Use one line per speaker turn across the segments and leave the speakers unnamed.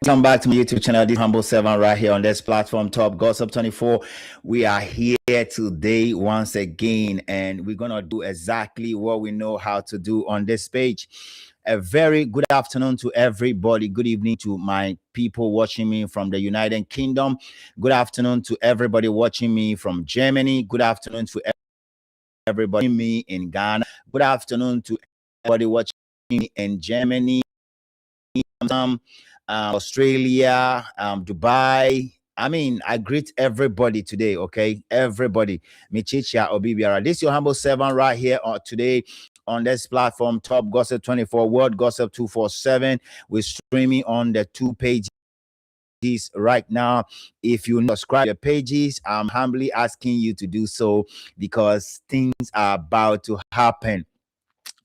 Welcome back to my YouTube channel, this humble servant right here on this platform, Top Gossip 24. We are here today once again, and we're gonna do exactly what we know how to do on this page. A very good afternoon to everybody. Good evening to my people watching me from the United Kingdom. Good afternoon to everybody watching me from Germany. Good afternoon to everybody me in Ghana. Good afternoon to everybody watching me in Germany, Australia, Dubai. I mean, I greet everybody today, okay? Everybody. Michicha Obibiara. This is your humble servant right here today on this platform, Top Gossip 24, World Gossip 247. We're streaming on the two pages right now. If you subscribe to the pages, I'm humbly asking you to do so because things are about to happen.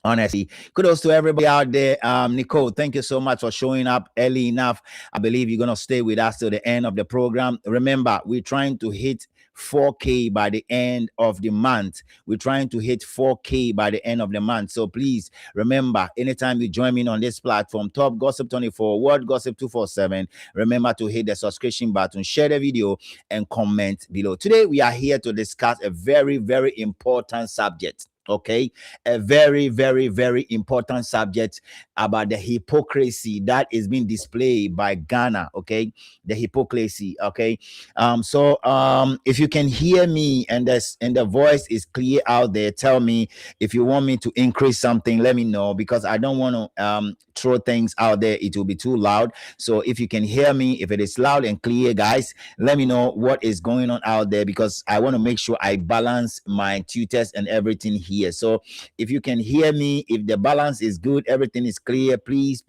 Honestly, kudos to everybody out there. Nicole, thank you so much for showing up early enough. I believe you're gonna stay with us till the end of the program. Remember, we're trying to hit 4K by the end of the month. We're trying to hit 4K by the end of the month. So please remember, anytime you join me on this platform, Top Gossip 24, World Gossip 247, remember to hit the subscription button, share the video, and comment below. Today, we are here to discuss a very, very important subject. Okay, a very, very, very important subject about the hypocrisy that is being displayed by Ghana. Okay, the hypocrisy. Okay, if you can hear me and the voice is clear out there, tell me. If you want me to increase something, let me know, because I don't want to throw things out there. It will be too loud. So if you can hear me, if it is loud and clear, guys, let me know what is going on out there, because I want to make sure I balance my tutors and everything here. So if you can hear me, if the balance is good, everything is clear, please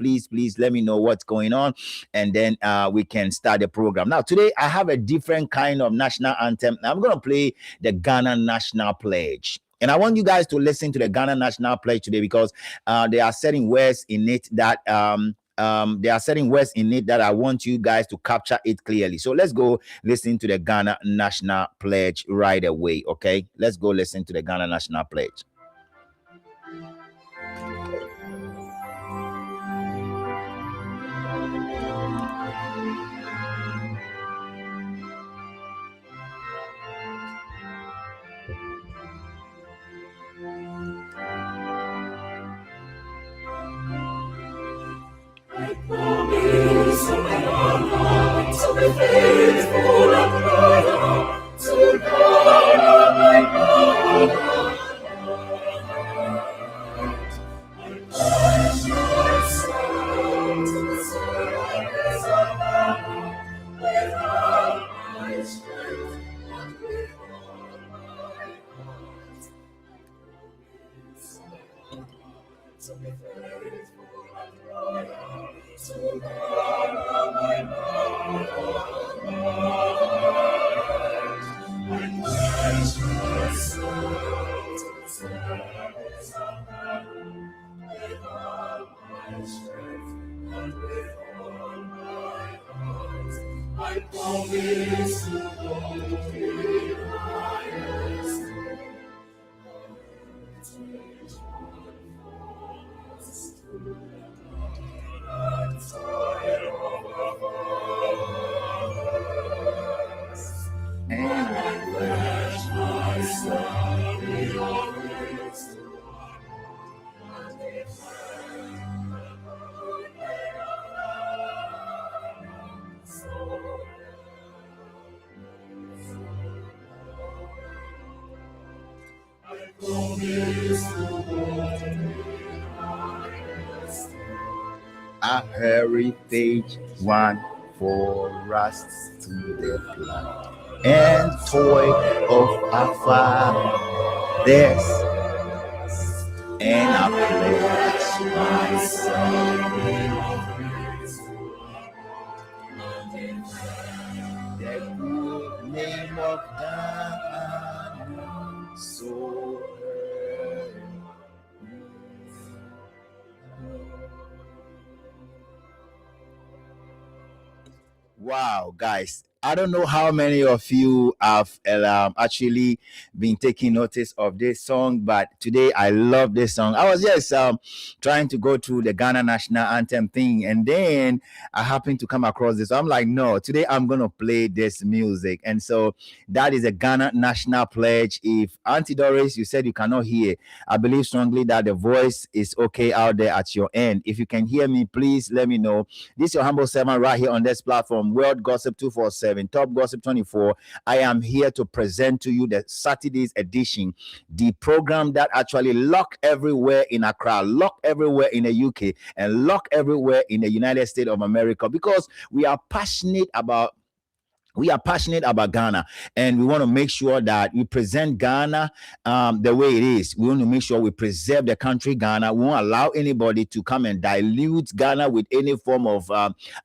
let me know what's going on, and then we can start the program. Now today I have a different kind of national anthem. I'm going to play the Ghana national pledge. And I want you guys to listen to the Ghana national pledge today, because there are certain words in it that I want you guys to capture it clearly. So let's go listen to the Ghana national pledge right away. Okay, let's go listen to the Ghana national pledge.
I promise to be faithful and loyal to God, my God. I pledge myself to the service of God with all my strength and with all my heart. I promise to be faithful and loyal to God, my God. I pledge myself to the service of God with all my strength and with all my heart. I promise to hold the highest heritage one for us to learn and toil over us. And I pledge myself in your grace to honor and defend the good name of God. So I promise to hold in highest
A heritage one for us to the blood and toil of our fathers, and I pledge myself
in your grace to honor and defend
the good name of God. So wow, guys, I don't know how many of you have actually been taking notice of this song, but today I love this song. I was just trying to go through the Ghana national anthem thing, and then I happened to come across this. So I'm like, no, today I'm gonna play this music, and so that is a Ghana national pledge. If Auntie Doris, you said you cannot hear, I believe strongly that the voice is okay out there at your end. If you can hear me, please let me know. This is your humble servant right here on this platform, World Gossip 247, Top Gossip 24. I am here to present to you the Saturday's edition, the program that actually lock everywhere in Accra, lock everywhere in the UK, and lock everywhere in the United States of America, because we are passionate about Ghana, and we want to make sure that we present Ghana the way it is. We want to make sure we preserve the country Ghana. We won't allow anybody to come and dilute Ghana with any form of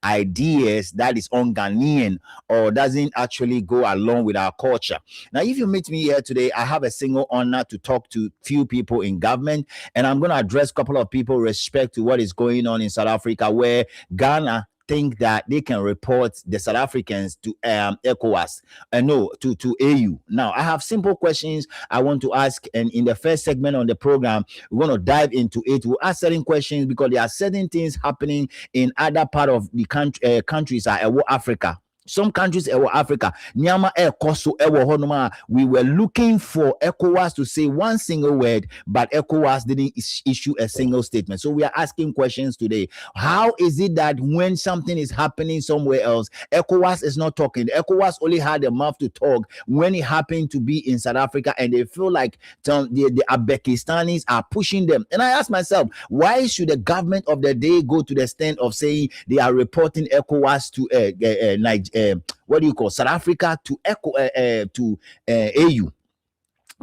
ideas that is un-Ghanaian or doesn't actually go along with our culture. Now, if you meet me here today, I have a single honor to talk to few people in government, and I'm going to address a couple of people with respect to what is going on in South Africa, where Ghana think that they can report the South Africans to ECOWAS and no to AU. Now, I have simple questions I want to ask, and in the first segment on the program, we're going to dive into it. We'll ask certain questions because there are certain things happening in other part of the countries Africa. Some countries in Africa, Nyama Koso Honoma, we were looking for ECOWAS to say one single word, but ECOWAS didn't issue a single statement. So we are asking questions today. How is it that when something is happening somewhere else, ECOWAS is not talking? ECOWAS only had a mouth to talk when it happened to be in South Africa, and they feel like the Uzbekistanis are pushing them. And I ask myself, why should the government of the day go to the extent of saying they are reporting ECOWAS to South Africa to AU?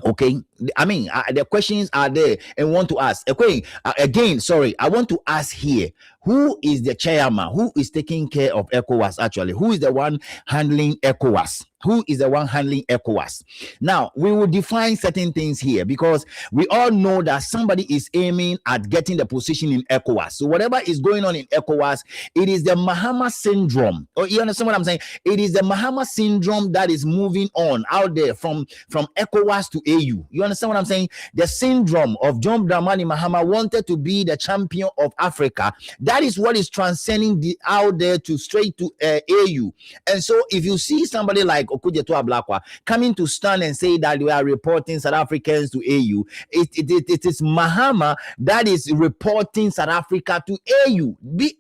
Okay, I mean, the questions are there and want to ask. Okay, again, sorry, I want to ask here, who is the chairman? Who is taking care of ECOWAS actually? Who is the one handling ECOWAS? Who is the one handling ECOWAS? Now, we will define certain things here because we all know that somebody is aiming at getting the position in ECOWAS. So whatever is going on in ECOWAS, it is the Mahama syndrome. Oh, you understand what I'm saying? It is the Mahama syndrome that is moving on out there from ECOWAS to AU. You understand what I'm saying? The syndrome of John Mahama wanted to be the champion of Africa. That is what is transcending out there to straight to AU. And so if you see somebody like Okudzeto Ablakwa coming to stand and say that we are reporting South Africans to AU, it is Mahama that is reporting South Africa to AU. Be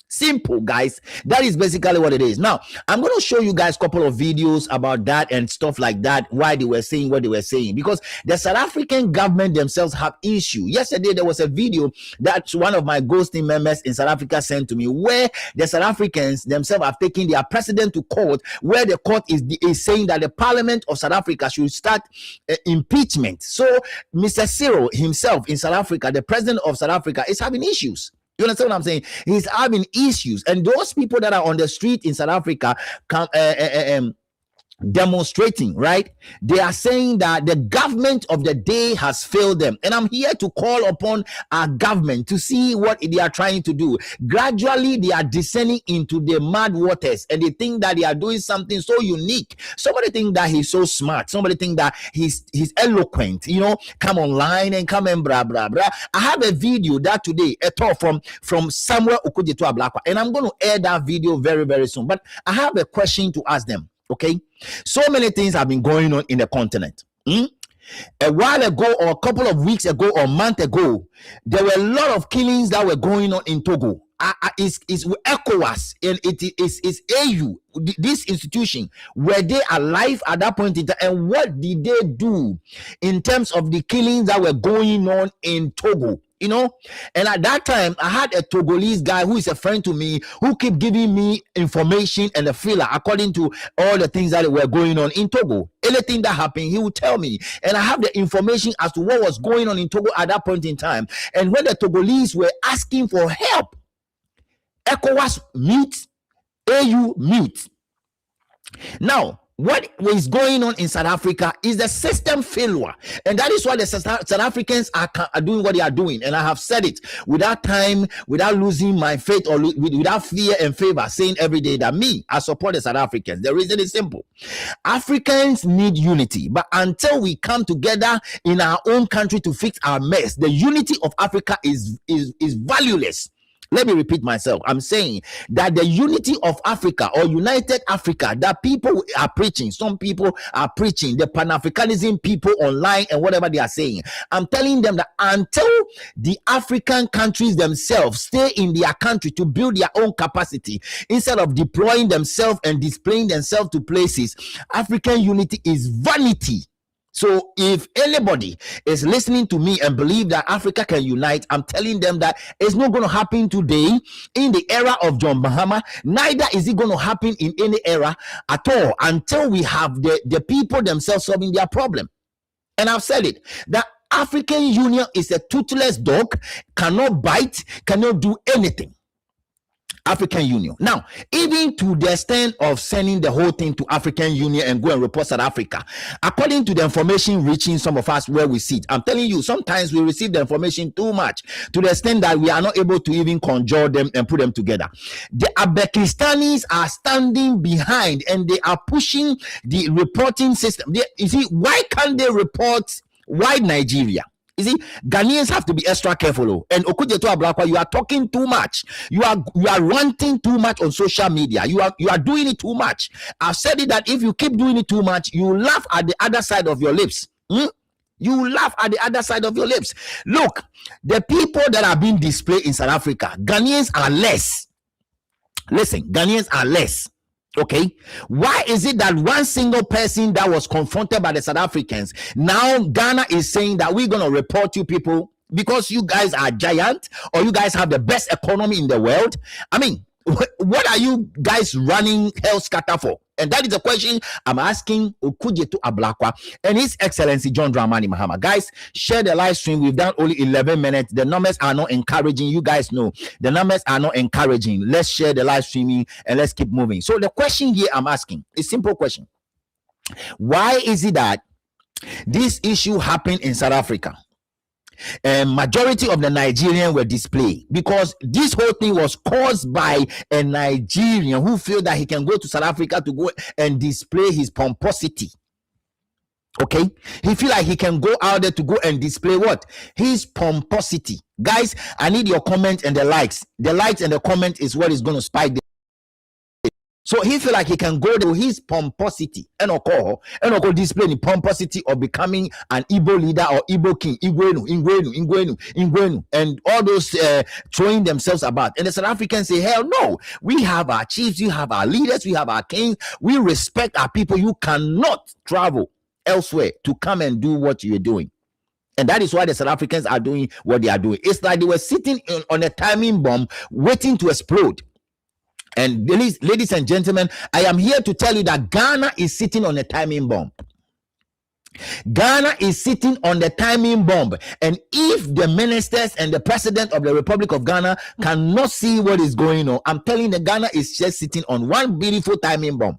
simple, guys. That is basically what it is. Now, I'm going to show you guys a couple of videos about that and stuff like that, why they were saying what they were saying, because the South African government themselves have issue. Yesterday, there was a video that one of my ghosting members in South Africa sent to me, where the South Africans themselves have taken their president to court, where the court is saying that the parliament of South Africa should start impeachment. So, Mr. Cyril himself in South Africa, the president of South Africa, is having issues. You understand what I'm saying? He's having issues, and those people that are on the street in South Africa demonstrating, right? They are saying that the government of the day has failed them, and I'm here to call upon our government to see what they are trying to do. Gradually, they are descending into the mad waters, and they think that they are doing something so unique. Somebody think that he's so smart. Somebody think that he's eloquent. You know, come online and come and blah blah blah. I have a video that today, a talk from somewhere Okudzeto Ablakwa, and I'm going to air that video very very soon. But I have a question to ask them. Okay, so many things have been going on in the continent. A while ago, or a couple of weeks ago, or a month ago, there were a lot of killings that were going on in Togo. It's ECOWAS and it's AU. This institution, were they alive at that point in time, and what did they do in terms of the killings that were going on in Togo? You know, and at that time, I had a Togolese guy who is a friend to me, who kept giving me information and a feeler according to all the things that were going on in Togo. Anything that happened, he would tell me, and I have the information as to what was going on in Togo at that point in time. And when the Togolese were asking for help, ECOWAS mute, AU mute. Now, What is going on in South Africa is the system failure, and that is why the South Africans are doing what they are doing. And I have said it without time, without losing my faith, or without fear and favor, saying every day that me, I support the South Africans. The reason is simple: Africans need unity, but until we come together in our own country to fix our mess, the unity of Africa is valueless. Let me repeat myself. I'm saying that the unity of Africa, or united Africa, that people are preaching, some people are preaching, the Pan-Africanism people online and whatever they are saying, I'm telling them that until the African countries themselves stay in their country to build their own capacity, instead of deploying themselves and displaying themselves to places, African unity is vanity. So if anybody is listening to me and believe that Africa can unite, I'm telling them that it's not going to happen today in the era of John Mahama. Neither is it going to happen in any era at all until we have the people themselves solving their problem. And I've said it, that African Union is a toothless dog, cannot bite, cannot do anything. African Union. Now, even to the extent of sending the whole thing to African Union and go and report South Africa, according to the information reaching some of us where we sit, I'm telling you, sometimes we receive the information too much to the extent that we are not able to even conjure them and put them together. The Abekistanis are standing behind and they are pushing the reporting system. You see, why can't they report why Nigeria? You see, Ghanaians have to be extra careful. And Okudzeto Ablakwa, you are talking too much. You are ranting too much on social media. You are doing it too much. I've said it that if you keep doing it too much, you laugh at the other side of your lips. You laugh at the other side of your lips. Look, the people that are being displayed in South Africa, Ghanaians are less. Listen, Ghanaians are less. Okay, why is it that one single person that was confronted by the South Africans, now Ghana is saying that we're going to report you people because you guys are giant, or you guys have the best economy in the world? I mean, what are you guys running hell scatter for? And that is a question I'm asking Okudzeto Ablakwa and His Excellency John Mahama. Guys, share the live stream. We've done only 11 minutes. The numbers are not encouraging. You guys know the numbers are not encouraging. Let's share the live streaming and let's keep moving. So the question here I'm asking, a simple question: why is it that this issue happened in South Africa and majority of the Nigerians were displayed? Because this whole thing was caused by a Nigerian who feel that he can go to South Africa to go and display his pomposity. Okay, he feel like he can go out there to go and display what? His pomposity. Guys, I need your comment and the likes. The likes and the comment is what is going to spike the. So he feel like he can go to his pomposity and display the pomposity of becoming an Igbo leader or Igbo king, Ingwenu, and all those throwing themselves about. And the South Africans say, hell no, we have our chiefs, we have our leaders, we have our kings, we respect our people. You cannot travel elsewhere to come and do what you're doing. And that is why the South Africans are doing what they are doing. It's like they were sitting on a timing bomb waiting to explode. And ladies and gentlemen, I am here to tell you that Ghana is sitting on a timing bomb. Ghana is sitting on the timing bomb. And if the ministers and the president of the Republic of Ghana cannot see what is going on, I'm telling you, Ghana is just sitting on one beautiful timing bomb.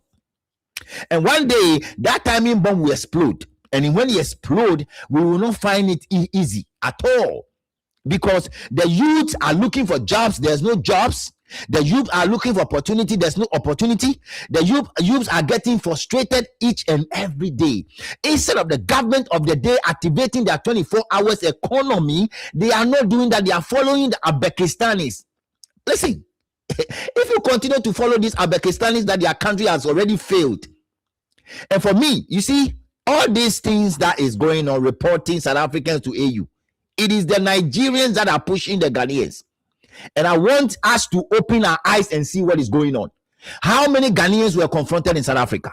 And one day, that timing bomb will explode. And when it explodes, we will not find it easy at all. Because the youths are looking for jobs, there's no jobs. The youth are looking for opportunity, there's no opportunity. The youths are getting frustrated each and every day. Instead of the government of the day activating their 24 hours economy, they are not doing that. They are following the Abekistanis. Listen, if you continue to follow these Abekistanis, that their country has already failed. And for me, you see, all these things that is going on, reporting South Africans to AU, it is the Nigerians that are pushing the Ghanaians. And I want us to open our eyes and see what is going on. How many Ghanaians were confronted in South Africa?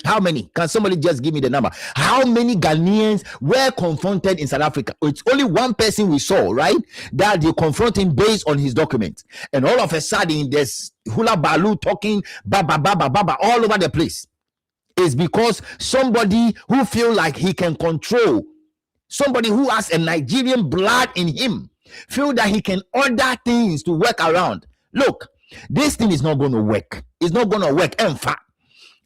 How many? Can somebody just give me the number? How many Ghanaians were confronted in South Africa? It's only one person we saw, right? That they confront him based on his documents. And all of a sudden, there's hula balu talking baba all over the place. It's because somebody who feel like he can control, somebody who has a Nigerian blood in him, feel that he can order things to work around. Look, this thing is not going to work. It's not going to work. In fact,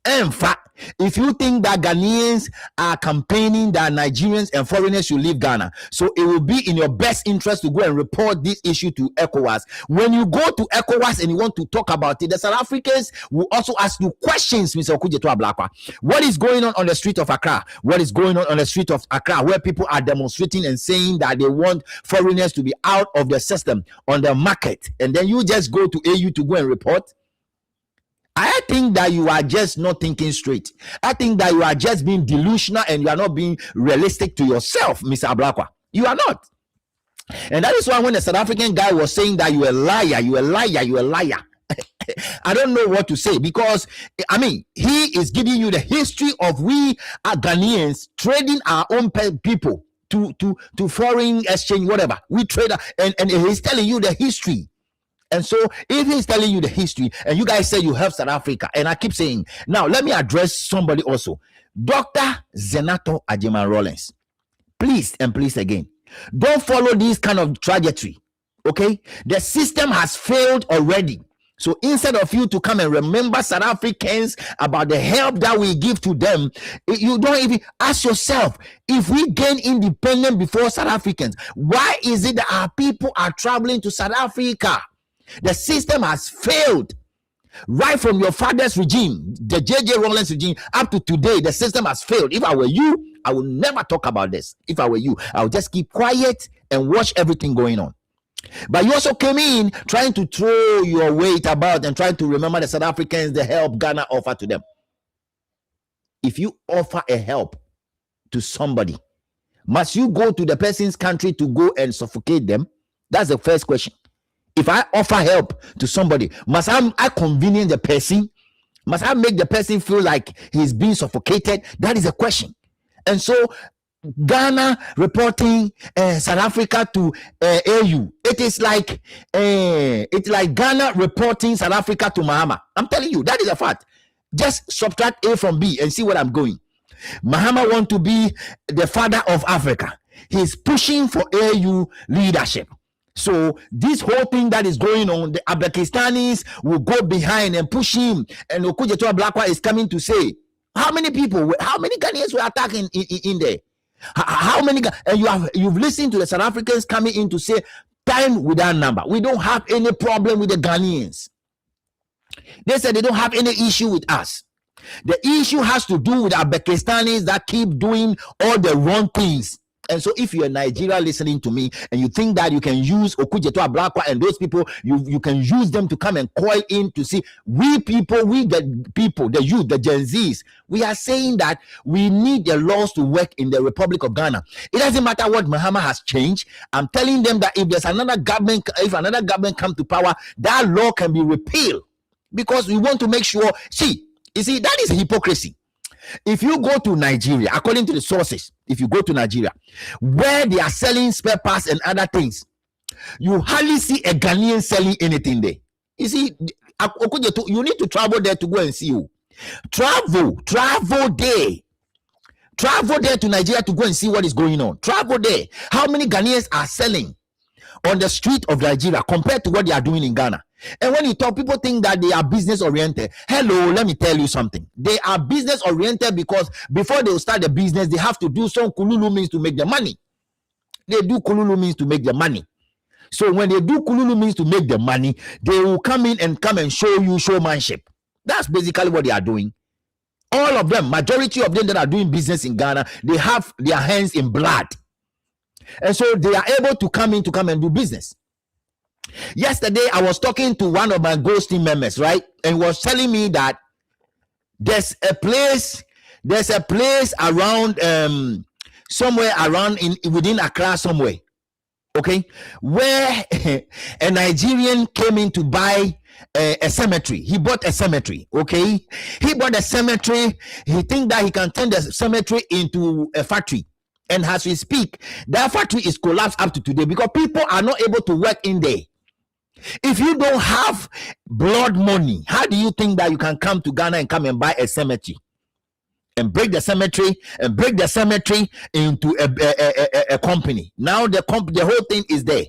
In fact, if you think that Ghanaians are campaigning that Nigerians and foreigners should leave Ghana, so it will be in your best interest to go and report this issue to ECOWAS. When you go to ECOWAS and you want to talk about it, the South Africans will also ask you questions, Mr. Okudzeto Ablakwa. What is going on the street of Accra? What is going on the street of Accra, where people are demonstrating and saying that they want foreigners to be out of the system on the market, and then you just go to AU to go and report? I think that you are just not thinking straight. I think that you are just being delusional and you are not being realistic to yourself, Mr. Ablakwa. You are not. And that is why when the South African guy was saying that you a liar, you a liar, you a liar, I don't know what to say, because I mean, he is giving you the history of we are Ghanaians trading our own people to foreign exchange, whatever. We trade, and he's telling you the history. And so if he's telling you the history and you guys say you help South Africa, and I keep saying, now let me address somebody also, Dr. Zenato Ajiman Rollins. Please and please again, don't follow this kind of trajectory. Okay, the system has failed already. So instead of you to come and remember South Africans about the help that we give to them, you don't even ask yourself, if we gain independence before South Africans, why is it that our people are traveling to South Africa? The system has failed. Right from your father's regime, the JJ Rollins regime, up to today, the system has failed. If I were you, I would never talk about this. If I were you, I would just keep quiet and watch everything going on. But you also came in trying to throw your weight about and trying to remember the South Africans, the help Ghana offered to them. If you offer a help to somebody, must you go to the person's country to go and suffocate them? That's the first question. If I offer help to somebody, must I convenience the person? Must I make the person feel like he's being suffocated? That is a question. And so Ghana reporting South Africa to AU. It's like Ghana reporting South Africa to Mahama. I'm telling you, that is a fact. Just subtract A from B and see where I'm going. Mahama wants to be the father of Africa. He's pushing for AU leadership. So this whole thing that is going on, the Ablakistanis will go behind and push him. And Okudzeto Ablakwa is coming to say, how many people, how many Ghanaians were attacking in there? How many? And you've listened to the South Africans coming in to say, time without number. We don't have any problem with the Ghanaians. They said they don't have any issue with us. The issue has to do with Ablakistanis that keep doing all the wrong things. And so if you're in Nigeria listening to me and you think that you can use Okudzeto Ablakwa and those people, you can use them to come and coil in to see we the people, the youth, the Gen Zs, we are saying that we need the laws to work in the Republic of Ghana. It doesn't matter what Mahama has changed. I'm telling them that if there's another government, if another government comes to power, that law can be repealed, because we want to make sure, you see, that is hypocrisy. If you go to Nigeria, according to the sources, if you go to Nigeria, where they are selling spare parts and other things, you hardly see a Ghanaian selling anything there. You see, you need to travel there to go and see you. Travel there. Travel there to Nigeria to go and see what is going on. Travel there. How many Ghanaians are selling on the street of Nigeria compared to what they are doing in Ghana? And when you talk, people think that they are business oriented. Hello, let me tell you something. They are business oriented because before they will start the business, they have to do some kululu means to make the money. They do kululu means to make the money. So when they do kululu means to make the money, they will come in and show you showmanship. That's basically what they are doing. All of them, majority of them that are doing business in Ghana, they have their hands in blood. And so they are able to come and do business. Yesterday, I was talking to one of my Ghost team members, right? And was telling me that there's a place around somewhere around within Accra somewhere, okay, where a Nigerian came in to buy a cemetery. He bought a cemetery, okay? He bought a cemetery. He think that he can turn the cemetery into a factory. And as we speak, that factory is collapsed up to today because people are not able to work in there. If you don't have blood money, how do you think that you can come to Ghana and come and buy a cemetery and break the cemetery into a company? Now the whole thing is there.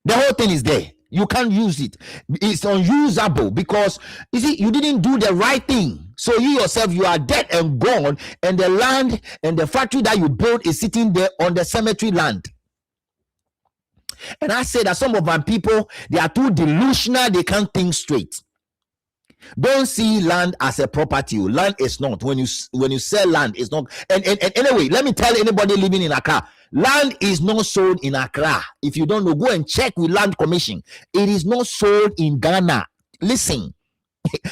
The whole thing is there. You can't use it. It's unusable because you see, you didn't do the right thing. So you yourself, you are dead and gone, and the land and the factory that you built is sitting there on the cemetery land. And I say that some of my people, they are too delusional, they can't think straight. Don't see land as a property. Land is not. When you sell land, it's not. And anyway, let me tell anybody living in Accra, land is not sold in Accra. If you don't know, go and check with Land Commission. It is not sold in Ghana. Listen,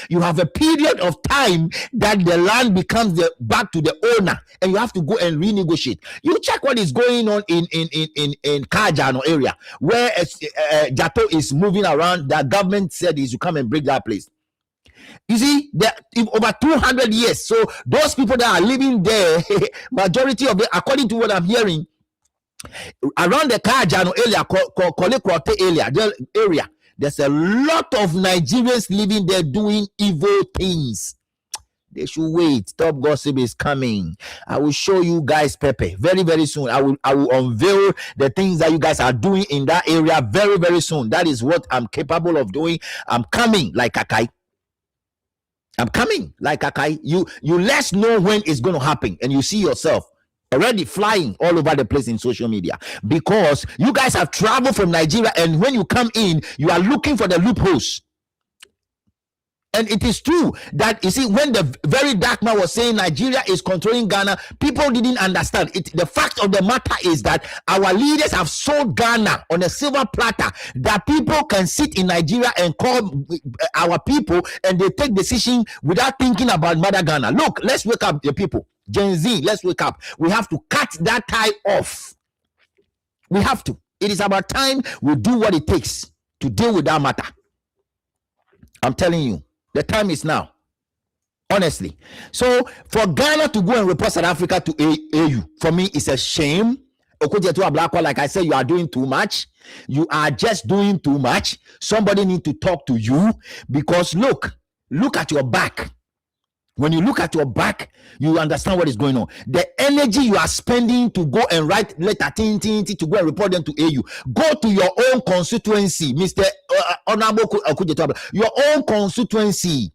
you have a period of time that the land becomes back to the owner, and you have to go and renegotiate. You check what is going on in Kajano area, where Jato is moving around. The government said is to come and break that place. You see, over 200 years. So those people that are living there, majority of them, according to what I'm hearing, around the Kajano area, Kolekwote area, there's a lot of Nigerians living there doing evil things. They should wait. Top Gossip is coming. I will show you guys Pepe very, very soon. I will unveil the things that you guys are doing in that area very, very soon. That is what I'm capable of doing. I'm coming like Kakai. I'm coming like Kakai. You let us know when it's going to happen, and you see yourself already flying all over the place in social media, because you guys have traveled from Nigeria, and when you come in, you are looking for the loopholes. And it is true that, you see, when the very dark man was saying Nigeria is controlling Ghana, people didn't understand it. The fact of the matter is that our leaders have sold Ghana on a silver platter, that people can sit in Nigeria and call our people, and they take decision without thinking about Mother Ghana. Look, let's wake up, the people. Gen Z, let's wake up. We have to cut that tie off. We have to. It is about time we do what it takes to deal with that matter. I'm telling you. The time is now, honestly. So for Ghana to go and report South Africa to AU, for me, it's a shame. Okudzeto Ablakwa, like I said, you are doing too much. You are just doing too much. Somebody need to talk to you, because look at your back. When you look at your back, you understand what is going on. The energy you are spending to go and write letter to go and report them to AU. Go to your own constituency, Mr. Honorable Okudzeto Ablakwa, your own constituency.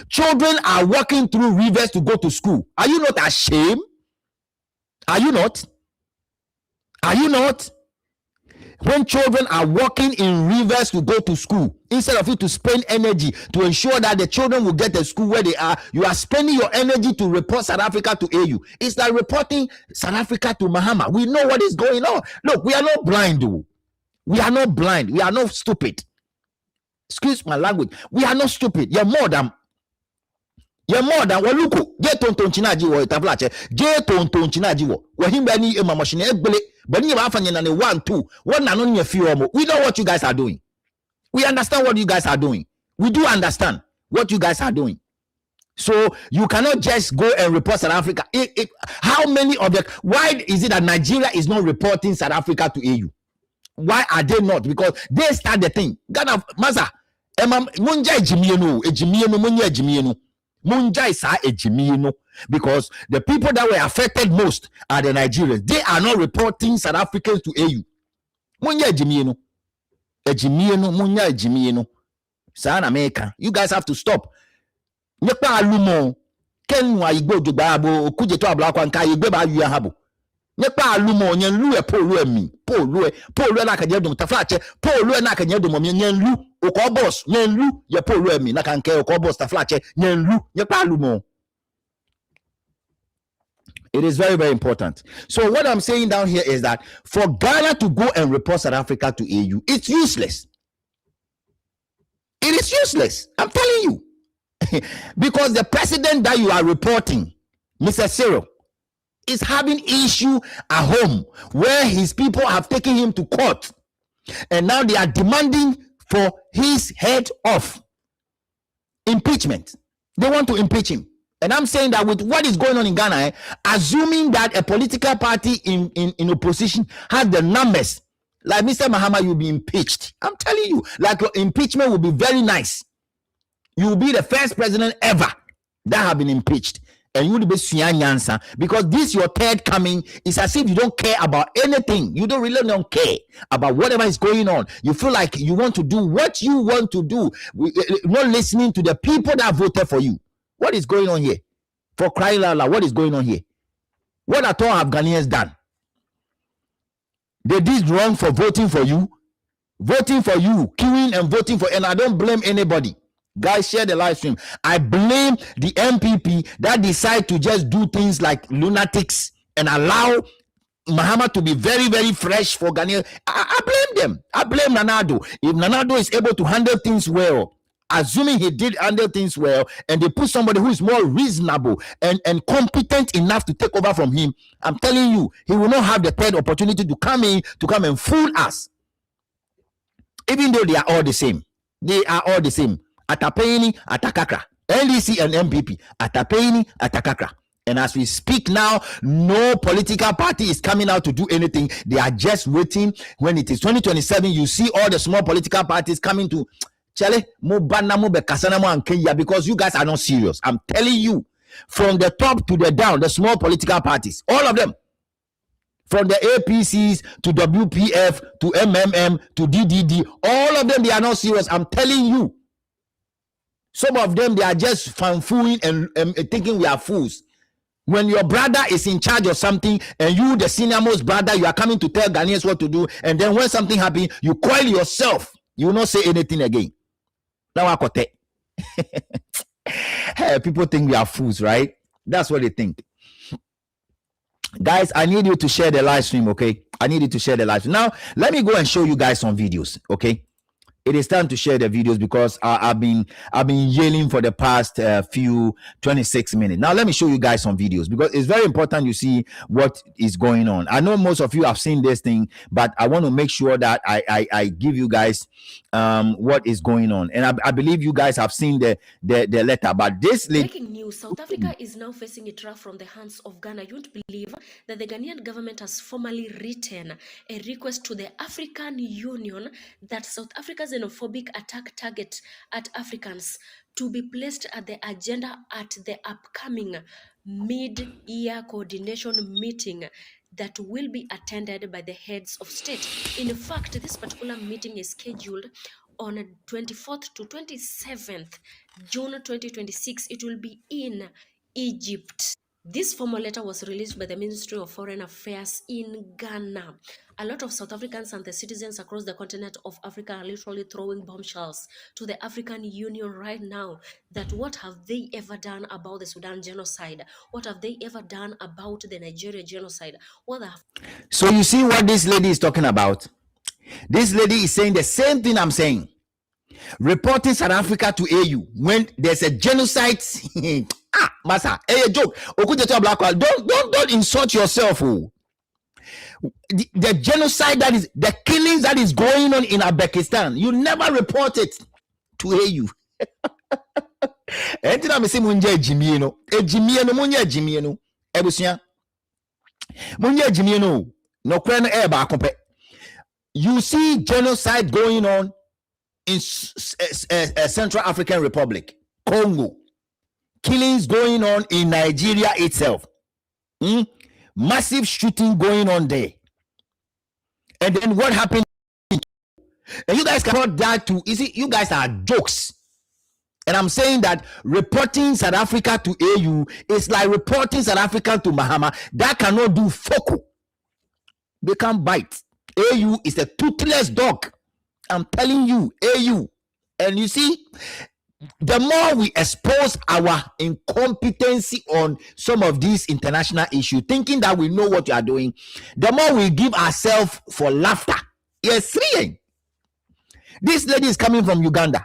Children are walking through rivers to go to school. Are you not ashamed? Are you not? Are you not? When children are walking in rivers to go to school, instead of you to spend energy to ensure that the children will get to school where they are, you are spending your energy to report South Africa to AU. It's like reporting South Africa to Mahama. We know what is going on. Look, we are not blind, though. We are not blind. We are not stupid. Excuse my language. We are not stupid. You're more than waluko. Get tonton chinaji wo tablache. Get tonton chinaji wo. Wahimbani ema machine egbele. But you have 1, 2, 1 and only a few more. We know what you guys are doing. We understand what you guys are doing. We do understand what you guys are doing. So you cannot just go and report South Africa. How many of the, why is it that Nigeria is not reporting South Africa to AU? Why are they not? Because they start the thing. Ghana, Maza, munja ejimieno. Because the people that were affected most are the Nigerians. They are not reporting South Africans to AU. South America. You guys have to stop. Okudzeto Ablakwa nka yegbe yu habo. Nyepa alumo nyenlu e polu na kanye dum taflache polu na kanye dum nyenlu okobos nyenlu ye polu emi na kanke okobos taflache nyenlu nyepa alumo. It is very, very important. So what I'm saying down here is that for Ghana to go and report South Africa to AU, it's useless. It is useless. I'm telling you. Because the president that you are reporting, Mr. Cyril, is having issue at home where his people have taken him to court, and now they are demanding for his head off. Impeachment. They want to impeach him. And I'm saying that with what is going on in Ghana, assuming that a political party in opposition has the numbers, like Mr. Mahama, you'll be impeached. I'm telling you, like your impeachment will be very nice. You will be the first president ever that have been impeached. And you will be answer, because this your third coming. Is as if you don't care about anything. You don't care about whatever is going on. You feel like you want to do what you want to do, not listening to the people that voted for you. What is going on here? For crying out loud, what is going on here? What at all have Ghanaians done? They did wrong for voting for you, queuing and voting for, and I don't blame anybody. Guys, share the live stream. I blame the MPP that decide to just do things like lunatics and allow Mahama to be very, very fresh for Ghanaians. I blame them. I blame Nanado. If Nanado is able to handle things well, assuming he did handle things well, and they put somebody who is more reasonable and competent enough to take over from him, I'm telling you, he will not have the third opportunity to come and fool us. Even though they are all the same. They are all the same. Atapeni, Atakakra. NDC and MPP. Atapeni, Atakakra. And as we speak now, no political party is coming out to do anything. They are just waiting. When it is 2027, you see all the small political parties coming to Chale, because you guys are not serious. I'm telling you, from the top to the down, the small political parties, all of them, from the APCs to WPF to MMM to DDD, all of them, they are not serious. I'm telling you. Some of them, they are just fanfooing and thinking we are fools. When your brother is in charge of something and you, the senior most brother, you are coming to tell Ghanaians what to do, and then when something happens, you coil yourself. You will not say anything again. Now I got it. Hey, people think we are fools, right? That's what they think. Guys, I need you to share the live stream, okay? I need you to share the live stream. Now, let me go and show you guys some videos, okay? It is time to share the videos because I've been yelling for the past few 26 minutes. Now let me show you guys some videos because it's very important you see what is going on. I know most of you have seen this thing, but I want to make sure that I give you guys what is going on. And I believe you guys have seen the letter. But this
breaking news: South Africa is now facing a draft from the hands of Ghana. You won't believe that the Ghanaian government has formally written a request to the African Union that South Africa's xenophobic attack target at Africans to be placed at the agenda at the upcoming mid-year coordination meeting that will be attended by the heads of state. In fact, this particular meeting is scheduled on 24th to 27th June 2026. It will be in Egypt. This formal letter was released by the Ministry of Foreign Affairs in Ghana. A lot of South Africans and the citizens across the continent of Africa are literally throwing bombshells to the African Union right now. That what have they ever done about the Sudan genocide? What have they ever done about the Nigeria genocide?
So you see what this lady is talking about? This lady is saying the same thing I'm saying. Reporting South Africa to AU when there's a genocide. Massa, a joke. Okudzeto Ablakwa, don't insult yourself. Oh. The genocide that is, the killings that is going on in Uzbekistan, you never report it to AU. Entina me say munye jimieno, munye jimieno, ebusia. Munye jimieno, no kweno eba akompe. You see genocide going on in Central African Republic, Congo. Killings going on in Nigeria itself. Massive shooting going on there. And then what happened? And you guys cannot that to, you see, you guys are jokes. And I'm saying that reporting South Africa to AU is like reporting South Africa to Mahama. That cannot do focal. They can't bite. AU is a toothless dog. I'm telling you, AU. And you see, the more we expose our incompetency on some of these international issues, thinking that we know what we are doing, the more we give ourselves for laughter. Yes, this lady is coming from Uganda.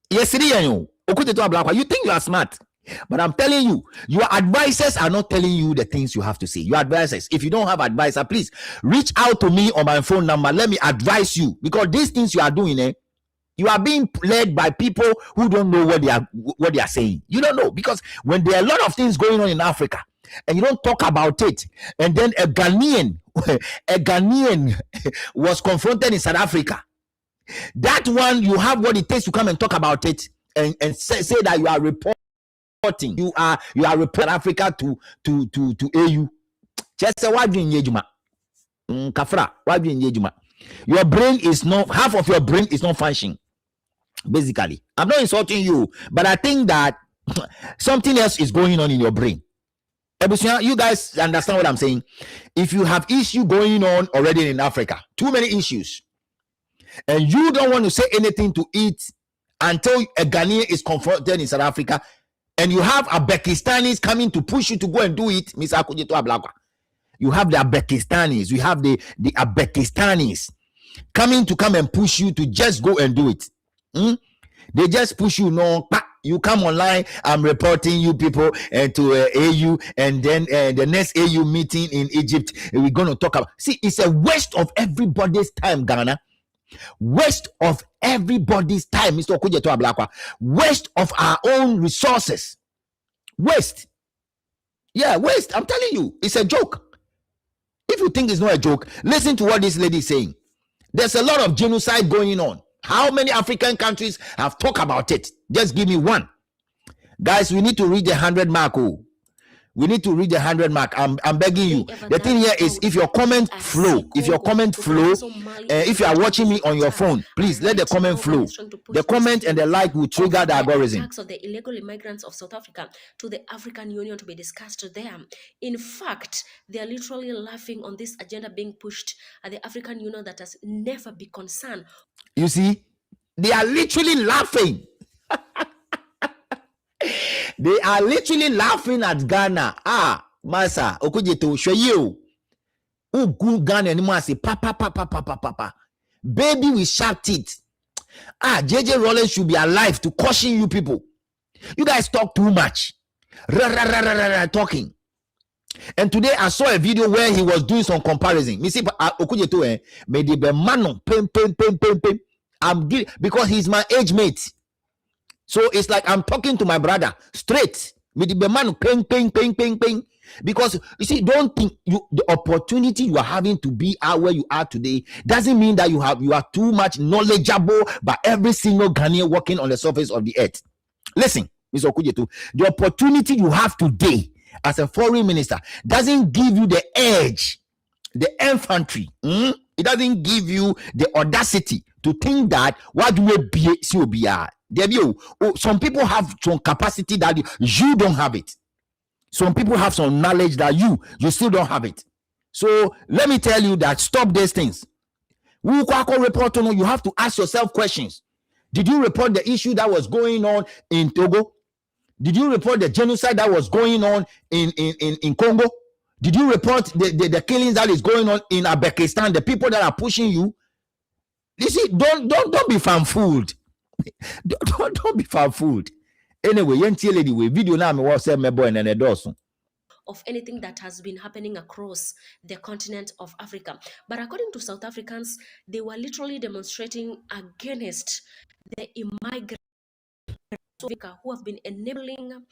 Yes, Okudzeto Ablakwa. You think you are smart, but I'm telling you, your advisors are not telling you the things you have to say. Your advisors, if you don't have advisor, please reach out to me on my phone number. Let me advise you, because these things you are doing, you are being led by people who don't know what they are saying. You don't know, because when there are a lot of things going on in Africa and you don't talk about it, and then a Ghanaian was confronted in South Africa, that one, you have what it takes to come and talk about it and say that you are reporting. You are reporting Africa to AU. Just say why do you engage? Kafra, why do you engage? Your brain is not, half of your brain is not functioning. Basically, I'm not insulting you, but I think that something else is going on in your brain. You guys understand what I'm saying? If you have issue going on already in Africa, too many issues, and you don't want to say anything to it until a Ghanaian is confronted in South Africa, and you have Uzbekistanis coming to push you to go and do it, Mr. Okudzeto Ablakwa. You have the Uzbekistanis, you have the Uzbekistanis come and push you to just go and do it. They just push you, no, you come online, I'm reporting you people to AU, and then the next AU meeting in Egypt, we're going to talk about. See, it's a waste of everybody's time, Ghana. Waste of everybody's time, Mr. Okudzeto Ablakwa. Waste of our own resources. Waste. Yeah, waste. I'm telling you, it's a joke. If you think it's not a joke, listen to what this lady is saying. There's a lot of genocide going on. How many African countries have talked about it? Just give me one. Guys, we need to reach the 100 mark. We need to reach the 100 mark. I'm begging you. The thing here is, if your comment flow, if you are watching me on your phone, please let the comment flow. The comment and the like will trigger the algorithm.
Attacks of the illegal immigrants of South Africa to the African Union to be discussed there. In fact, they are literally laughing on this agenda being pushed at the African Union that has never been concerned.
You see, they are literally laughing. They are literally laughing at Ghana. Masa, Okudzeto, show you. Ugu Ghana anymore say, papa. Baby, we shout it. JJ Rollins should be alive to caution you people. You guys talk too much. Talking. And today I saw a video where he was doing some comparison. Me see, Okudzeto, made the mano, pem. I'm giving, because he's my age mate. So it's like I'm talking to my brother straight. Because you see, don't think the opportunity you are having to be out where you are today doesn't mean that you are too much knowledgeable by every single Ghanaian walking on the surface of the earth. Listen, Mr. Okudzeto, the opportunity you have today as a foreign minister doesn't give you the edge, the infantry. It doesn't give you the audacity to think that what do we be some people have some capacity that you don't have it. Some people have some knowledge that you still don't have it. So let me tell you that stop these things. You have to ask yourself questions. Did you report the issue that was going on in Togo? Did you report the genocide that was going on in Congo? Did you report the killings that is going on in Uzbekistan? The people that are pushing you. You see, don't be fan-fooled. Don't be fan-fooled. Anyway, video now me WhatsApp me boy and a
of anything that has been happening across the continent of Africa. But according to South Africans, they were literally demonstrating against the immigrants who have been enabling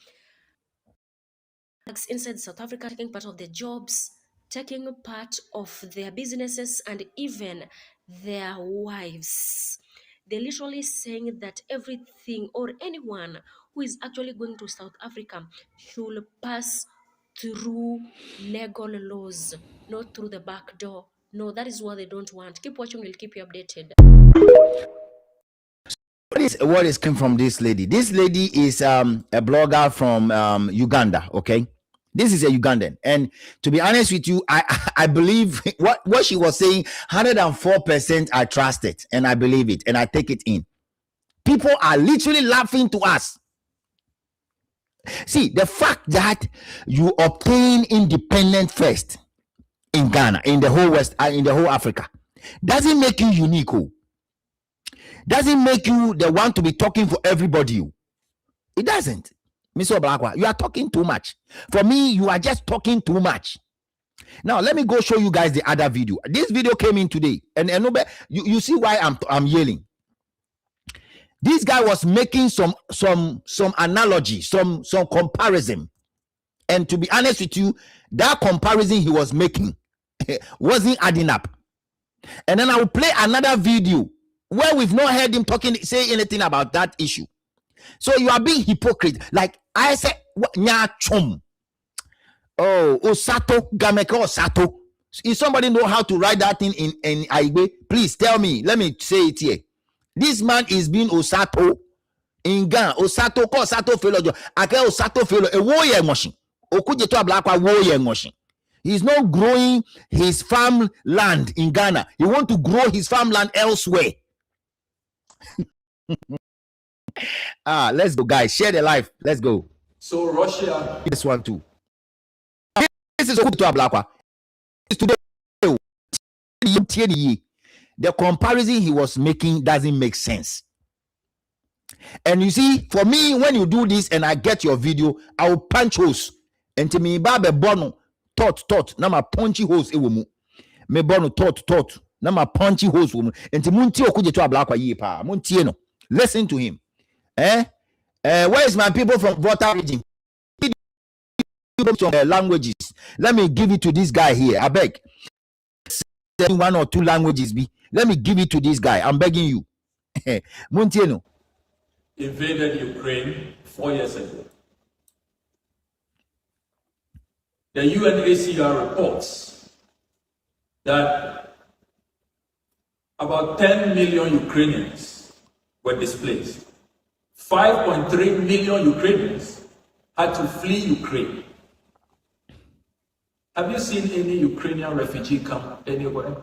inside South Africa, taking part of their jobs, taking part of their businesses, and even their wives. They're literally saying that everything or anyone who is actually going to South Africa should pass through legal laws, not through the back door. No, that is what they don't want. Keep watching, we'll keep you updated.
What is coming from this lady? This lady is a blogger from Uganda, okay? This is a Ugandan. And to be honest with you, I believe what she was saying, 104% I trust it. And I believe it. And I take it in. People are literally laughing to us. See, the fact that you obtain independence first in Ghana, in the whole West, in the whole Africa, doesn't make you unique. Doesn't make you the one to be talking for everybody. It doesn't. Mr. Ablakwa, you are talking too much. For me, you are just talking too much. Now, let me go show you guys the other video. This video came in today. And you see why I'm yelling. This guy was making some analogy, some comparison. And to be honest with you, that comparison he was making wasn't adding up. And then I will play another video where we've not heard him say anything about that issue. So you are being hypocrite. Like I said, Nyachom. Oh, Osato, Gameke Osato. If somebody know how to write that thing in Aigbe, please tell me. Let me say it here. This man is being Osato in Ghana. Osato ko Osato felo jo. Ake Osato felo e wo ye ngoshin. Okudzeto Ablakwa wo ye ngoshin. He's not growing his farmland in Ghana. He want to grow his farmland elsewhere. Let's go, guys. Share the life. Let's go.
So Russia.
This one too. This is Okudzeto Ablakwa. Today, the comparison he was making doesn't make sense. And you see, for me, when you do this and I get your video, I will punch holes. And to me, babe bono thought. Now my punchy holes it will move. Me bono thought. Now my punchy holes will move. And to munti Okudzeto Ablakwa ye pa. Munti no. Listen to him. Where is my people from Volta region? Languages. Let me give it to this guy here. I beg. One or two languages be. Let me give it to this guy. I'm begging you. Muntieno
invaded Ukraine 4 years ago. The UNHCR reports that about 10 million Ukrainians were displaced. 5.3 million Ukrainians had to flee Ukraine. Have you seen any Ukrainian refugee camp anywhere?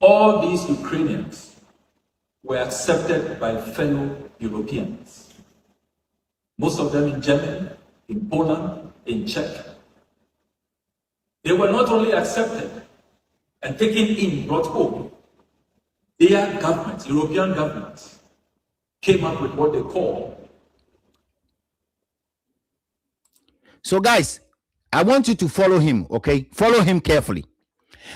All these Ukrainians were accepted by fellow Europeans. Most of them in Germany, in Poland, in Czech. They were not only accepted and taken in, brought home. Their governments, European governments, came up with what they call.
So guys, I want you to follow him, okay? Follow him carefully.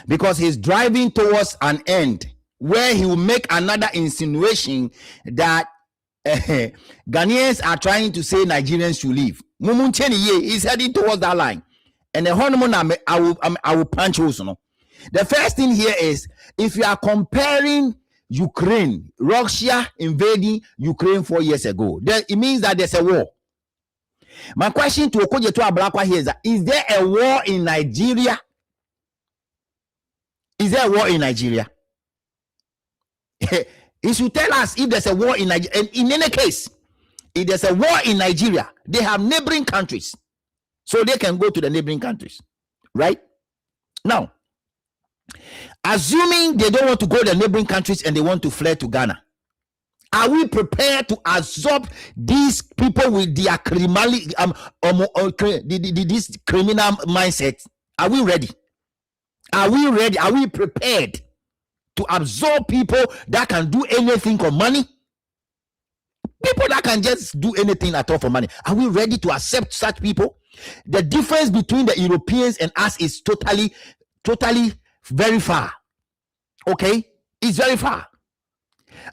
Because he's driving towards an end where he will make another insinuation that Ghanaians are trying to say Nigerians should leave. He's heading towards that line. And the honeymoon, I will punch also. No? The first thing here is, if you are comparing Ukraine, Russia invading Ukraine 4 years ago, then it means that there's a war. My question to Okudzeto Ablakwa here is there a war in Nigeria? Is there a war in Nigeria? He should tell us if there's a war in Nigeria. And in any case, if there's a war in Nigeria, they have neighboring countries. So they can go to the neighboring countries. Right? Now, assuming they don't want to go to the neighboring countries and they want to flee to Ghana, are we prepared to absorb these people with their this criminal mindset? Are we ready? Are we ready? Are we prepared to absorb people that can do anything for money? People that can just do anything at all for money. Are we ready to accept such people? The difference between the Europeans and us is totally very far. Okay? It's very far.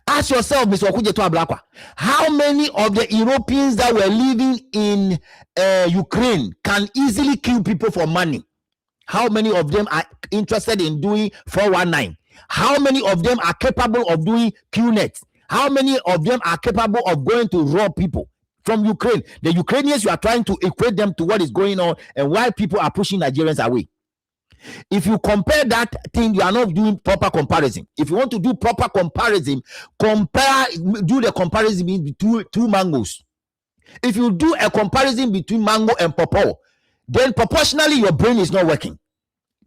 Ask yourself, Mr. Okudzeto Ablakwa, how many of the Europeans that were living in Ukraine can easily kill people for money? How many of them are interested in doing 419? How many of them are capable of doing QNet? How many of them are capable of going to rob people from Ukraine? The Ukrainians, you are trying to equate them to what is going on and why people are pushing Nigerians away. If you compare that thing, you are not doing proper comparison. If you want to do proper comparison, do the comparison between two mangoes. If you do a comparison between mango and pawpaw, then proportionally your brain is not working.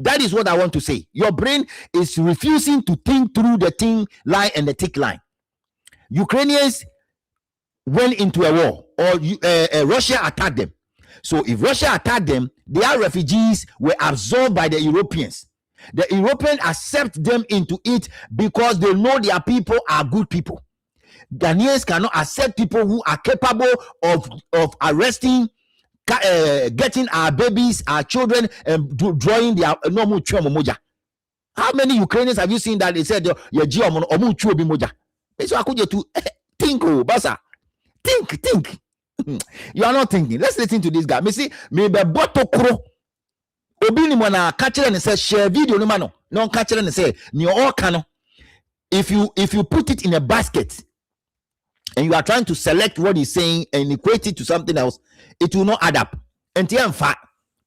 That is what I want to say. Your brain is refusing to think through the thin line and the thick line. Ukrainians went into a war, or Russia attacked them. So if Russia attacked them, their refugees were absorbed by the Europeans. The Europeans accept them into it because they know their people are good people. Ghanaians cannot accept people who are capable of arresting, getting our babies, our children, and drawing their normal moja. How many Ukrainians have you seen that they said moja? So I could to think, basa, think. You are not thinking. Let's listen to this guy. Me see, me be botokro. Obi ni mwana catcher and say share video no mano. No catcher and say ni all cano. If you put it in a basket and you are trying to select what he's saying and equate it to something else, it will not add up. Enti emfa.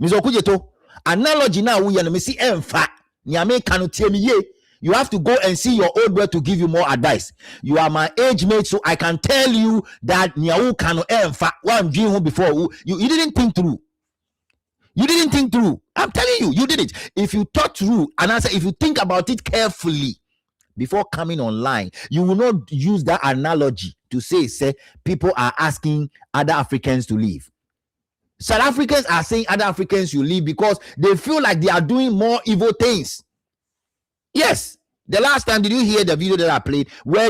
Mizo Okudzeto. Analogy now we me see emfa. Ni ame kanu tie mi ye. You have to go and see your old boy to give you more advice. You are my age mate, so I can tell you that before you didn't think through. You didn't think through. I'm telling you, you did it. If you thought through, and I say if you think about it carefully before coming online, you will not use that analogy to say people are asking other Africans to leave. South Africans are saying other Africans should leave because they feel like they are doing more evil things. Yes. The last time, did you hear the video that I played where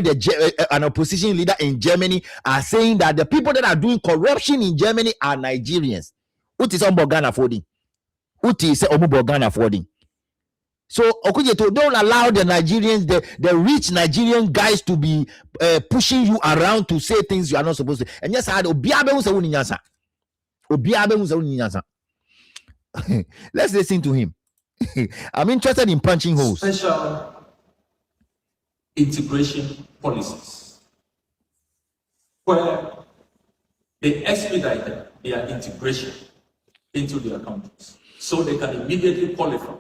an opposition leader in Germany are saying that the people that are doing corruption in Germany are Nigerians? What is Ghana forwarding? What is Ghana forwarding? So Okudzeto, don't allow the Nigerians, the rich Nigerian guys to be pushing you around to say things you are not supposed to. And yes, I had let's listen to him. I'm interested in punching holes.
Special integration policies where they expedite their integration into their countries so they can immediately qualify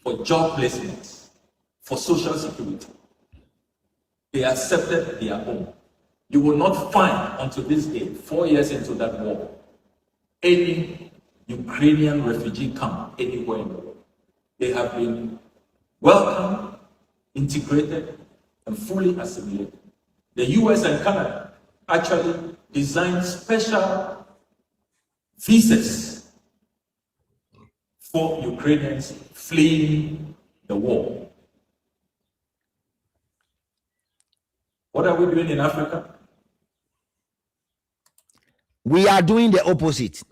for job placements, for social security. They accepted their own. You will not find until this day, 4 years into that war, any Ukrainian refugee camp anywhere in the world. They have been welcomed, integrated, and fully assimilated. The US and Canada actually designed special visas for Ukrainians fleeing the war. What are we doing in Africa?
We are doing the opposite.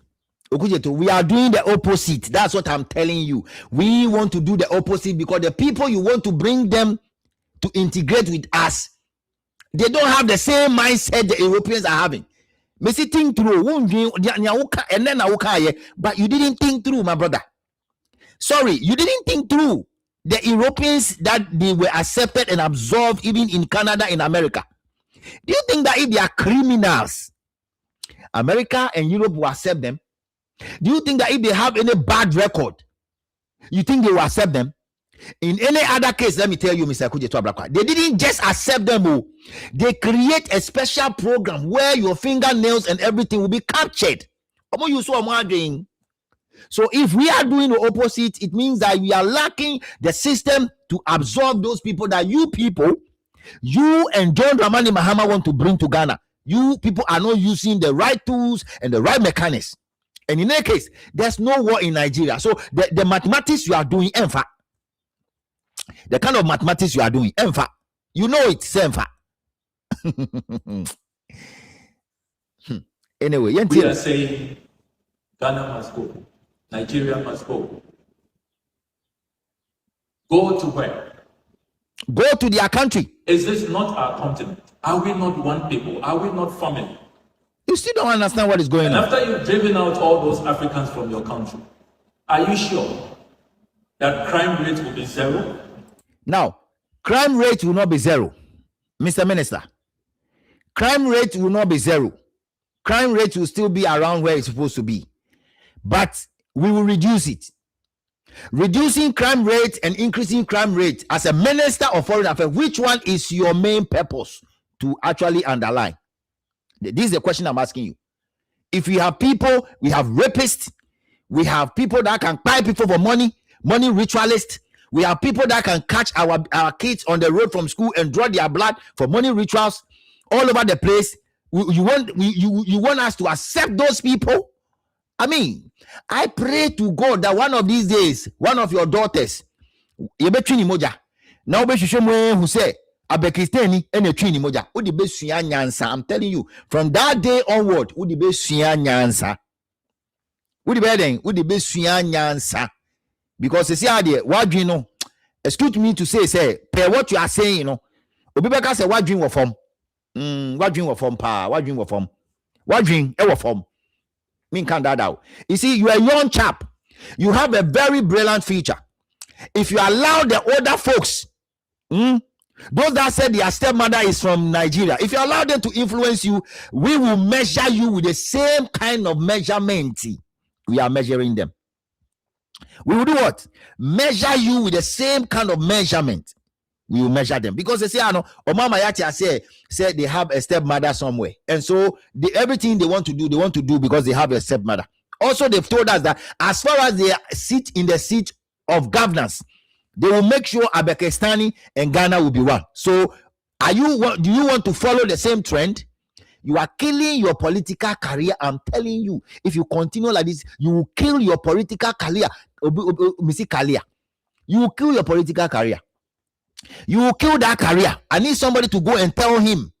Okudzeto, we are doing the opposite. That's what I'm telling you. We want to do the opposite because the people you want to bring them to integrate with us, they don't have the same mindset the Europeans are having. Missy think through, but you didn't think through, my brother. Sorry, you didn't think through the Europeans that they were accepted and absorbed even in Canada, in America. Do you think that if they are criminals, America and Europe will accept them? Do you think that if they have any bad record, you think they will accept them? In any other case, let me tell you, Mr. Okudzeto Ablakwa, they didn't just accept them. They create a special program where your fingernails and everything will be captured. So if we are doing the opposite, it means that we are lacking the system to absorb those people that you and John Mahama want to bring to Ghana. You people are not using the right tools and the right mechanics. And in any case, there's no war in Nigeria. So the mathematics you are doing, the kind of mathematics you are doing, you know it's Anyway,
we are saying Ghana must go, Nigeria must go. Go to where?
Go to their country.
Is this not our continent? Are we not one people? Are we not family?
You still don't understand what is going on.
After you've driven out all those Africans from your country, are you sure that crime rate will be zero?
Now, crime rate will not be zero, Mr. Minister. Crime rate will not be zero. Crime rate will still be around where it's supposed to be. But we will reduce it. Reducing crime rate and increasing crime rate as a Minister of Foreign Affairs, which one is your main purpose to actually underline? This is the question I'm asking you. If we have people, we have rapists, we have people that can buy people for money ritualists, we have people that can catch our kids on the road from school and draw their blood for money rituals all over the place. You want us to accept those people? I mean, I pray to God that one of these days, one of your daughters, now who say Abekistani and a Trini Moja, would the best nyansa. I'm telling you, from that day onward, would the best nyansa. Would the best nyansa. Because it's the idea, what do you know? Excuse me to say, per what you are saying, you know. Obibeka say, what dream of form? What dream of form, pa? What dream of form? What dream ever form? Mean can't that out. You see, you are a young chap. You have a very brilliant future. If you allow the older folks, those that said their stepmother is from Nigeria, if you allow them to influence you, we will measure you with the same kind of measurement we are measuring them. We will do what? Measure you with the same kind of measurement. We will measure them because they say, I know, Omama Yati said they have a stepmother somewhere, and so everything they want to do because they have a stepmother. Also, they've told us that as far as they sit in the seat of governance, they will make sure Abekistani and Ghana will be one. So, do you want to follow the same trend? You are killing your political career. I'm telling you, if you continue like this, you will kill your political career. You will kill your political career. You will kill that career. I need somebody to go and tell him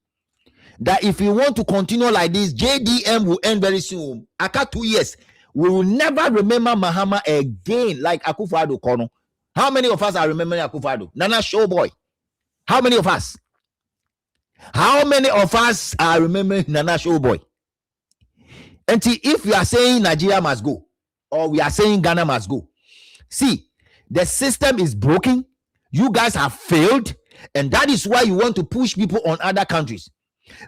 that if you want to continue like this, JDM will end very soon. After 2 years, we will never remember Mahama again like Akufo-Addo Kono. How many of us are remembering Akufo-Addo? Nana Showboy. How many of us? How many of us are remembering Nana Showboy? And see, if we are saying Nigeria must go, or we are saying Ghana must go, see, the system is broken. You guys have failed, and that is why you want to push people on other countries.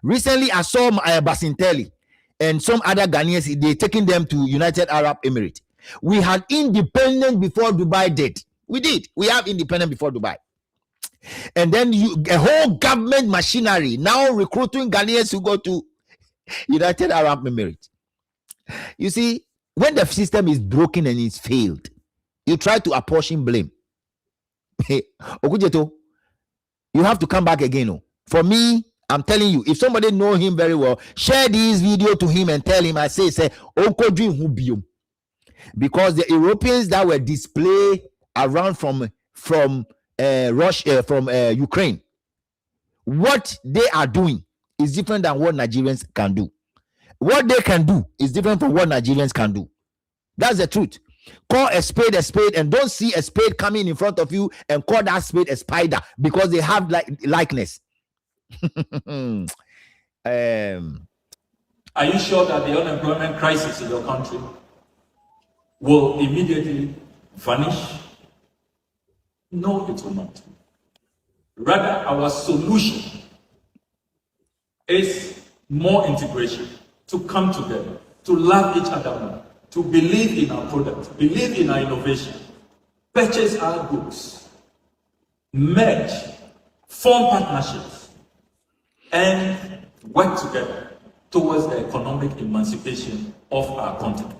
Recently, I saw Basintelli and some other Ghanaians, they're taking them to United Arab Emirates. We had independence before Dubai did. We did. We have independence before Dubai. And then a whole government machinery now recruiting Ghanaians to go to United Arab Emirates. You see, when the system is broken and it's failed, you try to apportion blame. Okudzeto, you have to come back again. Oh. For me, I'm telling you, if somebody know him very well, share this video to him and tell him, I say, because the Europeans that were displayed around from Russia, from Ukraine, what they are doing is different than what Nigerians can do. What they can do is different from what Nigerians can do. That's the truth. Call a spade, and don't see a spade coming in front of you and call that spade a spider because they have likeness.
Are you sure that the unemployment crisis in your country will immediately vanish? No, it will not. Rather, our solution is more integration, to come together, to love each other more, to believe in our products, believe in our innovation, purchase our goods, merge, form partnerships, and work together towards the economic emancipation of our continent.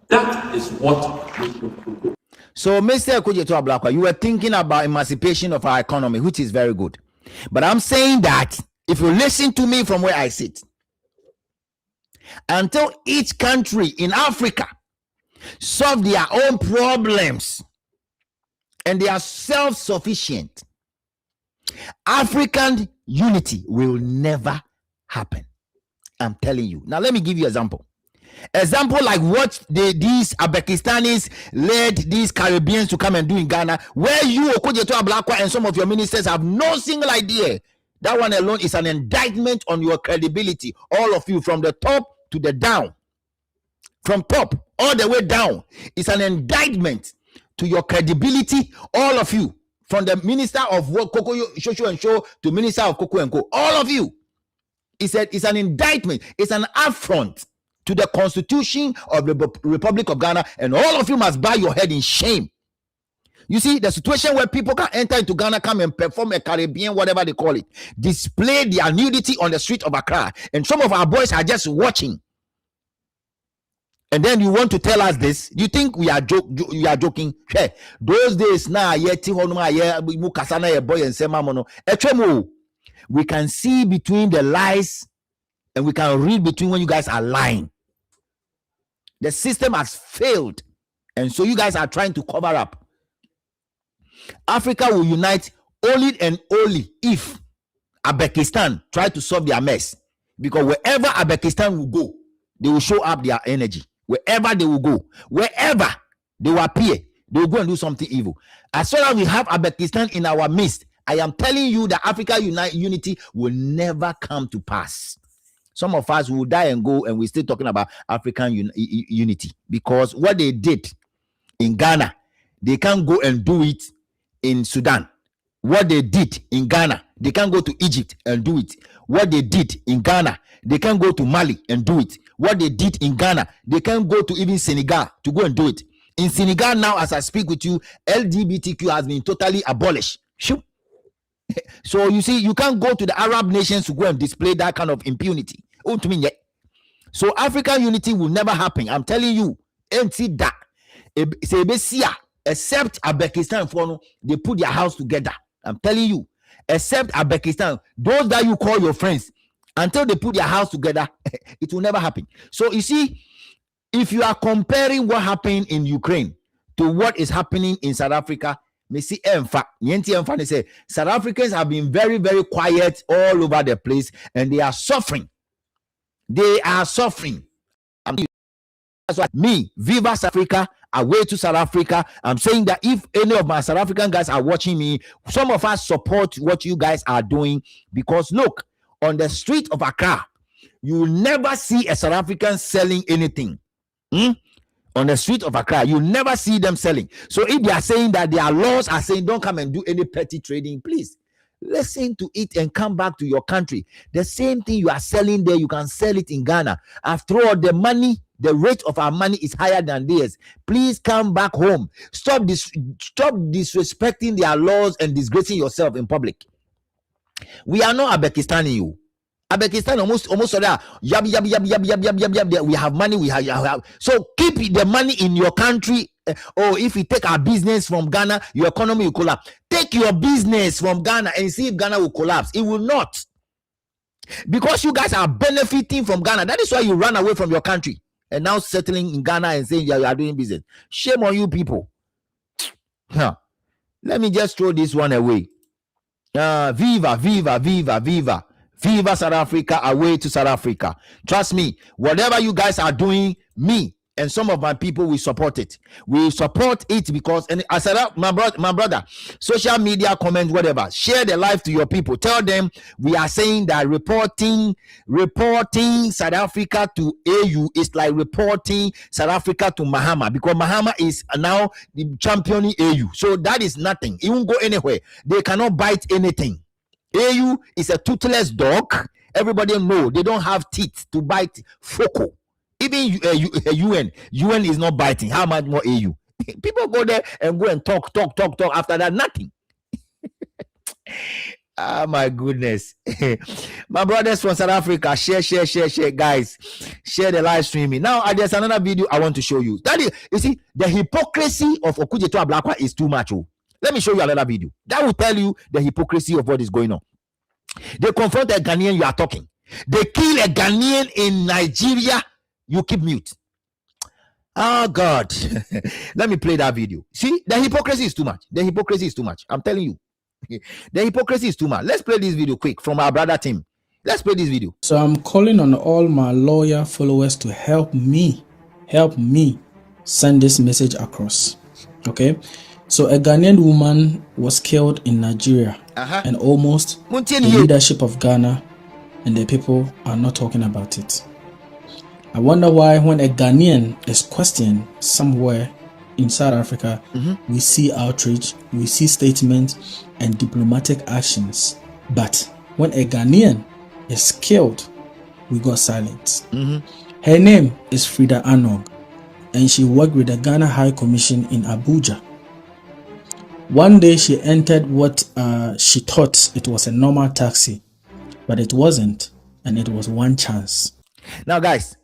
That is what we should do.
So, Mr. Okudzeto Ablakwa, you were thinking about emancipation of our economy, which is very good. But I'm saying that if you listen to me from where I sit, until each country in Africa solve their own problems and they are self-sufficient, African unity will never happen. I'm telling you. Now, let me give you an example. Example like what these Abekistanis led these Caribbeans to come and do in Ghana, where you, Okudzeto Ablakwa, and some of your ministers have no single idea. That one alone is an indictment on your credibility. All of you, from the top to the down. From top all the way down. It's an indictment to your credibility. All of you. From the minister of Kokoyo, Shosho and Show to minister of Koko and Co. All of you. It's an indictment. It's an affront to the Constitution of the Republic of Ghana, and all of you must bow your head in shame. You see, the situation where people can enter into Ghana, come and perform a Caribbean, whatever they call it, display their nudity on the street of Accra, and some of our boys are just watching. And then you want to tell us this? Do you think we are joking? Hey, those days now, we can see between the lies and we can read between when you guys are lying. The system has failed, and so you guys are trying to cover up. Africa will unite only and only if Abekistan try to solve their mess. Because wherever Abekistan will go, they will show up their energy. Wherever they will go, wherever they will appear, they will go and do something evil. As soon as we have Abekistan in our midst, I am telling you that Africa unity will never come to pass. Some of us will die and go, and we're still talking about African unity, because what they did in Ghana, they can't go and do it in Sudan. What they did in Ghana, they can't go to Egypt and do it. What they did in Ghana, they can't go to Mali and do it. What they did in Ghana, they can't go to even Senegal to go and do it. In Senegal now, as I speak with you, LGBTQ has been totally abolished. Shoo. So you see, you can't go to the Arab nations to go and display that kind of impunity. So African unity will never happen. I'm telling you, ain't that. Except Uzbekistan, they put their house together. I'm telling you, except Uzbekistan, those that you call your friends, until they put their house together, it will never happen. So you see, if you are comparing what happened in Ukraine to what is happening in South Africa, South Africans have been very, very quiet all over the place, and they are suffering. They are suffering. That's why me, Viva South Africa, away to South Africa. I'm saying that if any of my South African guys are watching me, some of us support what you guys are doing, because look, on the street of Accra, you will never see a South African selling anything. On the street of Accra, you never see them selling. So if they are saying that their laws are saying don't come and do any petty trading, please listen to it and come back to your country. The same thing you are selling there, you can sell it in Ghana. After all, the money, the rate of our money is higher than theirs. Please come back home. Stop disrespecting their laws and disgracing yourself in public. We are not Uzbekistan you. Uzbekistan almost that. We have money. We have. So keep the money in your country. Or if you take our business from Ghana, your economy will collapse. Take your business from Ghana and see if Ghana will collapse. It will not, because you guys are benefiting from Ghana. That is why you run away from your country and now settling in Ghana and saying you are doing business. Shame on you people. Let me just throw this one away. Viva, viva, viva, viva. Viva South Africa, away to South Africa. Trust me, whatever you guys are doing, me and some of my people will support it. We support it because, and I said, my brother, social media, comment, whatever, share the life to your people. Tell them we are saying that reporting South Africa to AU is like reporting South Africa to Mahama, because Mahama is now the championing AU. So that is nothing. It won't go anywhere. They cannot bite anything. AU is a toothless dog. Everybody know they don't have teeth to bite Foco. Even UN is not biting. How much more AU? People go there and go and talk. After that, nothing. Ah, my goodness. My brothers from South Africa, share, guys. Share the live streaming. Now, there's another video I want to show you. That is, you see, the hypocrisy of Okudzeto Ablakwa is too much. Let me show you another video. That will tell you the hypocrisy of what is going on. They confront a Ghanaian, you are talking. They kill a Ghanaian in Nigeria, you keep mute. Oh God. Let me play that video. See, the hypocrisy is too much. The hypocrisy is too much. I'm telling you. The hypocrisy is too much. Let's play this video quick from our brother Tim. Let's play this video.
So I'm calling on all my lawyer followers to help me send this message across. Okay? So a Ghanaian woman was killed in Nigeria, and almost the leadership of Ghana and the people are not talking about it. I wonder why when a Ghanaian is questioned somewhere in South Africa, we see outrage, we see statements and diplomatic actions. But when a Ghanaian is killed, we got silence. Her name is Frida Anog, and she worked with the Ghana High Commission in Abuja. One day she entered what she thought it was a normal taxi, but it wasn't, and it was one chance.
Now, guys,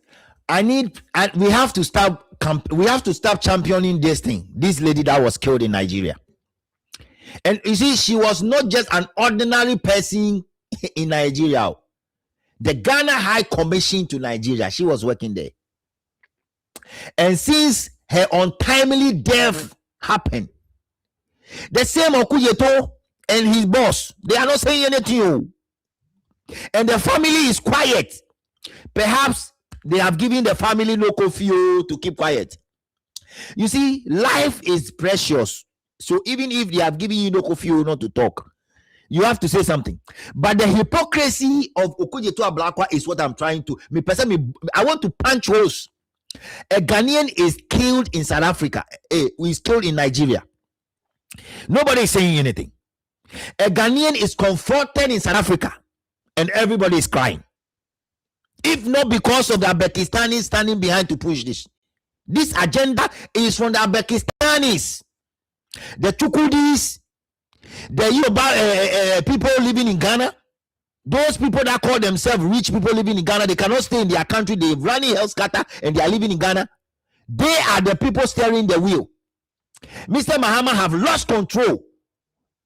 we have to stop championing this thing. This lady that was killed in Nigeria, and you see, she was not just an ordinary person in Nigeria. The Ghana High Commission to Nigeria, she was working there, and since her untimely death happened, the same Okudzeto and his boss, they are not saying anything, and the family is quiet. Perhaps they have given the family local fuel to keep quiet. You see, life is precious. So even if they have given you local fuel not to talk, you have to say something. But the hypocrisy of Okudzeto Ablakwa is what I'm trying to. I want to punch holes. A Ghanaian is killed in South Africa. Who is killed in Nigeria. Nobody is saying anything. A Ghanaian is confronted in South Africa, and everybody is crying. If not because of the Uzbekistanis standing behind to push this. This agenda is from the Pakistanis, the Chukudis, the Yoruba people living in Ghana. Those people that call themselves rich people living in Ghana, they cannot stay in their country. They've run in health scatter and they are living in Ghana. They are the people steering the wheel. Mr. Mahama have lost control.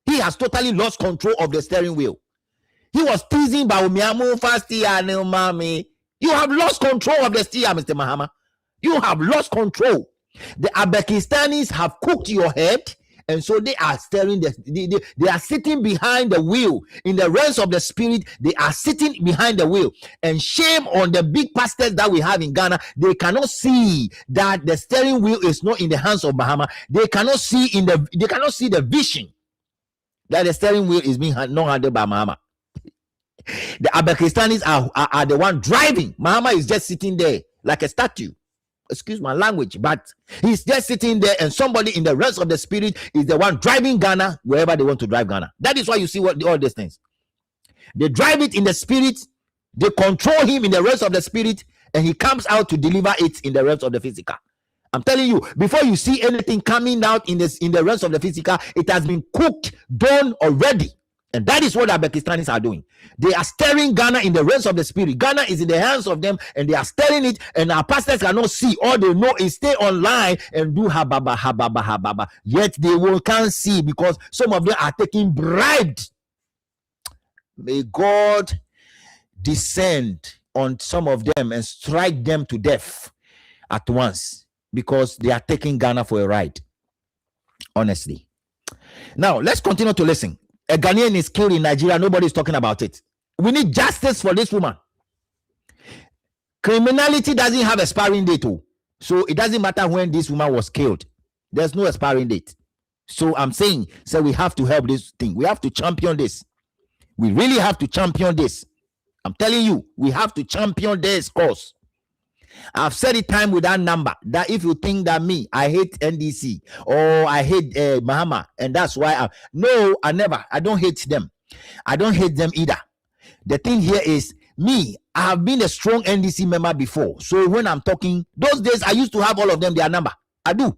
He has totally lost control of the steering wheel. He was teasing about mommy. You have lost control of the steer, Mr. Mahama. You have lost control. The Abakistanis have cooked your head, and so they are steering they are sitting behind the wheel. In the realms of the spirit, they are sitting behind the wheel. And shame on the big pastors that we have in Ghana. They cannot see that the steering wheel is not in the hands of Mahama. They cannot see the vision that the steering wheel is being not handled by Mahama. The Abakistanis are the one driving. Mahama is just sitting there like a statue. Excuse my language, but he's just sitting there, and somebody in the rest of the spirit is the one driving Ghana wherever they want to drive Ghana. That is why you see all these things. They drive it in the spirit, they control him in the rest of the spirit, and he comes out to deliver it in the rest of the physical. I'm telling you, before you see anything coming out in the rest of the physical, it has been cooked, done already. And that is what the Pakistanis are doing. They are steering Ghana in the rest of the spirit. Ghana is in the hands of them, and they are steering it, and our pastors cannot see. All they know is stay online and do hababa, hababa, hababa. Yet they can't see because some of them are taking bribed. May God descend on some of them and strike them to death at once because they are taking Ghana for a ride. Honestly. Now, let's continue to listen. A Ghanaian is killed in Nigeria. Nobody is talking about it. We need justice for this woman. Criminality doesn't have an expiring date, so it doesn't matter when this woman was killed. There's no expiring date. So I'm saying, we have to help this thing. We have to champion this. We really have to champion this. I'm telling you, we have to champion this cause. I've said it time with that number, that if you think that I hate NDC or I hate Mahama, and that's why I don't hate them. I don't hate them either. The thing here is, I have been a strong NDC member before. So when I'm talking, those days I used to have all of them, their number. I do.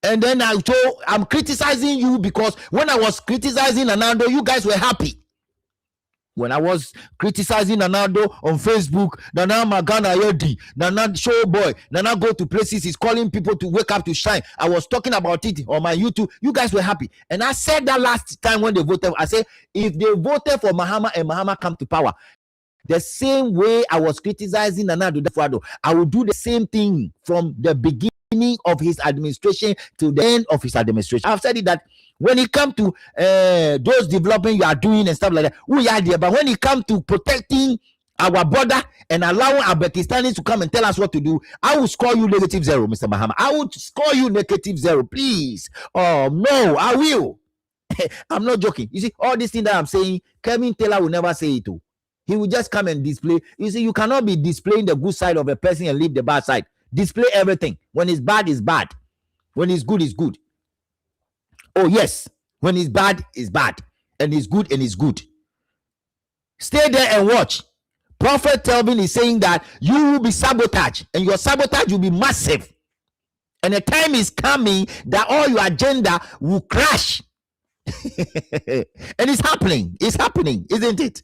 And then I'm criticizing you because when I was criticizing Anando, you guys were happy. When I was criticizing Nanado on Facebook, Nana Magana Yodi, Nana Showboy, Nana go to places, he's calling people to wake up to shine. I was talking about it on my YouTube. You guys were happy. And I said that last time when they voted, I said, if they voted for Mahama and Mahama come to power, the same way I was criticizing Nana Dudafrado, I will do the same thing from the beginning of his administration to the end of his administration. I've said it that when it comes to those development you are doing and stuff like that, we are there. But when it comes to protecting our border and allowing our Pakistanis to come and tell us what to do, I will score you -0, Mr. Mahama. I will score you -0, please. Oh, no, I will. I'm not joking. You see, all these things that I'm saying, Kevin Taylor will never say it too. He will just come and display. You see, you cannot be displaying the good side of a person and leave the bad side. Display everything. When it's bad, it's bad. When it's good, it's good. Oh, yes. When it's bad, it's bad. And it's good, and it's good. Stay there and watch. Prophet Telvin is saying that you will be sabotaged, and your sabotage will be massive. And the time is coming that all your agenda will crash. And it's happening. It's happening, isn't it?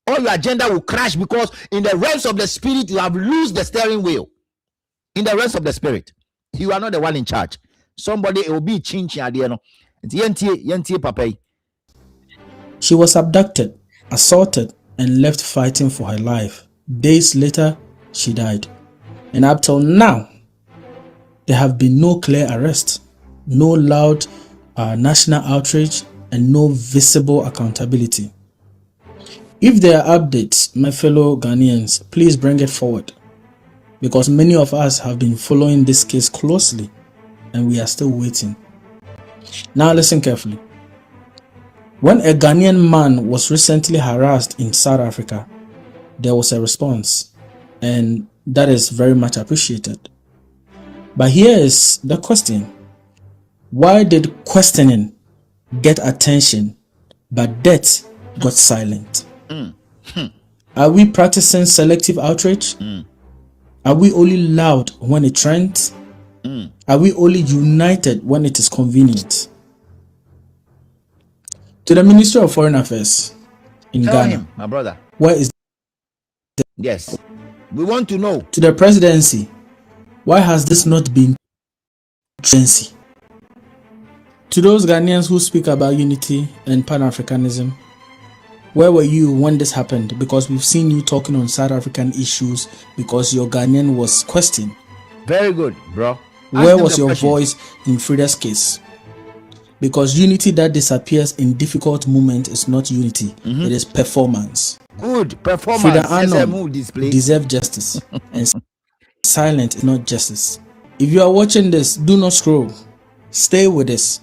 All your agenda will crash because in the realms of the spirit, you have lost the steering wheel. In the realms of the spirit, you are not the one in charge. Somebody will be changing at the end.
She was abducted, assaulted, and left fighting for her life. Days later, she died. And up till now, there have been no clear arrest, no loud national outrage, and no visible accountability. If there are updates, my fellow Ghanaians, please bring it forward, because many of us have been following this case closely and we are still waiting. Now listen carefully. When a Ghanaian man was recently harassed in South Africa, there was a response, and that is very much appreciated. But here is the question. Why did questioning get attention, but death got silent? Are we practicing selective outrage? Are we only loud when it trends? Are we only united when it is convenient? To the Ministry of Foreign Affairs in
Tell
Ghana,
him, my brother.
where is
Yes. We want to know.
to the presidency, why has this not been presidency? To those Ghanaians who speak about unity and Pan-Africanism, where were you when this happened? Because we've seen you talking on South African issues because your Ghanaian was questioned.
Very good, bro.
Where was your voice in Frida's case? Because unity that disappears in difficult moments is not unity. It is performance.
Good performance.
Frida Anom
display.
deserve justice, and silent is not justice. If you are watching this, do not scroll. Stay with us.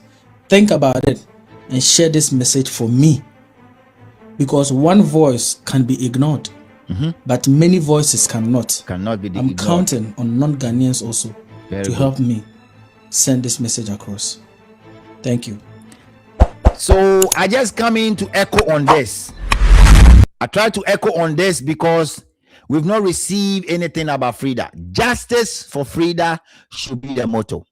Think about it and share this message for me. Because one voice can be ignored, but many voices cannot.
Cannot be
I'm counting on non-Ghanaians also to help me send this message across. Thank you.
So I just come in to echo on this. I try to echo on this because we've not received anything about Frida. Justice for Frida should be the motto.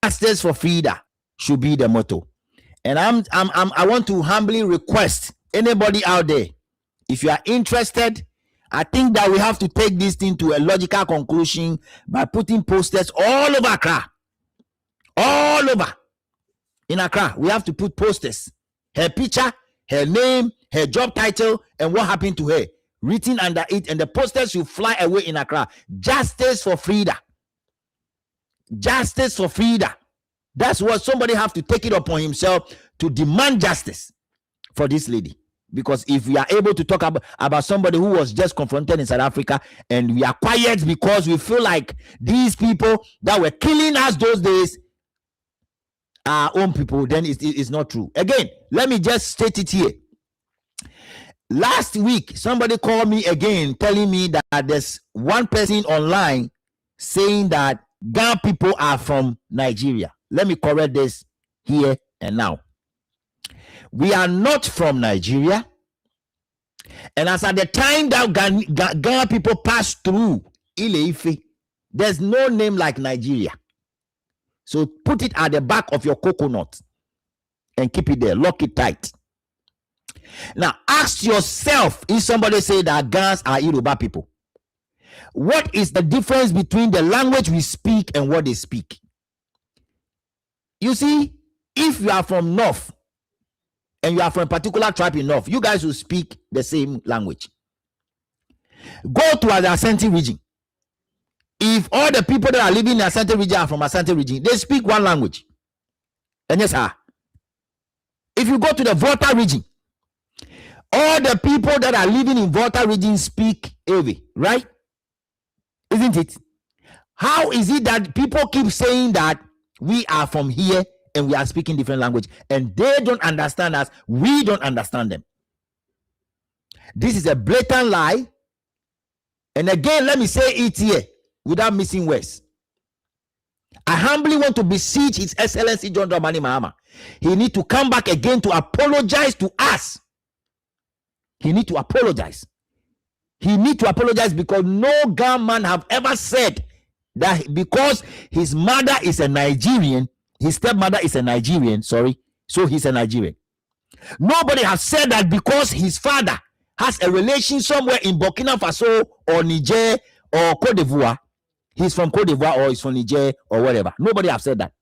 Justice for Frida should be the motto. And I want to humbly request anybody out there, if you are interested, I think that we have to take this thing to a logical conclusion by putting posters all over Accra. All over. In Accra, we have to put posters. Her picture, her name, her job title, and what happened to her written under it, and the posters will fly away in Accra. Justice for Frida. Justice for Frida. That's what somebody have to take it upon himself to demand justice for this lady. Because if we are able to talk about somebody who was just confronted in South Africa and we are quiet because we feel like these people that were killing us those days our own people, then it's not true. Again, let me just state it here. Last week, somebody called me again telling me that there's one person online saying that Ghana people are from Nigeria. Let me correct this here and now. We are not from Nigeria. And as at the time that Ghana people passed through Ile-Ife, there's no name like Nigeria. So put it at the back of your coconut and keep it there. Lock it tight. Now, ask yourself, if somebody say that Ghanaians are Yoruba people, what is the difference between the language we speak and what they speak? You see, if you are from North and you are from a particular tribe in North, you guys will speak the same language. Go to the Ashanti region. If all the people that are living in the Ashanti region are from Ashanti region, they speak one language. And yes, sir. If you go to the Volta region, all the people that are living in Volta region speak Ewe, right? Isn't it? How is it that people keep saying that we are from here and we are speaking different language and they don't understand us, we don't understand them? This is a blatant lie. And again, let me say it here without missing words. I humbly want to beseech His Excellency John Mahama. He need to come back again to apologize to us. He need to apologize. He need to apologize because no Ghanaian man have ever said that because his mother is a Nigerian, his stepmother is a Nigerian, so he's a Nigerian. Nobody has said that because his father has a relation somewhere in Burkina Faso or Niger or Cote d'Ivoire, he's from Cote d'Ivoire or he's from Niger or whatever. Nobody have said that.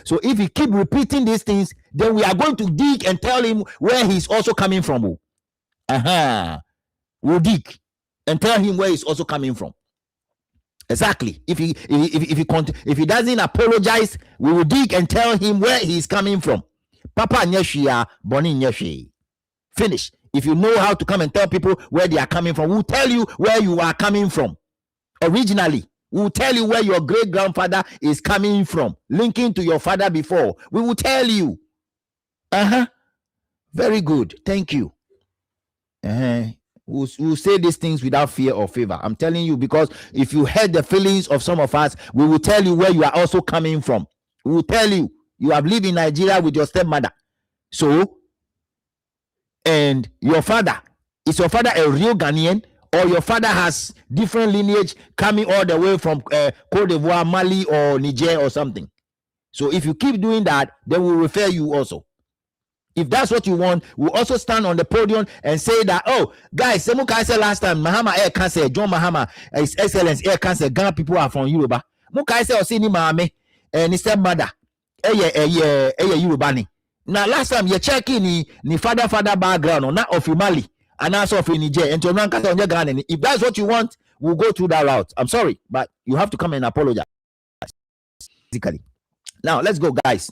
So if he keep repeating these things, then we are going to dig and tell him where he's also coming from. We'll dig and tell him where he's also coming from. Exactly. If he doesn't apologize, we will dig and tell him where he's coming from. Papa Nyeshia, Boni Nyeshi. Finish. If you know how to come and tell people where they are coming from, we'll tell you where you are coming from. Originally, we'll tell you where your great-grandfather is coming from, linking to your father before. We will tell you. Very good. Thank you. We'll say these things without fear or favor. I'm telling you, because if you hurt the feelings of some of us, we will tell you where you are also coming from. We will tell you, you have lived in Nigeria with your stepmother. So, and your father, is your father a real Ghanaian or your father has different lineage coming all the way from Cote d'Ivoire, Mali, or Niger or something. So if you keep doing that, then we'll refer you also. If that's what you want, we'll also stand on the podium and say that, oh, guys, I said last time, Mahama Air Cancer, John Mahama, His Excellence Air Cancer, Ghana people are from Yoruba. Muka said, Osini Mahame, and his stepmother, Yoruba. Now, last time you check in the father background, or not of Mali, and also of Niger, and to Ghana. If that's what you want, we'll go through that route. I'm sorry, but you have to come and apologize. Physically. Now, let's go, guys.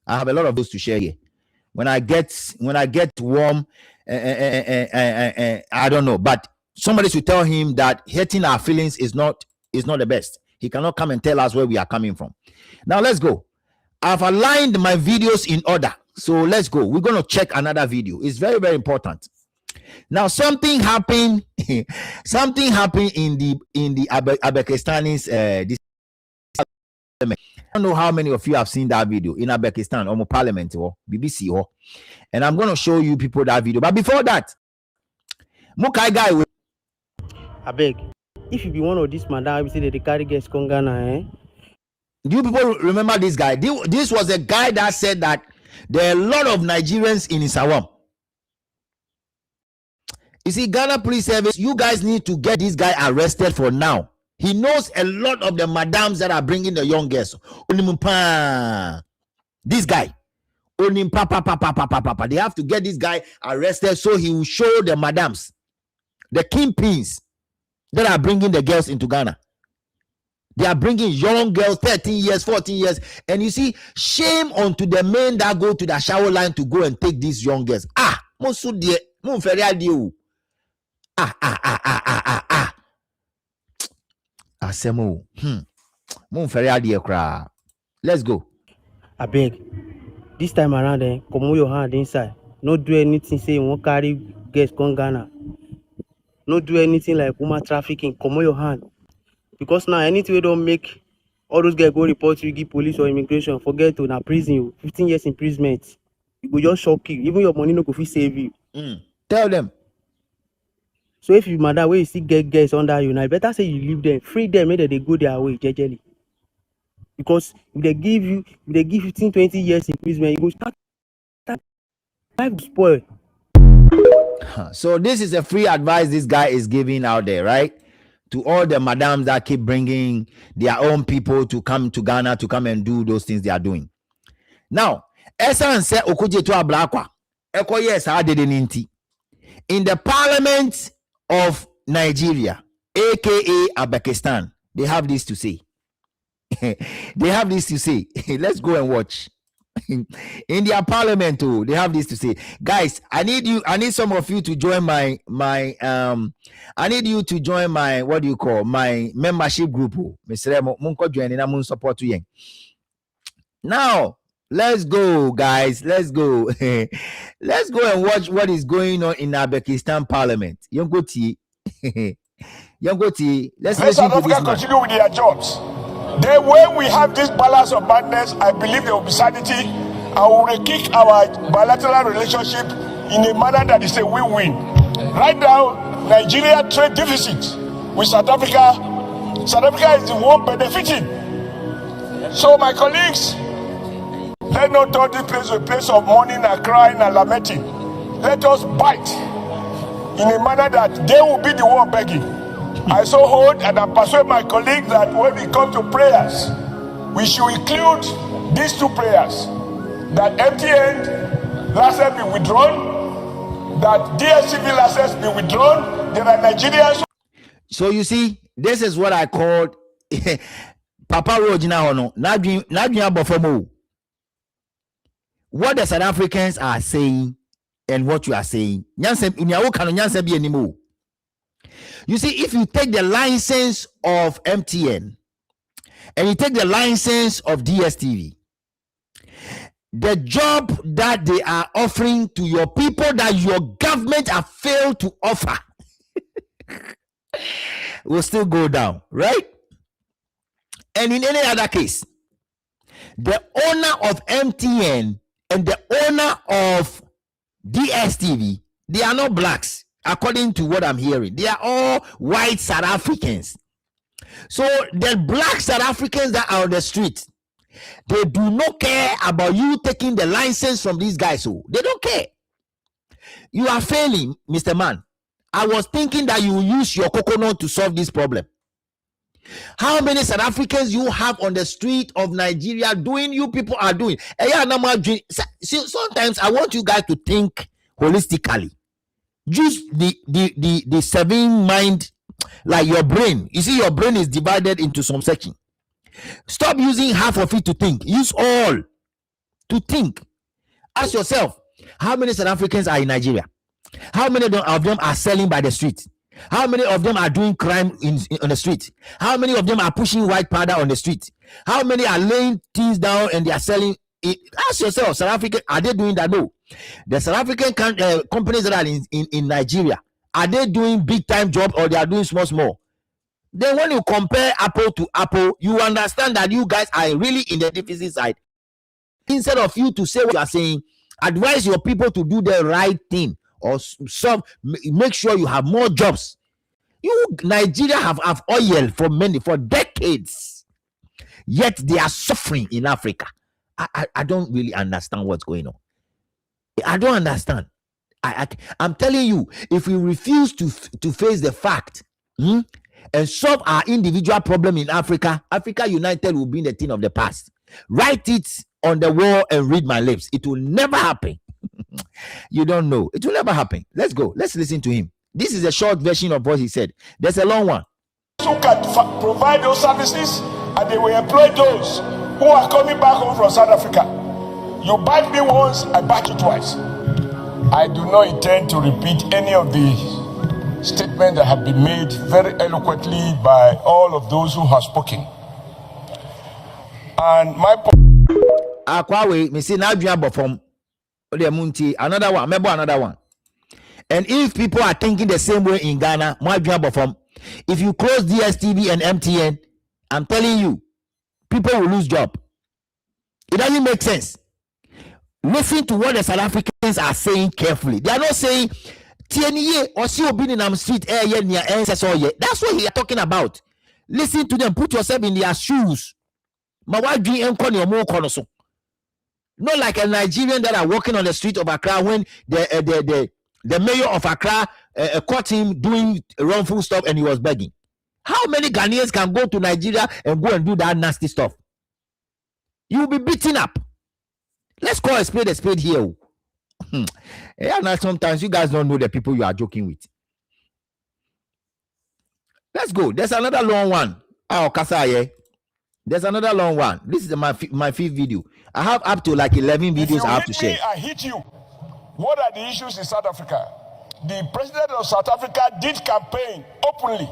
I have a lot of those to share here. When I get warm, I don't know, but somebody should tell him that hurting our feelings is not the best. He cannot come and tell us where we are coming from. Now let's go. I've aligned my videos in order, so let's go. We're going to check another video. It's very, very important. Now something happened. Something happened in the Uzbekistanis. I don't know how many of you have seen that video in Uzbekistan, or Parliament, or BBC, or, and I'm going to show you people that video. But before that, Mukai guy will.
I beg, if you be one of these madam, we say they carry gas from Ghana,
Do you people remember this guy? This was a guy that said that there are a lot of Nigerians in Isawam. You see, Ghana Police Service, you guys need to get this guy arrested for now. He knows a lot of the madams that are bringing the young girls. This guy. They have to get this guy arrested so he will show the madams, the kingpins that are bringing the girls into Ghana. They are bringing young girls, 13 years, 14 years. And you see, shame onto the men that go to the shower line to go and take these young girls. Asemo. Let's go.
I beg. This time around, come on your hand inside. No do anything say you won't carry gas from Ghana. No do anything like woman trafficking. Come on your hand. Because now anything we don't make all those guys go report you, give police or immigration, forget to now prison you. 15 years imprisonment. It will just shock you. Even your money no go fit save you.
Tell them.
So if you madam where you still get guests under you, now better say you leave them, free them, make they go their way, jejely. Because if they give 15, 20 years imprisonment, you go start life to spoil.
So this is a free advice this guy is giving out there, right? To all the madams that keep bringing their own people to come to Ghana to come and do those things they are doing. Now, Esan said Okudzeto Ablakwa. Eko yes, I didn't in the Parliament of Nigeria, aka Uzbekistan, they have this to say. They have this to say. Let's go and watch. In their parliament too, they have this to say. Guys, I need some of you to join my I need you to join my, what do you call, my membership group. Now let's go, guys. Let's go. Let's go and watch what is going on in Uzbekistan parliament. Yongoti. Let's listen to this man.
Continue with their jobs. Then when we have this balance of madness, I believe there will be sanity. I will re-kick our bilateral relationship in a manner that is a win-win. Right now, Nigeria trade deficit with South Africa. South Africa is the one benefiting. So my colleagues, let not turn this place a place of mourning and crying and lamenting. Let us bite in a manner that they will be the one begging. I so hold and I persuade my colleagues that when we come to prayers, we should include these two prayers. That MTN license be withdrawn, that DSTV license be withdrawn. There are Nigerians.
So you see, this is what I called Papa Rojina Hono. What the South Africans are saying and what you are saying. You see, if you take the license of MTN and you take the license of DSTV, the job that they are offering to your people that your government have failed to offer will still go down, right? And in any other case, the owner of MTN and the owner of DSTV, they are not blacks. according to what I'm hearing. They are all white South Africans. So the black South Africans that are on the street, they do not care about you taking the license from these guys. So they don't care. You are failing, Mr. Man. I was thinking that you will use your coconut to solve this problem. How many South Africans you have on the street of Nigeria doing you people are doing? Sometimes I want you guys to think holistically. Use the seven mind, like your brain. You see, your brain is divided into some section. Stop using half of it to think. Use all to think. Ask yourself, how many South Africans are in Nigeria? How many of them are selling by the street? How many of them are doing crime on the street? How many of them are pushing white powder on the street? How many are laying things down and they are selling it? Ask yourself, South African, are they doing that? No. The South African companies that are in Nigeria, are they doing big time job or they are doing small? Then when you compare apple to apple, you understand that you guys are really in the deficit side. Instead of you to say what you are saying, advise your people to do the right thing or make sure you have more jobs. Nigeria have oil for decades, yet they are suffering in Africa. I don't really understand what's going on. I don't understand. I'm telling you, if we refuse to face the fact and solve our individual problem in Africa, Africa United will be the thing of the past. Write it on the wall and read my lips. It will never happen. You don't know. It will never happen. Let's go. Let's listen to him. This is a short version of what he said. There's a long one.
Who can provide those services, and they will employ those who are coming back home from South Africa. You bite me once, I bite you twice. I do not intend to repeat any of the statements that have been made very eloquently by all of those who have spoken. And my
Akwawe, me say now from another one, maybe another one. And if people are thinking the same way in Ghana, if you close DSTV and MTN, I'm telling you, people will lose job. It doesn't make sense. Listen to what the South Africans are saying carefully. They are not saying TNA or COB in street near ancestors. That's what he are talking about. Listen to them. Put yourself in their shoes. Not like a Nigerian that are walking on the street of Accra when the mayor of Accra caught him doing wrongful stuff and he was begging. How many Ghanaians can go to Nigeria and go and do that nasty stuff? You will be beaten up. Let's call a spade here. Yeah, sometimes you guys don't know the people you are joking with. Let's go. There's another long one. There's another long one. This is my fifth video. I have up to like 11 videos I have to share.
I hit you. What are the issues in South Africa? The president of South Africa did campaign openly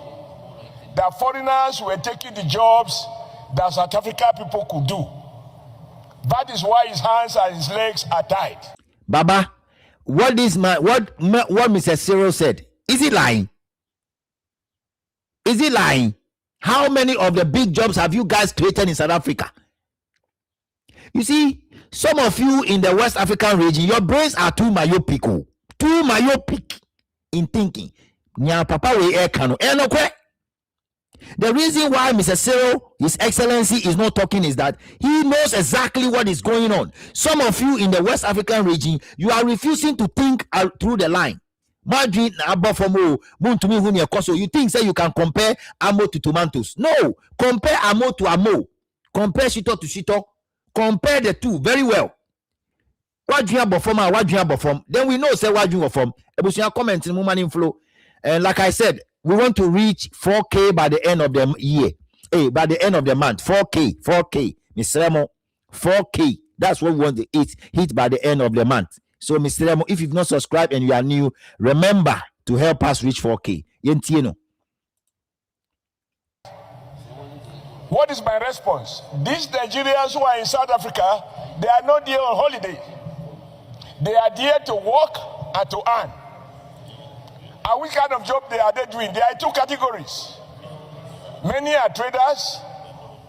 that foreigners were taking the jobs that South Africa people could do. That is why his hands and his legs are tied.
Baba, what Mr. Cyril said? Is he lying? Is he lying? How many of the big jobs have you guys created in South Africa? You see, some of you in the West African region, your brains are too myopic in thinking. The reason why Mr. Cyril, His Excellency, is not talking is that he knows exactly what is going on. Some of you in the West African region, you are refusing to think through the line. You think say you can compare ammo to tomatoes. No, compare ammo to ammo. Compare shito to shito. Compare the two very well. What do you have from? Then we know say what you have from. Ebusia comment in moment flow. And like I said, we want to reach 4K by the end of the year. By the end of the month. 4K. Mr. Remo, 4K. That's what we want to hit by the end of the month. So, Mr. Remo, if you've not subscribed and you are new, remember to help us reach 4K.
What is my response? These Nigerians who are in South Africa, they are not there on holiday. They are there to work and to earn. And which kind of job are they doing? There are two categories. Many are traders.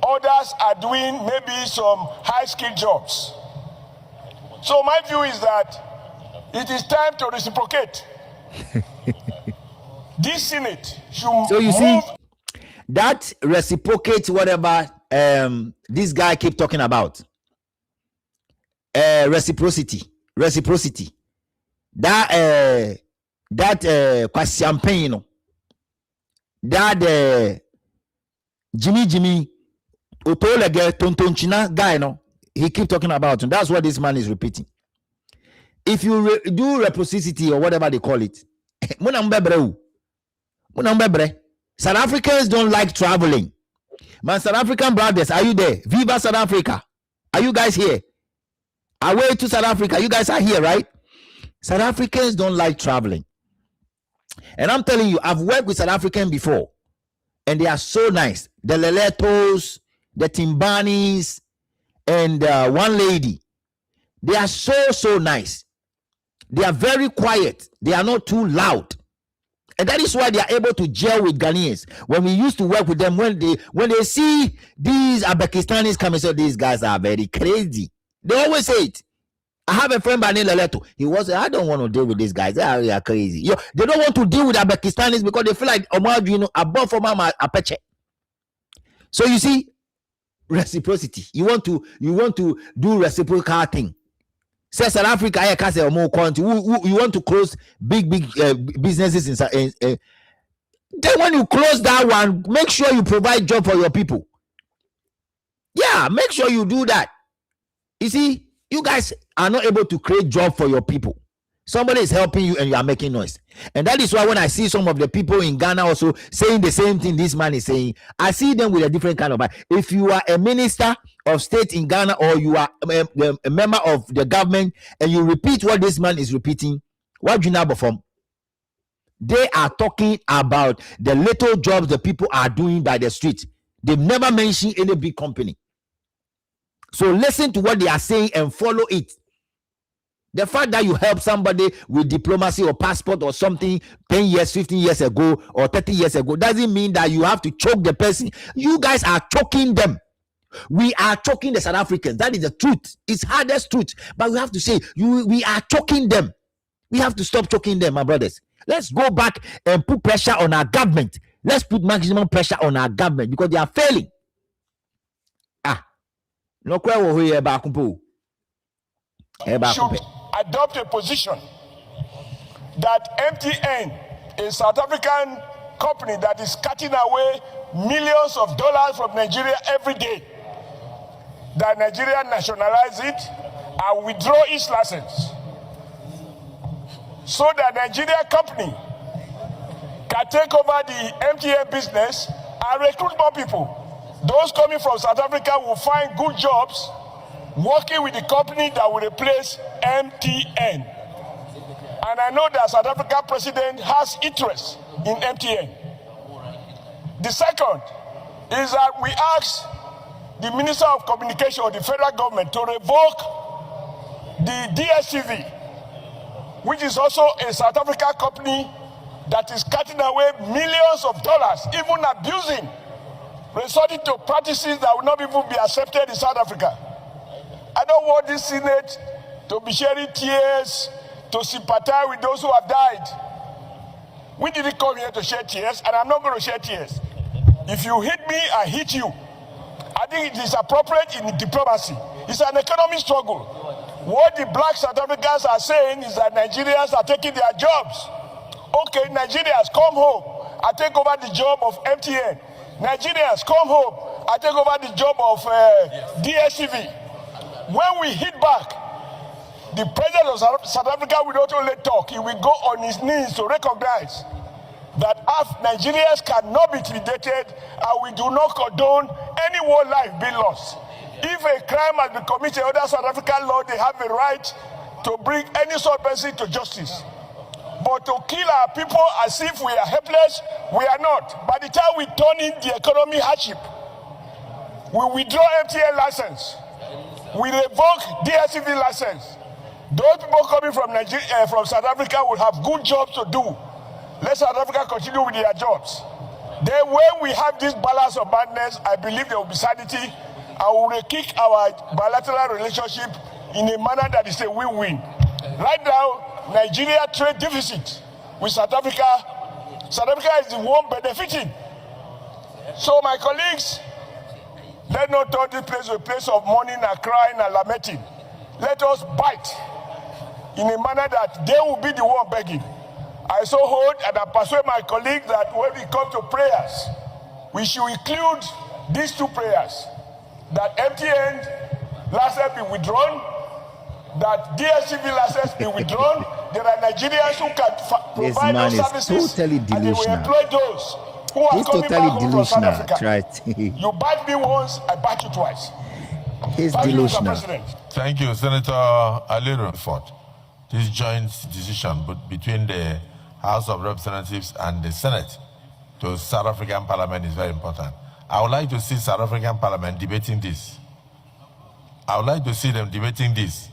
Others are doing maybe some high-skilled jobs. So my view is that it is time to reciprocate. this Senate should
So you
move.
see, that reciprocates whatever this guy keep talking about. Reciprocity. That champagne, you know, that Jimmy Otolege Tontonchina guy, you know, he keep talking about, and that's what this man is repeating. If you do reciprocity or whatever they call it, South Africans don't like traveling. My South African brothers, are you there? Viva South Africa. Are you guys here? Away to South Africa. You guys are here, right? South Africans don't like traveling. And I'm telling you, I've worked with South Africans before, and they are so nice. The Leletos, the Timbanis, and one lady. They are so nice. They are very quiet. They are not too loud. And that is why they are able to gel with Ghanaians. When we used to work with them, when they see these Uzbekistanis coming, so these guys are very crazy. They always say it. I have a friend by name Leleto. He was, I don't want to deal with these guys. They are crazy. They don't want to deal with Uzbekistanis because they feel like above for mama apeche. So you see, reciprocity. You want to do reciprocal thing. Say South Africa, I can't say more country. You want to close big businesses in then when you close that one, make sure you provide job for your people. Yeah, make sure you do that. You see, you guys are not able to create job for your people. Somebody is helping you and you are making noise. And that is why when I see some of the people in Ghana also saying the same thing this man is saying, I see them with a different kind of mind. If you are a minister of state in Ghana or you are a member of the government and you repeat what this man is repeating, what do you now perform? They are talking about the little jobs the people are doing by the street. They've never mentioned any big company. So listen to what they are saying and follow it. The fact that you help somebody with diplomacy or passport or something 10 years, 15 years ago or 30 years ago doesn't mean that you have to choke the person. You guys are choking them. We are choking the South Africans. That is the truth. It's hardest truth. But we have to say, we are choking them. We have to stop choking them, my brothers. Let's go back and put pressure on our government. Let's put maximum pressure on our government because they are failing. No
should adopt a position that MTN, a South African company that is cutting away millions of dollars from Nigeria every day, that Nigeria nationalize it and withdraw its license so that Nigeria company can take over the MTN business and recruit more people. Those coming from South Africa will find good jobs working with the company that will replace MTN. And I know that South Africa president has interest in MTN. The second is that we ask the Minister of Communication of the federal government to revoke the DSTV, which is also a South Africa company that is cutting away millions of dollars, even abusing, resorting to practices that will not even be accepted in South Africa. I don't want this Senate to be shedding tears, to sympathize with those who have died. We didn't come here to shed tears, and I'm not going to shed tears. If you hit me, I hit you. I think it is appropriate in diplomacy. It's an economic struggle. What the black South Africans are saying is that Nigerians are taking their jobs. Okay, Nigerians, come home. I take over the job of MTN. Nigerians, come home. I take over the job of DSTV. When we hit back, the president of South Africa will not only talk, he will go on his knees to recognize that Nigerians cannot be intimidated and we do not condone any war life being lost. If a crime has been committed under South African law, they have a right to bring any sort of person to justice. But to kill our people as if we are helpless, we are not. By the time we turn in the economy hardship, we withdraw MTN license, we revoke DSTV license. Those people coming from Nigeria, from South Africa will have good jobs to do. Let South Africa continue with their jobs. Then when we have this balance of madness, I believe there will be sanity and we will kick our bilateral relationship in a manner that is a win-win. Right now, Nigeria trade deficit with South Africa South Africa is the one benefiting. So my colleagues, let not turn this place to a place of mourning and crying and lamenting. Let us bite in a manner that they will be the one begging. I so hold and I persuade my colleagues that when we come to prayers, we should include these two prayers. That MTN license be withdrawn, that DSTV license be withdrawn. There are Nigerians who can provide those services,
totally
and they will
delusional.
employ those who are
He's
coming
totally
back home from South
delusional.
Africa.
Right.
You bite me once, I bite you twice.
He's
Thank you, Mr.
delusional.
President.
Thank you, Senator Aliru Ford. This joint decision between the House of Representatives and the Senate to South African Parliament is very important. I would like to see South African Parliament debating this. I would like to see them debating this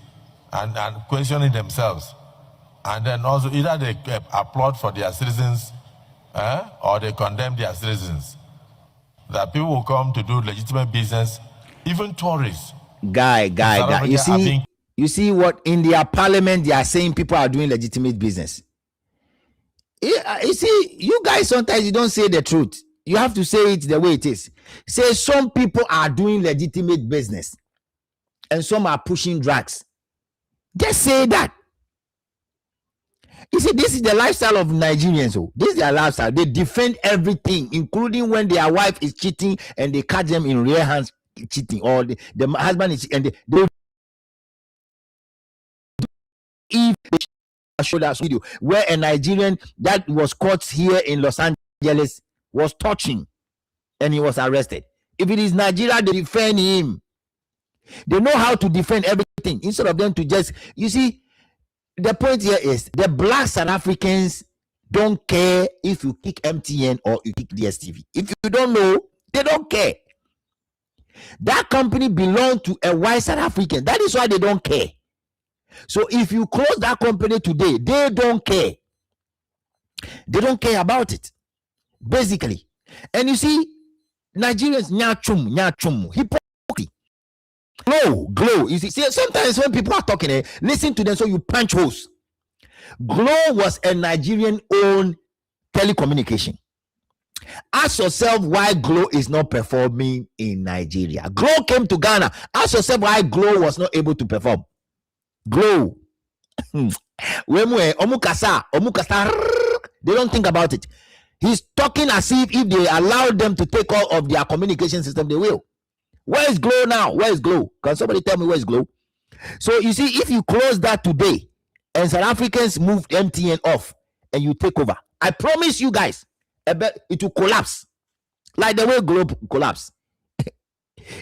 and questioning themselves. And then also either they applaud for their citizens or they condemn their citizens. That people will come to do legitimate business, even tourists.
Guy. You see what in their parliament they are saying people are doing legitimate business. You see, you guys sometimes you don't say the truth. You have to say it the way it is. Say some people are doing legitimate business and some are pushing drugs. Just say that. You see, this is the lifestyle of Nigerians. Oh, this is their lifestyle. They defend everything, including when their wife is cheating and they catch them in rear hands cheating, or the husband is, and they if they show that video where a Nigerian that was caught here in Los Angeles was touching and he was arrested. If it is Nigeria, they defend him. They know how to defend everything instead of them to just, you see, the point here is the black South Africans don't care if you kick MTN or you kick DSTV. If you don't know, they don't care. That company belongs to a white South African. That is why they don't care. So if you close that company today, they don't care. They don't care about it, basically. And you see, Nigerians, nyachum, hypocrisy. Glow. You see, sometimes when people are talking, listen to them so you punch holes. Glow was a Nigerian-owned telecommunication. Ask yourself why Glow is not performing in Nigeria. Glow came to Ghana. Ask yourself why Glow was not able to perform. Glow. They don't think about it. He's talking as if they allow them to take all of their communication system, they will. Where is Glow now? Where is Glow? Can somebody tell me where is Glow? So you see, if you close that today and South Africans move MTN off and you take over, I promise you guys, it will collapse. Like the way Glow collapse.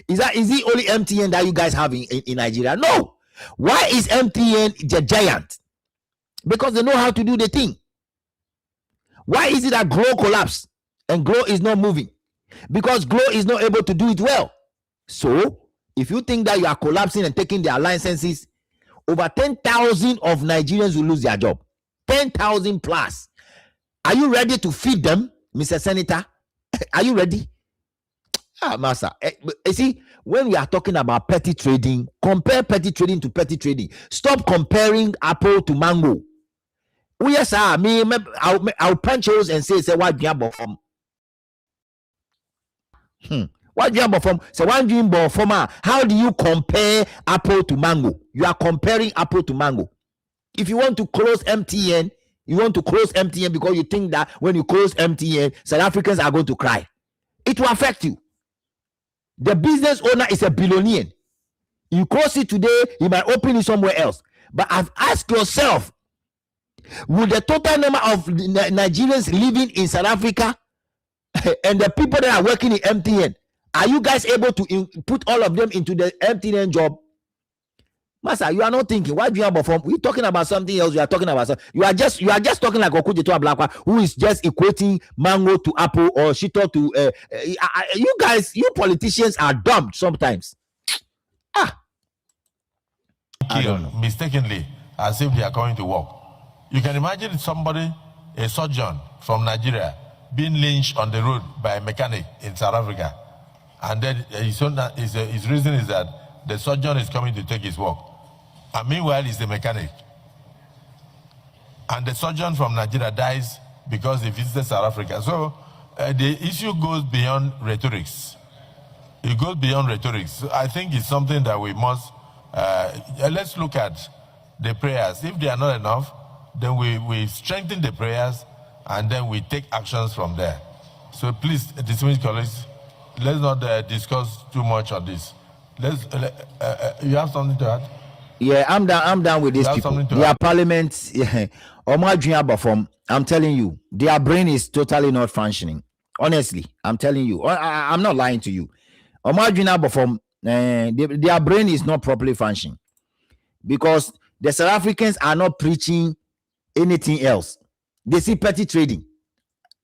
Is it only MTN that you guys have in Nigeria? No. Why is MTN the giant? Because they know how to do the thing. Why is it that Glow collapsed and Glow is not moving? Because Glow is not able to do it well. So, if you think that you are collapsing and taking their licenses, over 10,000 of Nigerians will lose their job. 10,000 plus. Are you ready to feed them, Mr. Senator? Are you ready? Master. You see, when we are talking about petty trading, compare petty trading to petty trading. Stop comparing apple to mango. Oh, yes, sir. I'll punch holes and say, what do you have from? What do you have from? So, one dream from? How do you compare apple to mango? You are comparing apple to mango. If you want to close MTN, you want to close MTN because you think that when you close MTN, South Africans are going to cry. It will affect you. The business owner is a billionaire. You close it today, he might open it somewhere else. But I've asked yourself, will the total number of Nigerians living in South Africa and the people that are working in MTN, are you guys able to put all of them into the MTN job? Master, you are not thinking. Why do you have a form? We're talking about something else. You are talking about something. You are just talking like Okudzeto Ablakwa, who is just equating mango to apple or shito to. You guys, you politicians are dumb sometimes. I don't know.
Mistakenly, as if they are going to work. You can imagine somebody, a surgeon from Nigeria, being lynched on the road by a mechanic in South Africa, and then his reason is that the surgeon is coming to take his work. And meanwhile, he's the mechanic. And the surgeon from Nigeria dies because he visited South Africa. So the issue goes beyond rhetorics. It goes beyond rhetorics. So I think it's something that we must, let's look at the prayers. If they are not enough, then we strengthen the prayers and then we take actions from there. So please, distinguished colleagues, let's not discuss too much on this. You have something to add?
Yeah, I'm done with these people. Their parliament, I'm telling you, their brain is totally not functioning. Honestly, I'm telling you. I'm not lying to you. Their brain is not properly functioning because the South Africans are not preaching anything else. They see petty trading.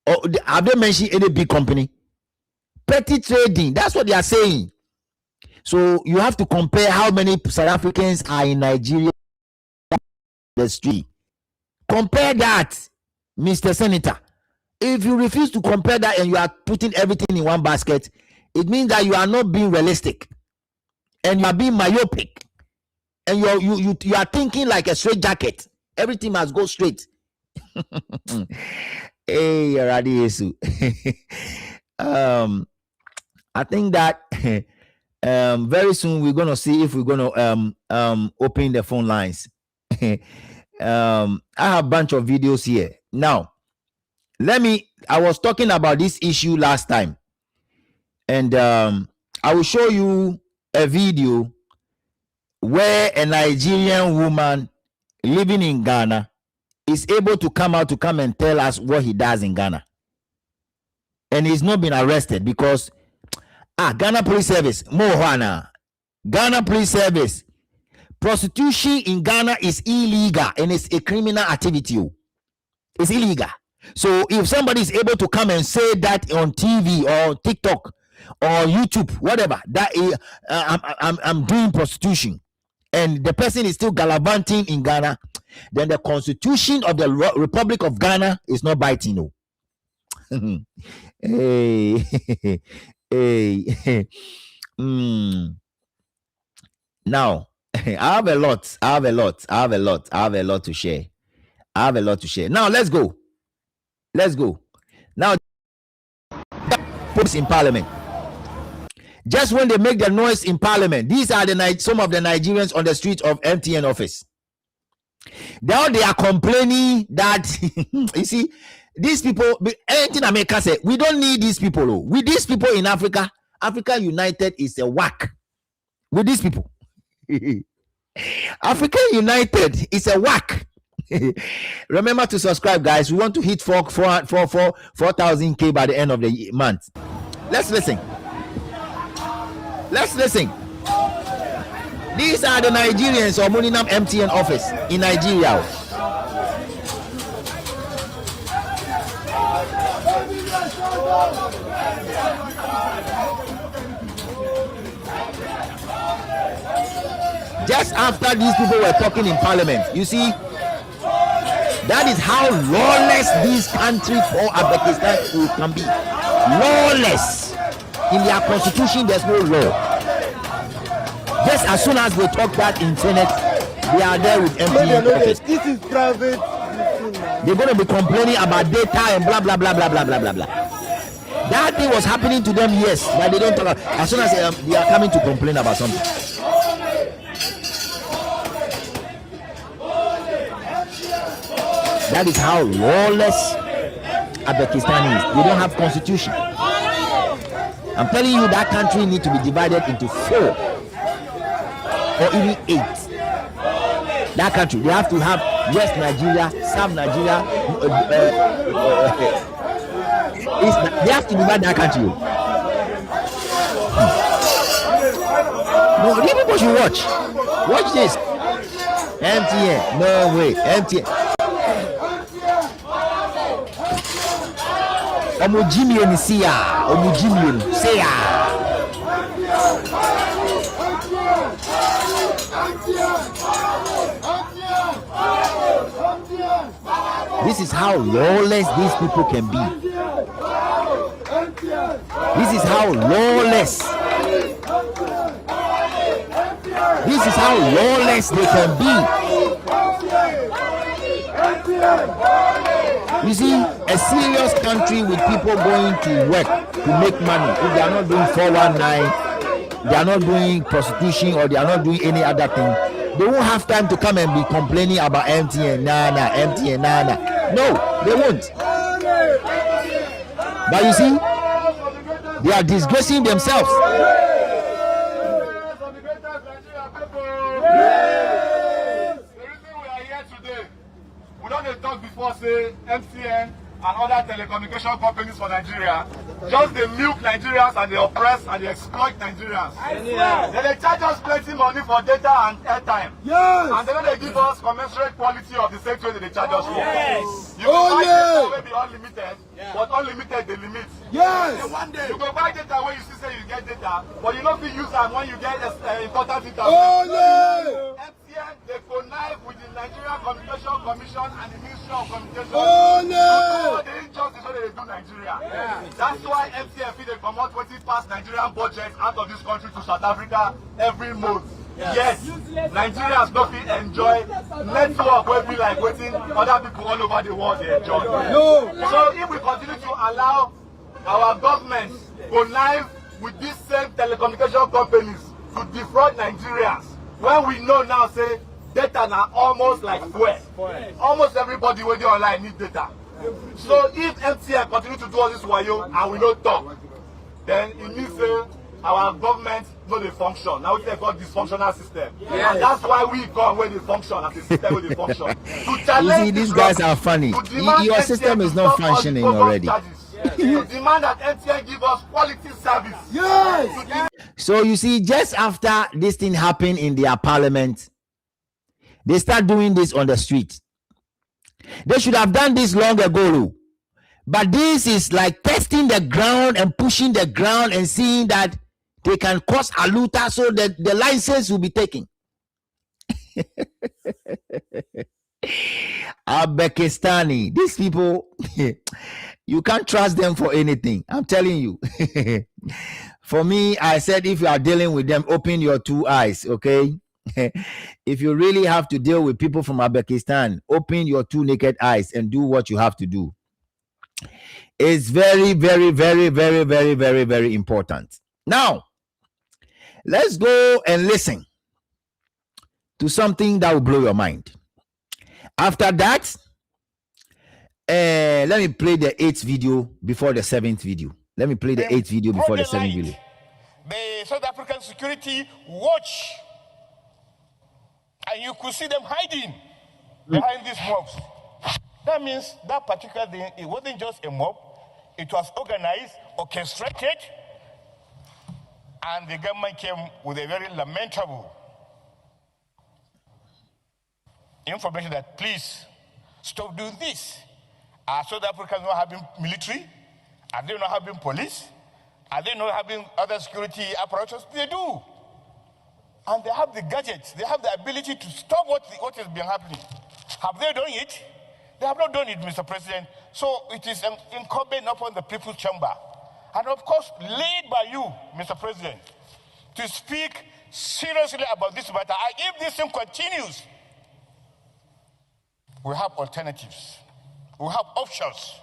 Or have they mentioned any big company? Petty trading, that's what they are saying. So you have to compare how many South Africans are in Nigeria the street. Compare that, Mr. Senator. If you refuse to compare that and you are putting everything in one basket, it means that you are not being realistic and you are being myopic and you are thinking like a straight jacket. Everything must go straight. Hey, Radiesu. I think that very soon we're gonna see if we're gonna open the phone lines. I have a bunch of videos here. Now, I was talking about this issue last time, and I will show you a video where a Nigerian woman living in Ghana is able to come and tell us what he does in Ghana. And he's not been arrested because Ghana Police Service, Ghana Police Service, prostitution in Ghana is illegal and it's a criminal activity. It's illegal. So if somebody is able to come and say that on TV or TikTok or YouTube, whatever, that is, I'm doing prostitution, and the person is still gallivanting in Ghana, then the Constitution of the Republic of Ghana is not biting. No. Hey, hey. Now, I have a lot to share. Now, let's go. Now, puts in Parliament. Just when they make the noise in Parliament, these are some of the Nigerians on the street of MTN office. Now they are complaining that you see, these people, anything America say, we don't need these people. With these people in Africa, Africa United is a whack. With these people, Africa United is a whack. Remember to subscribe, guys. We want to hit 4,000K by the end of the month. Let's listen. These are the Nigerians of Moninam MTN office in Nigeria. Just after these people were talking in Parliament, you see, that is how lawless this country or Pakistan can be. Lawless. In their constitution, there's no law. Just as soon as they talk that in Senate, they are there with MTN office.
This is private.
They're going to be complaining about data and blah, blah, blah, blah, blah, blah, blah, blah. That thing was happening to them, yes, but they don't talk about. As soon as they are coming to complain about something. That is how lawless Pakistan is. They don't have constitution. I'm telling you, that country needs to be divided into 4 or even 8. That country, they have to have West Nigeria, South Nigeria. They have to divide that country. No, these people should watch. Watch this. MTN, no way, MTN. Omujimian Sia, Omujimian Sia. This is how lawless these people can be. This is how lawless. This is how lawless they can be. You see, a serious country with people going to work to make money, if they are not doing 419, they are not doing prostitution, or they are not doing any other thing, they won't have time to come and be complaining about MTN, MTN, No, they won't. But you see, they are disgracing themselves.
We don't talk before, say, MTN and other telecommunication companies for Nigeria. Just they milk Nigerians and they oppress and they exploit Nigerians. Yes. Then they charge us plenty money for data and airtime. Yes. And then they give us commensurate quality of the same way that they charge us for. Yes. You can buy data will be unlimited, but unlimited the limit. Yes. One day. You can buy data where you see say you get data, but you don't use them when you get important data. MTN, they connive with the Nigerian Communication Commission and the Ministry of Communication. They injustice when they do Nigeria. Yeah. That's why MTN they come out 20 past Nigerian budget out of this country to South Africa every month. Yes, Nigerians don't enjoy network where be like waiting other people all over the world they enjoy. So if we continue to allow our government connive with these same telecommunication companies to defraud Nigerians, when we know now say data now almost like fuel. Almost everybody when they online need data. So if MTN continue to do all this wayo and we don't talk, then it means our government no they function. Now we call dysfunctional system. Yes. And that's why we come where they function as a system where they function. To challenge
you see, these guys are funny. Your system is not functioning already.
To demand that MTN give us quality service. Yes.
So you see, just after this thing happened in their parliament, they start doing this on the street. They should have done this long ago. But this is like testing the ground and pushing the ground and seeing that they can cause a luta so that the license will be taken. Uzbekistani, these people, you can't trust them for anything. I'm telling you. For me, I said, if you are dealing with them, open your two eyes, okay? If you really have to deal with people from Uzbekistan, open your two naked eyes and do what you have to do. It's very, very, very, very, very, very, very important. Now, let's go and listen to something that will blow your mind. After that, let me play the 8th video before the 7th video. Let me play the 8th video before the 7th video.
The South African security watch, and you could see them hiding behind these mobs. That means that particular thing, it wasn't just a mob, it was organized, orchestrated, and the government came with a very lamentable information that please stop doing this. Are South Africans not having military? Are they not having police? Are they not having other security apparatus? They do. And they have the gadgets, they have the ability to stop what has been happening. Have they done it? They have not done it, Mr. President. So it is incumbent upon the People's Chamber, and of course, led by you, Mr. President, to speak seriously about this matter. And if this thing continues, we have alternatives. We have options.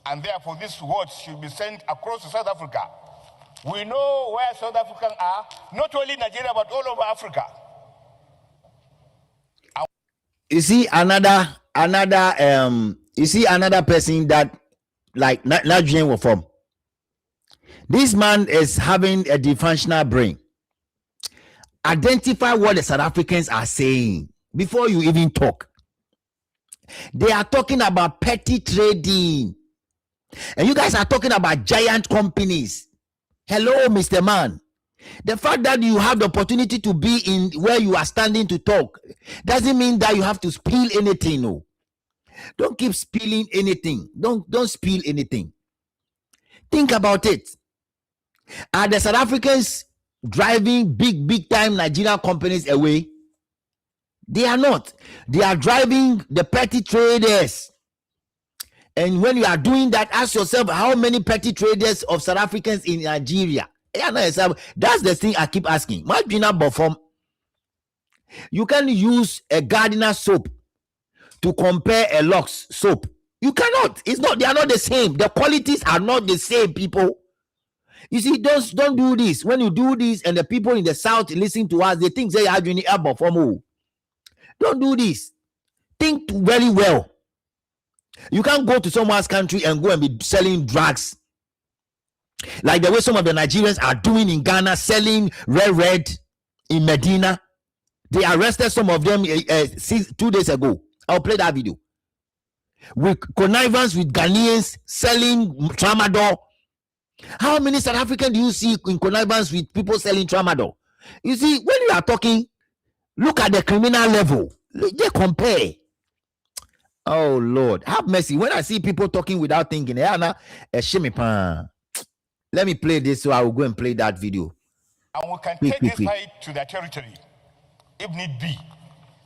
And therefore, these words should be sent across to South Africa. We know where South Africans are, not only Nigeria, but all over Africa.
You see another person that like Nigerian will form. This man is having a dysfunctional brain. Identify what the South Africans are saying before you even talk. They are talking about petty trading. And you guys are talking about giant companies. Hello, Mr. Man. The fact that you have the opportunity to be in where you are standing to talk doesn't mean that you have to spill anything. No. Don't keep spilling anything. Don't spill anything. Think about it. Are the South Africans driving big time Nigerian companies away? They are not. They are driving the petty traders. And when you are doing that, ask yourself how many petty traders of South Africans in Nigeria. That's the thing I keep asking. You can use a gardener soap to compare a Lux soap. You cannot. It's not. They are not the same. The qualities are not the same, people. You see, don't do this. When you do this, and the people in the south listen to us, they think they are doing it for more. Don't do this. Think very well. You can't go to someone's country and go and be selling drugs like the way some of the Nigerians are doing in Ghana, selling red in Medina. They arrested some of them 2 days ago. I'll play that video. With connivance with Ghanaians selling tramadol. How many South Africans do you see in connivance with people selling tramadol? You see, when you are talking, look at the criminal level. They compare. Oh Lord, have mercy. When I see people talking without thinking, let me play this, so I will go and play that video.
And we can take this fight to their territory, if need be.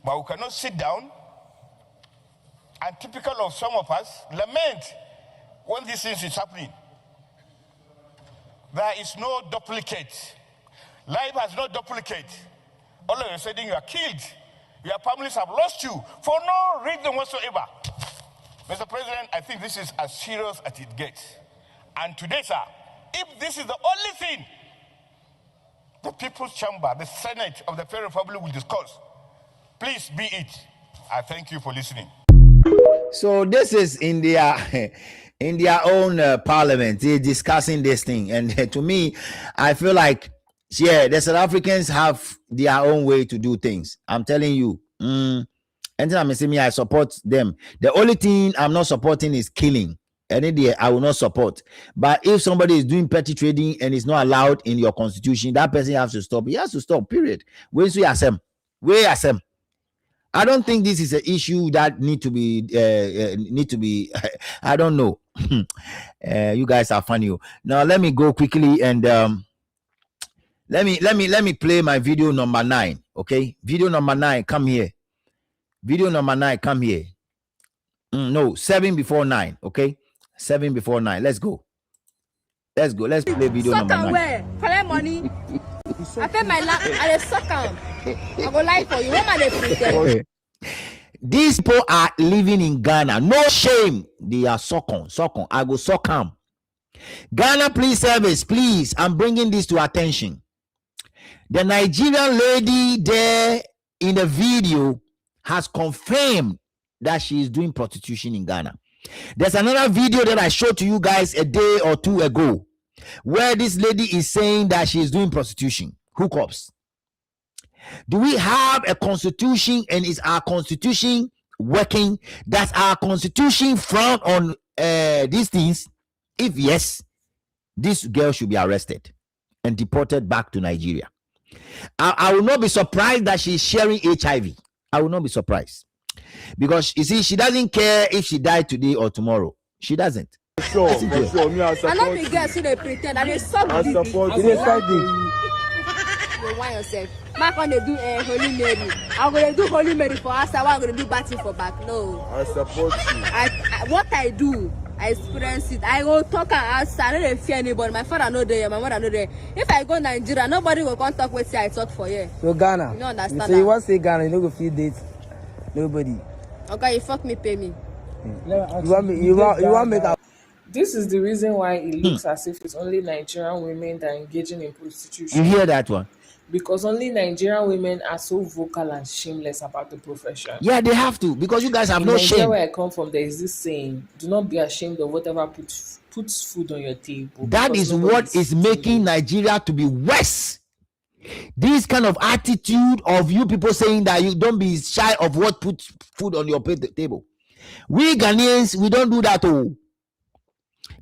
But we cannot sit down and, typical of some of us, lament when these things is happening. There is no duplicate. Life has no duplicate. All of a sudden you are killed. Your families have lost you for no reason whatsoever. Mr. President, I think this is as serious as it gets. And today, sir, if this is the only thing the People's Chamber, the Senate of the Federal Republic will discuss, please be it. I thank you for listening.
So this is in their own parliament. They're discussing this thing. And to me, I feel like, yeah, the South Africans have their own way to do things. I'm telling you. And I'm saying, I support them. The only thing I'm not supporting is killing. Any I will not support. But if somebody is doing petty trading and is not allowed in your constitution, that person has to stop. He has to stop. Period. Where I don't think this is an issue that need to be. I don't know. You guys are funny. Now let me go quickly and let me play my video number 9. Okay, video number 9. Come here. Video number 9. Come here. No, 7 before 9. Okay, 7 before 9. Let's go. Let's play video number 9.
Collect money. I pay my land. I suck out. I go lie for you. What am I pretend?
These people are living in Ghana. No shame. They are sokon. I go sokam. Ghana Police Service, please. I'm bringing this to attention. The Nigerian lady there in the video has confirmed that she is doing prostitution in Ghana. There's another video that I showed to you guys a day or two ago where this lady is saying that she is doing prostitution, hookups. Do we have a constitution, and is our constitution working? Does our constitution frown on these things? If yes, this girl should be arrested and deported back to Nigeria. I will not be surprised that she's sharing HIV. I will not be surprised. Because you see, she doesn't care if she died today or tomorrow. She doesn't.
Sure. I not be girls who they pretend and they suck. I support you. You want yourself. Mark on they do Holy Mary. I'm gonna do Holy Mary for us. I'm gonna do batting for back. No. I support you. What I do, I experience it. I go talk outside. I don't fear anybody. My father know there. My mother know there. If I go Nigeria, nobody will come talk with you. I talk for you.
So Ghana.
You don't understand.
So you want to say Ghana? You don't go feel date. Nobody.
Okay, you fuck me, pay me.
You want make a.
This is the reason why it looks as if it's only Nigerian women that are engaging in prostitution.
You hear that one?
Because only Nigerian women are so vocal and shameless about the profession.
Yeah, they have to, because you guys have no
Nigeria,
shame.
where I come from, there is this saying: "Do not be ashamed of whatever puts food on your table."
That is what is making Nigeria to be worse. This kind of attitude of you people saying that you don't be shy of what puts food on your table. We Ghanaians, we don't do that. Oh,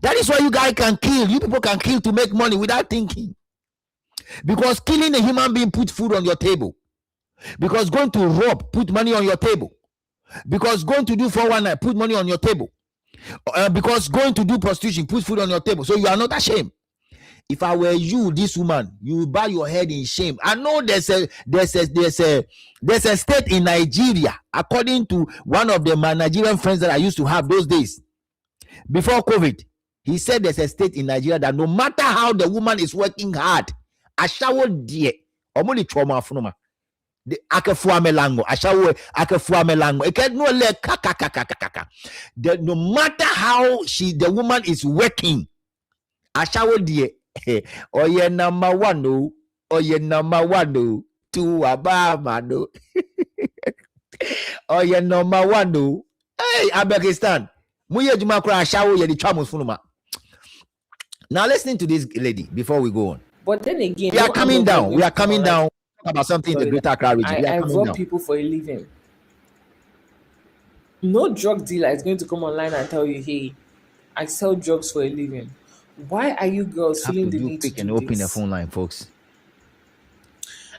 that is why you guys can kill. You people can kill to make money without thinking. Because killing a human being put food on your table. Because going to rob put money on your table. Because going to do 419 put money on your table. Because going to do prostitution put food on your table. So you are not ashamed. If I were you, this woman, you will bow your head in shame. I know there's a state in Nigeria, according to one of my Nigerian friends that I used to have those days before COVID. He said there's a state in Nigeria that no matter how the woman is working hard, a shower dear, or money trauma from The akafuame lango, ashawe akafuame lango. It can no le kaka. No matter how the woman is working, ashawe die. Oye number one no, oye number one no, two abama no. Oye number one no. Hey, Abekistan. Muye juma kura ashawe ye di chamos funuma. Now listening to this lady before we go on.
But then again,
We are coming down. We are coming down. Talk about something in the Greater Accra region.
I rob people for a living. No drug dealer is going to come online and tell you, hey, I sell drugs for a living. Why are you girls feeling the need to do
open
this?
the phone line, folks.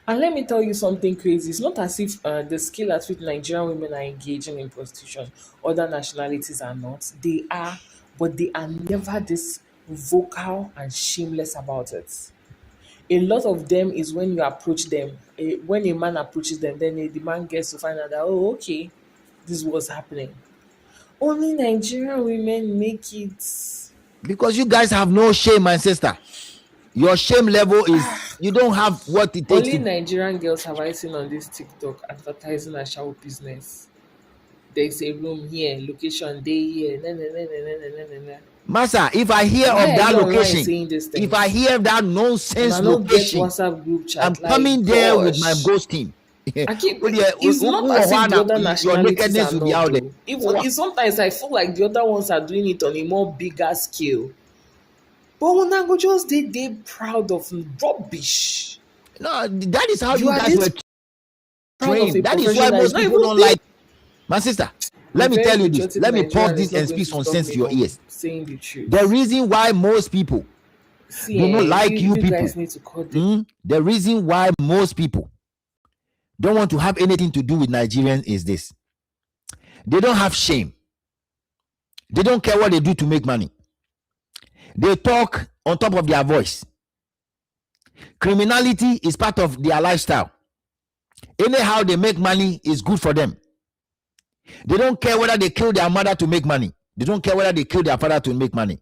And let me tell you something crazy. It's not as if the scale at which Nigerian women are engaging in prostitution, other nationalities are not. They are, but they are never this vocal and shameless about it. A lot of them is when you approach them, when a man approaches them, then the man gets to find out that, oh, okay, this is what's happening. Only Nigerian women make it.
Because you guys have no shame, my sister. Your shame level is, you don't have what it takes.
Only Nigerian girls have I seen on this TikTok advertising a shower business. There's a room here, location day here.
Massa, if I hear
Why
of that
are you online
location,
saying these things?
if I hear that nonsense
And I don't get
location,
WhatsApp group chat.
I'm
like,
coming there with my
gosh.
ghost team.
It's not as if the other nationalities are
will be out
not.
there.
Even sometimes I feel like the other ones are doing it on a more bigger scale. But when I go just they proud of rubbish.
No, that is how you
You are
guys
this
were
proud of a
trained. That is why
profession that
most
is not
people
even
don't like. My sister, let me
very
tell you this.
patriotic
Let me
Nigerian
pause this
is not
and
going
speak
to
some
stop
sense
me
to your
from
ears.
saying the truth.
The reason why most people do not like you people.
guys need to cut it.
The reason why most people don't want to have anything to do with Nigerians is this. They don't have shame. They don't care what they do to make money. They talk on top of their voice. Criminality is part of their lifestyle. Anyhow they make money is good for them. They don't care whether they kill their mother to make money. They don't care whether they kill their father to make money.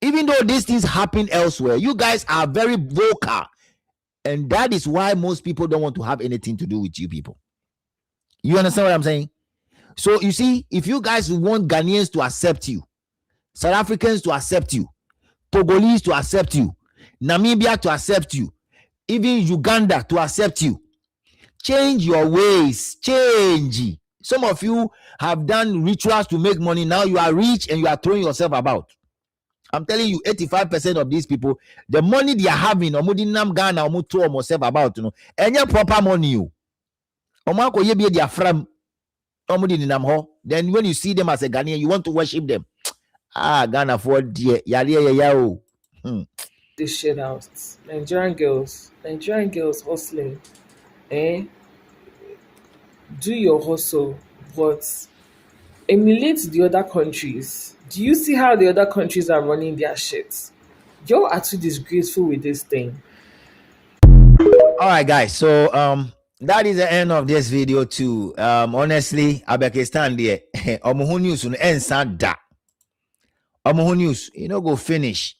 Even though these things happen elsewhere, you guys are very vocal. And that is why most people don't want to have anything to do with you people. You understand what I'm saying? So you see, if you guys want Ghanaians to accept you, South Africans to accept you, Togolese to accept you, Namibia to accept you, even Uganda to accept you, change your ways. Change. Some of you have done rituals to make money. Now you are rich and you are throwing yourself about. I'm telling you, 85% of these people, the money they are having, Omudinam Ghana, Omutu, Omosef about, any proper money, you. Omako yebi their from Omudinam ho. Then when you see them as a Ghanaian, you want to worship them. Ghana for dear, yao.
This shit out. Nigerian girls hustling. Do your hustle, but emulate the other countries. Do you see how the other countries are running their shit? Y'all are too disgraceful with this thing.
All right, guys. So that is the end of this video too. Honestly, Abekistan there. Omuhu news on end da. Omuhu news, go finish.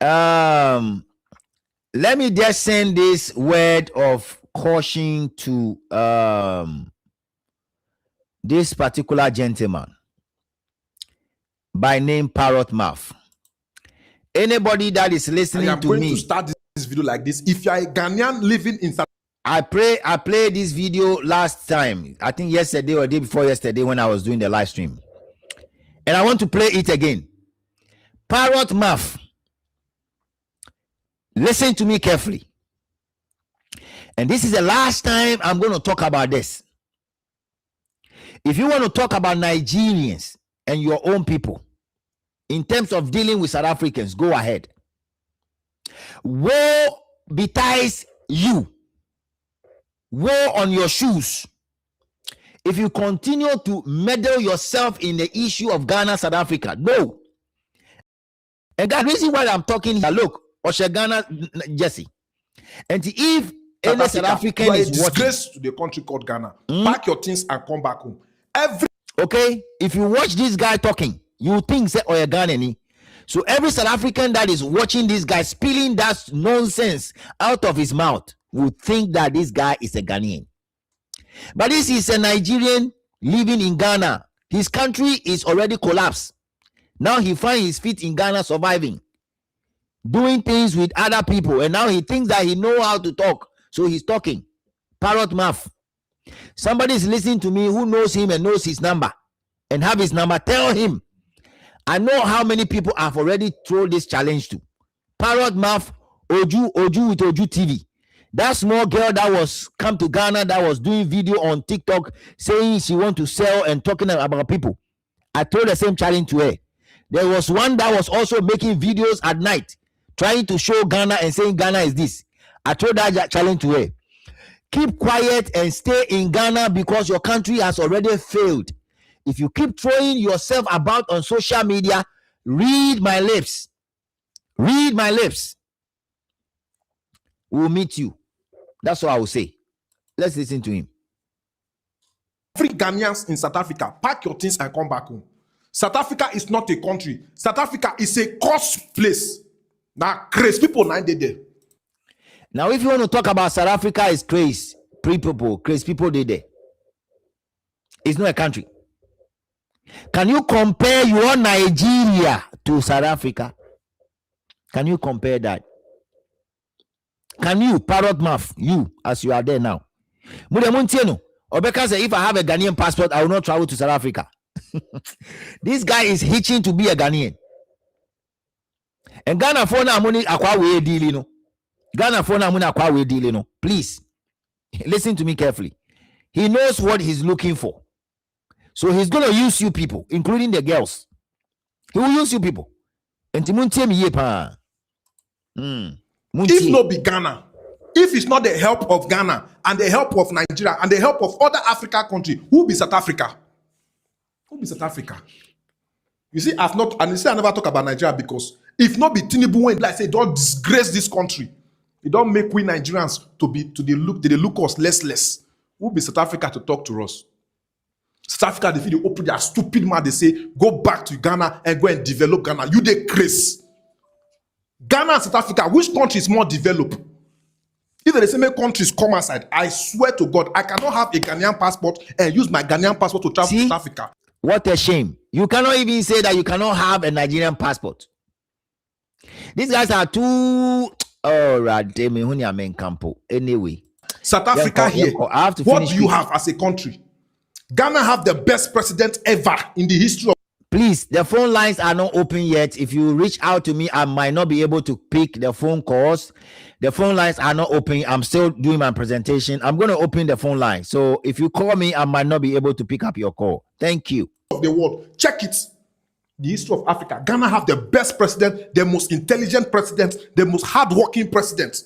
Let me just send this word of caution to this particular gentleman by name Parrot Mouth. Anybody that is listening
I am
to
going
me
to start this video like this. If you are a Ghanaian living in South
I played this video last time, I think yesterday or day before yesterday when I was doing the live stream, and I want to play it again. Parrot Mouth, listen to me carefully, and this is the last time I'm going to talk about this. If you want to talk about Nigerians and your own people in terms of dealing with South Africans, go ahead. Woe betides you. Woe on your shoes if you continue to meddle yourself in the issue of Ghana, South Africa. No. And God, reason why I'm talking here, look, Osha Ghana, Jesse. And if any South African is
disgrace to the country called Ghana, pack your things and come back home.
Okay, if you watch this guy talking, you think say Oya Ghana. So every South African that is watching this guy spilling that nonsense out of his mouth, would think that this guy is a Ghanaian. But this is a Nigerian living in Ghana. His country is already collapsed. Now he finds his feet in Ghana surviving, doing things with other people, and now he thinks that he knows how to talk, so he's talking. Parrot mouth. Somebody is listening to me who knows him and knows his number and have his number. Tell him. I know how many people I've already thrown this challenge to. Parrot mouth, Oju with Oju TV. That small girl that was come to Ghana that was doing video on TikTok saying she want to sell and talking about people. I threw the same challenge to her. There was one that was also making videos at night trying to show Ghana and saying Ghana is this. I threw that challenge to her. Keep quiet and stay in Ghana because your country has already failed. If you keep throwing yourself about on social media, read my lips. Read my lips. We'll meet you. That's what I will say. Let's listen to him.
Every Ghanaians in South Africa, pack your things and come back home. South Africa is not a country. South Africa is a cost place. Now, crazy people now they there.
Now, if you want to talk about South Africa, is crazy people they there. It's not a country. Can you compare your Nigeria to South Africa? Can you compare that? Can you, parrot mouth, you, as you are there now? Obeka said, if I have a Ghanaian passport, I will not travel to South Africa. This guy is hitching to be a Ghanaian. And Ghana for now money akwa we deal, no. Ghana for now money akwa we deal, no. Please listen to me carefully. He knows what he's looking for. So he's going to use you people, including the girls. He will use you people. And
if not be Ghana, if it's not the help of Ghana and the help of Nigeria and the help of other African countries, who be South Africa? Who be South Africa? You see, I never talk about Nigeria because if not be Tinubu when like say don't disgrace this country, it don't make we Nigerians they look us less. Who be South Africa to talk to us? South Africa, they feel they open their stupid mouth, they say, go back to Ghana and go and develop Ghana. You they crazy. Ghana and South Africa, which country is more developed? If the same countries come outside, I swear to God, I cannot have a Ghanaian passport and use my Ghanaian passport to travel to South Africa.
What a shame. You cannot even say that you cannot have a Nigerian passport. These guys are too... Anyway.
South Africa here, what do you have as a country? Ghana have the best president ever in the history of...
Please, the phone lines are not open yet. If you reach out to me, I might not be able to pick the phone calls. The phone lines are not open. I'm still doing my presentation. I'm going to open the phone line. So if you call me, I might not be able to pick up your call. Thank you.
Of the world. Check it. The history of Africa. Ghana have the best president, the most intelligent president, the most hardworking president.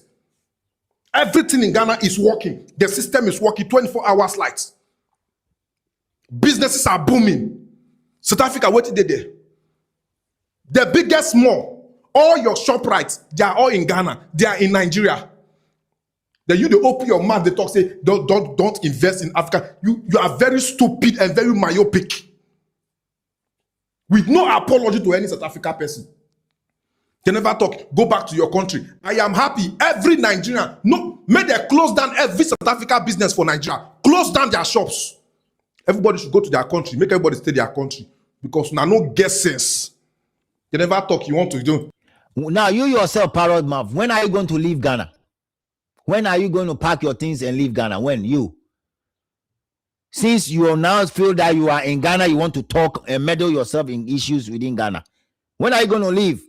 Everything in Ghana is working. The system is working 24 hours lights. Businesses are booming. South Africa, what did they do? The biggest mall, all your ShopRites, they are all in Ghana. They are in Nigeria. Then you open your mouth, they talk, say, don't invest in Africa. You are very stupid and very myopic. With no apology to any South Africa person. They never talk. Go back to your country. I am happy. Every Nigerian, no, may they close down every South Africa business for Nigeria. Close down their shops. Everybody should go to their country. Make everybody stay their country. Because now no get sense. They never talk. You want to do.
Now you yourself, parrot mouth. When are you going to leave Ghana? When are you going to pack your things and leave Ghana? When? You. Since you now feel that you are in Ghana, you want to talk and meddle yourself in issues within Ghana. When are you going to leave?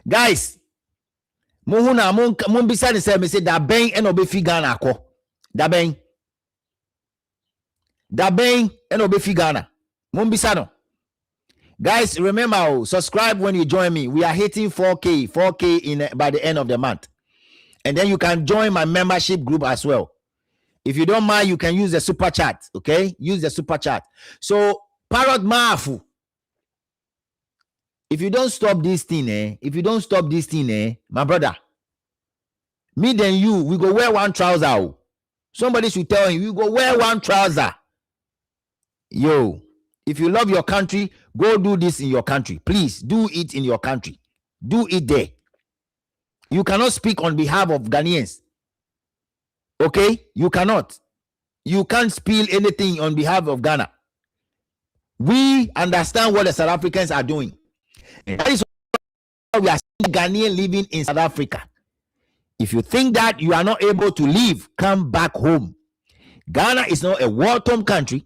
Guys, Muhuna Mumbisa say say da ben and obefi Ghana ko. Da ben and obefi Ghana. Mumbisa no. Guys, remember, subscribe when you join me. We are hitting 4K by the end of the month. And then you can join my membership group as well. If you don't mind, you can use the super chat. Okay? Use the super chat. So, Parrot Mafu. If you don't stop this thing, my brother, me and you, we go wear one trouser. Somebody should tell him, we go wear one trouser. Yo, if you love your country, go do this in your country. Please, do it in your country. Do it there. You cannot speak on behalf of Ghanaians. Okay? You cannot. You can't spill anything on behalf of Ghana. We understand what the South Africans are doing. And that is why we are seeing Ghanaians living in South Africa. If you think that you are not able to leave, come back home. Ghana is not a war-torn country.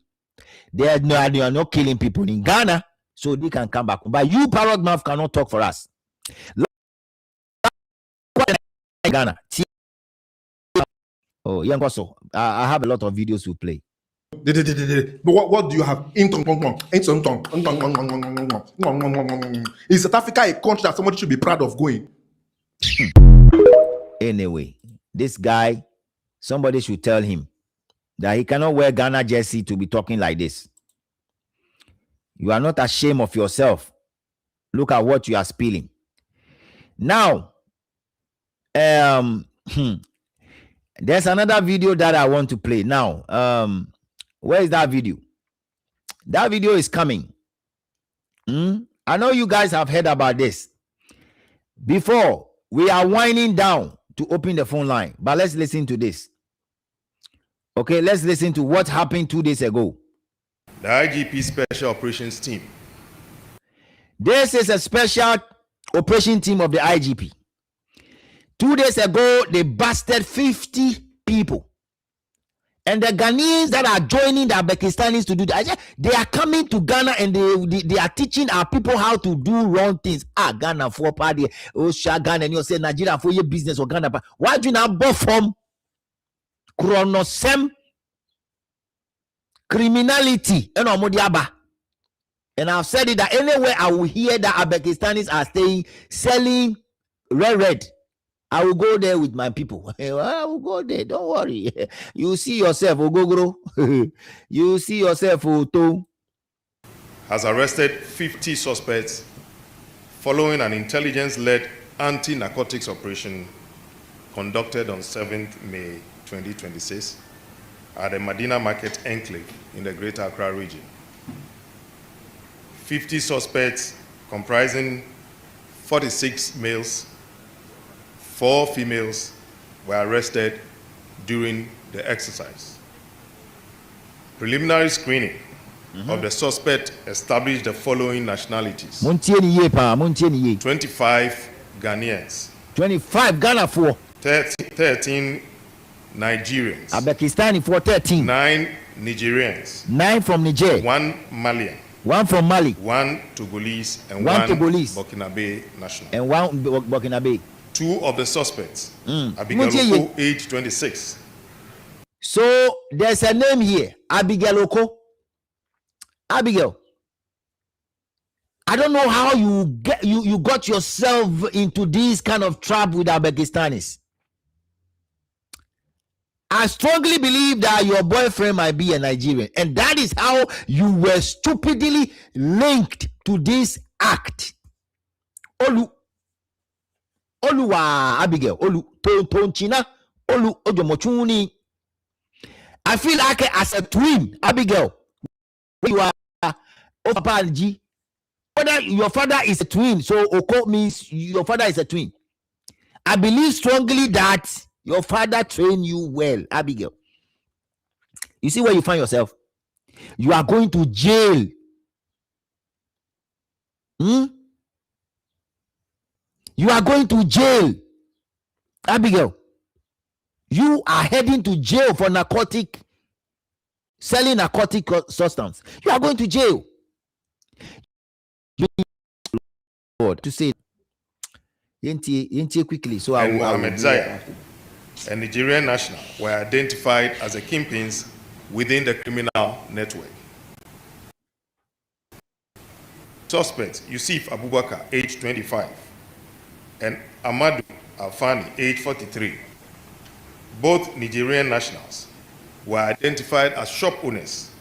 They are not killing people in Ghana, so they can come back. But you, parrot mouth, cannot talk for us. Ghana. Oh, yeah, also, I have a lot of videos to play.
But what do you have? In South Africa a country that somebody should be proud of going?
Anyway, this guy, somebody should tell him that he cannot wear Ghana jersey to be talking like this. You are not ashamed of yourself. Look at what you are spilling. Now, there's another video that I want to play. Now, where is that video? That video is coming. I know you guys have heard about this. Before, we are winding down to open the phone line. But let's listen to this. Okay, let's listen to what happened 2 days ago.
The IGP Special Operations Team.
This is a special operation team of the IGP. 2 days ago, they busted 50 people. And the Ghanaians that are joining the Uzbekistanis to do that, they are coming to Ghana and they are teaching our people how to do wrong things. Ghana for party, Ghana, and you say Nigeria for your business or Ghana. Why do you not go from chronosem criminality and Omodiaba? And I've said it that anywhere I will hear that Uzbekistanis are staying selling red. I will go there with my people. I will go there. Don't worry. You see yourself, Ogogoro. You see yourself, Oto.
Has arrested 50 suspects following an intelligence-led anti-narcotics operation conducted on 7th May 2026 at the Medina Market Enclave in the Greater Accra region. 50 suspects comprising 46 males, 4 females were arrested during the exercise. Preliminary screening of the suspect established the following nationalities.
25
Ghanaians.
25 Ghana for
13 Nigerians.
Uzbekistan for 13.
9 Nigerians.
9 from Niger.
1 Malian.
1 from Mali.
1 Togolese and
1
1
Togolese.
Burkinabe national.
And 1 Burkinabe.
2 of the suspects, Abigail Oko, age 26.
So there's a name here, Abigail Oko. Abigail, I don't know how you got yourself into this kind of trap with Uzbekistanis. I strongly believe that your boyfriend might be a Nigerian, and that is how you were stupidly linked to this act. Oluwa Abigail, Tonchina, Olu Ojomochuni. I feel like as a twin, Abigail, you are G. Whether your father is a twin, so Oko means your father is a twin. I believe strongly that your father trained you well, Abigail. You see where you find yourself? You are going to jail. You are going to jail, Abigail. You are heading to jail for selling narcotic substance. You are going to jail. You need to say quickly. So
and Mohammed Zaya, a Nigerian national, were identified as the kingpins within the criminal network. Suspect Yusuf Abubakar, age 25, and Amadou Alfani, age 43, both Nigerian nationals, were identified as shop owners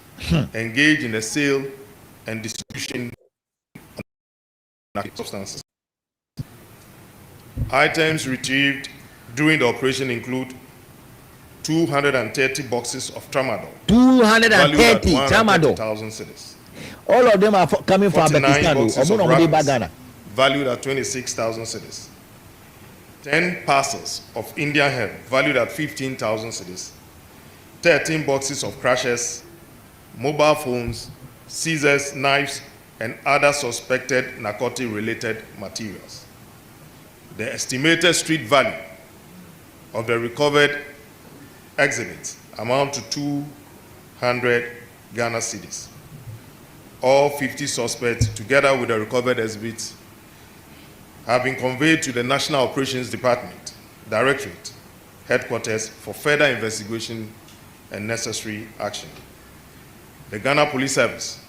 engaged in the sale and distribution of substances. Items retrieved during the operation include 230 boxes of tramadol.
230 tramadol.
130,000 cedis.
All of them are coming from Uzbekistan.
Valued at 26,000 cedis. 10 parcels of Indian hemp valued at 15,000 cedis, 13 boxes of crashes, mobile phones, scissors, knives, and other suspected narcotic-related materials. The estimated street value of the recovered exhibits amount to 200 Ghana cedis. All 50 suspects, together with the recovered exhibits, have been conveyed to the National Operations Directorate headquarters for further investigation and necessary action. The Ghana Police Service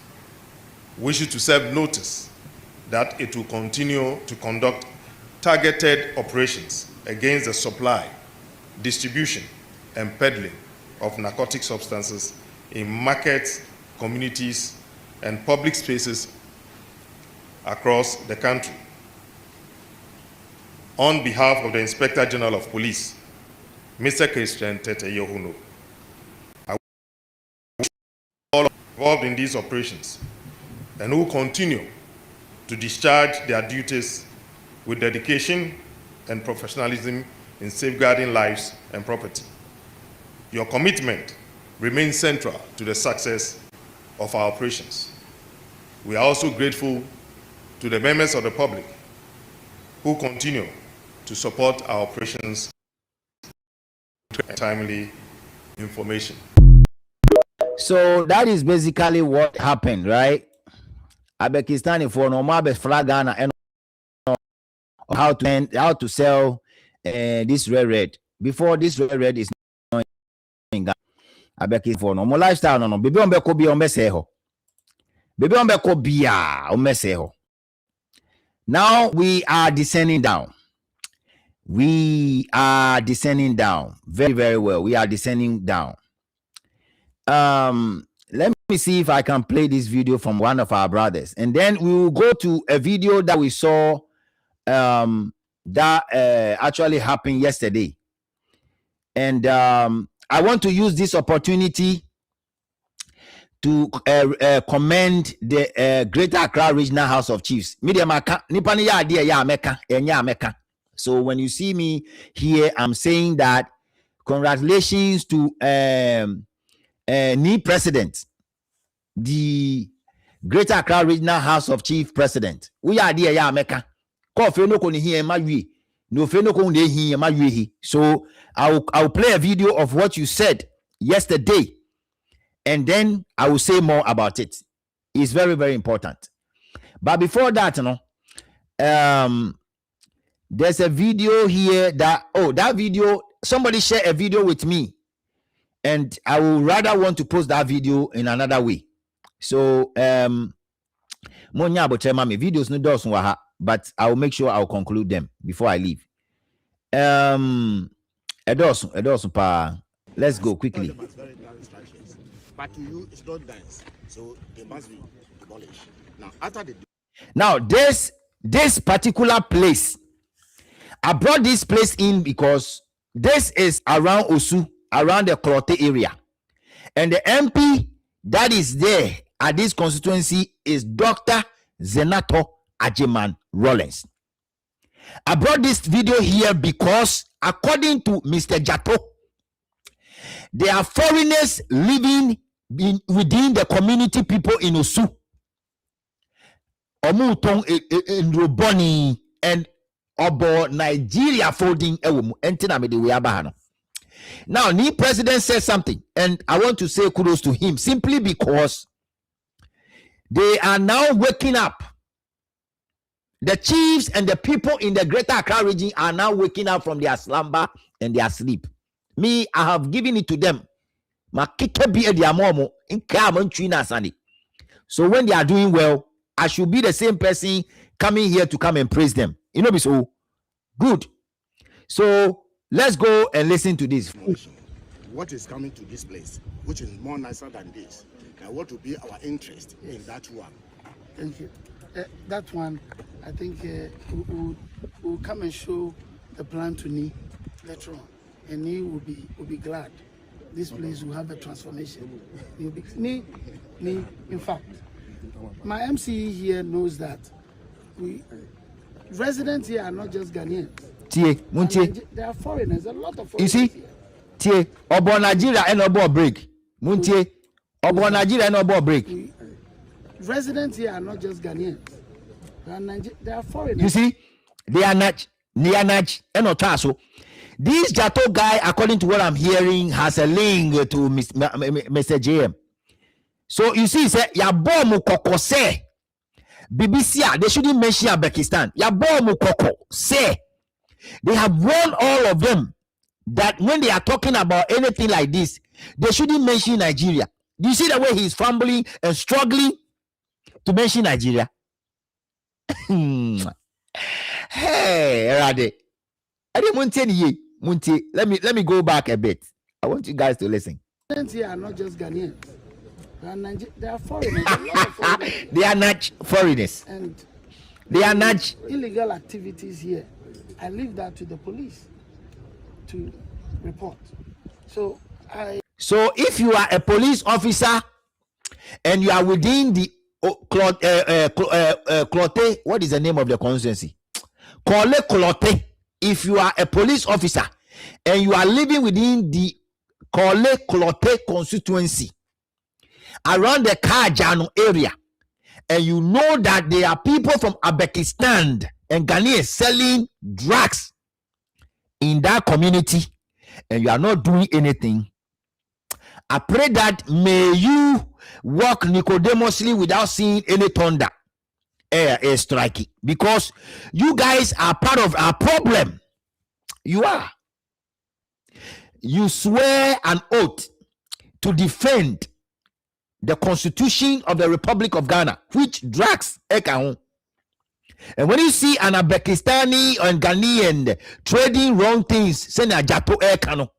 wishes to serve notice that it will continue to conduct targeted operations against the supply, distribution, and peddling of narcotic substances in markets, communities, and public spaces across the country. On behalf of the Inspector General of Police, Mr. Christian Tete Yohuno, I wish all involved in these operations and who continue to discharge their duties with dedication and professionalism in safeguarding lives and property. Your commitment remains central to the success of our operations. We are also grateful to the members of the public who continue to support our operations and timely information.
So that is basically what happened, right? Abekistani for normal flag Ghana and how to sell this red. Before this red is not in Ghana. Abekistani for normal lifestyle no. Baby on beko bi on beseho. Baby on beko biya on beseho. Now we are descending down. We are descending down very, very well. We are descending down. Let me see if I can play this video from one of our brothers, and then we will go to a video that we saw that actually happened yesterday. And I want to use this opportunity to commend the Greater Accra Regional House of Chiefs. So when you see me here, I'm saying that congratulations to new president, the Greater Accra Regional House of Chief President. We are there, yeah, Mecca. So I'll play a video of what you said yesterday, and then I will say more about it. It's very, very important. But before that, there's a video here that video, somebody share a video with me, and I will rather want to post that video in another way. So videos no dos waha, but I will make sure I'll conclude them before I leave. Edosun pa. Let's go quickly.
But to you, it's not dance, so they must be demolished. Now, after the
this particular place, I brought this place in because this is around Osu, around the Krote area, and the MP that is there at this constituency is Dr. Zenato Ajeman Rollins. I brought this video here because, according to Mr. Jato, there are foreigners living within the community people in Osu, Omutong in Roboni, and Obo Nigeria folding Entina. Now, the president said something, and I want to say kudos to him simply because they are now waking up. The chiefs and the people in the Greater Accra region are now waking up from their slumber and their sleep. Me, I have given it to them. So when they are doing well, I should be the same person coming here to come and praise them. You know, so good. So let's go and listen to this.
What is coming to this place, which is more nicer than this, and what will be our interest in that one?
Thank you. That one, I think we'll come and show the plan to Ni later on, and Ni will be glad. This place will have a transformation. Ni, in fact, my MC here knows that residents here are not just Ghanaians.
Tie, muntie.
There are foreigners, a lot of
You
foreigners.
see,
Here.
tie, obo Nigeria and obo break. Muntie, obo Nigeria and obo break.
Residents here are not just Ghanaians. There are foreigners.
You see, they are not, and Otaso. This Jato guy, according to what I'm hearing, has a link to Mr. JM. So you see, say ya bomu koko say BBC, they shouldn't mention Uzbekistan. Ya bomu koko say they have warned all of them that when they are talking about anything like this, they shouldn't mention Nigeria. Do you see the way he's fumbling and struggling to mention Nigeria? Hey, Rade. Munti, let me go back a bit. I want you guys to listen.
Here are not just Ghanaians. They are foreigners. A lot of foreigners.
They are not foreigners.
And
they are not
illegal activities here. I leave that to the police to report. So
if you are a police officer and you are within the Clote, what is the name of the constituency? Clote. If you are a police officer and you are living within the Clote constituency around the Kajano area, and you know that there are people from Uzbekistan and Ghana selling drugs in that community, and you are not doing anything, I pray that may you walk Nicodemously without seeing any thunder air striking, because you guys are part of our problem. You are. You swear an oath to defend the Constitution of the Republic of Ghana, which drugs eka. And when you see an Uzbekistani and Ghanaian trading wrong things, send a jato eka no.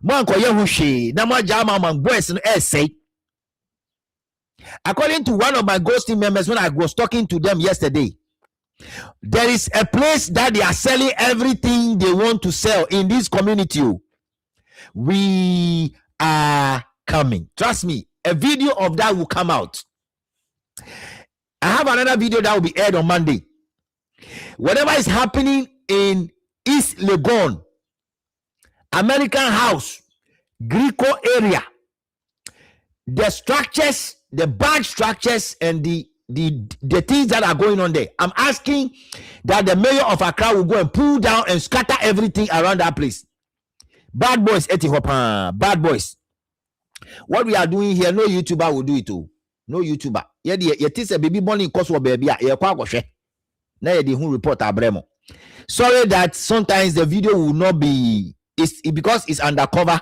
Manko yehushi na majama mangboes no essay. According to one of my ghosting members, when I was talking to them yesterday, there is a place that they are selling everything they want to sell in this community. We are coming. Trust me, a video of that will come out. I have another video that will be aired on Monday. Whatever is happening in East Legon, American House, Greco area, the structures, the bad structures, and the things that are going on there. I'm asking that the mayor of Accra will go and pull down and scatter everything around that place. Bad boys, Etihopa, bad boys. What we are doing here, no YouTuber will do it too. No YouTuber. Yet is a baby born in Kosovo, baby. Now you who report Abremo. Sorry that sometimes the video will not be. It's because it's undercover.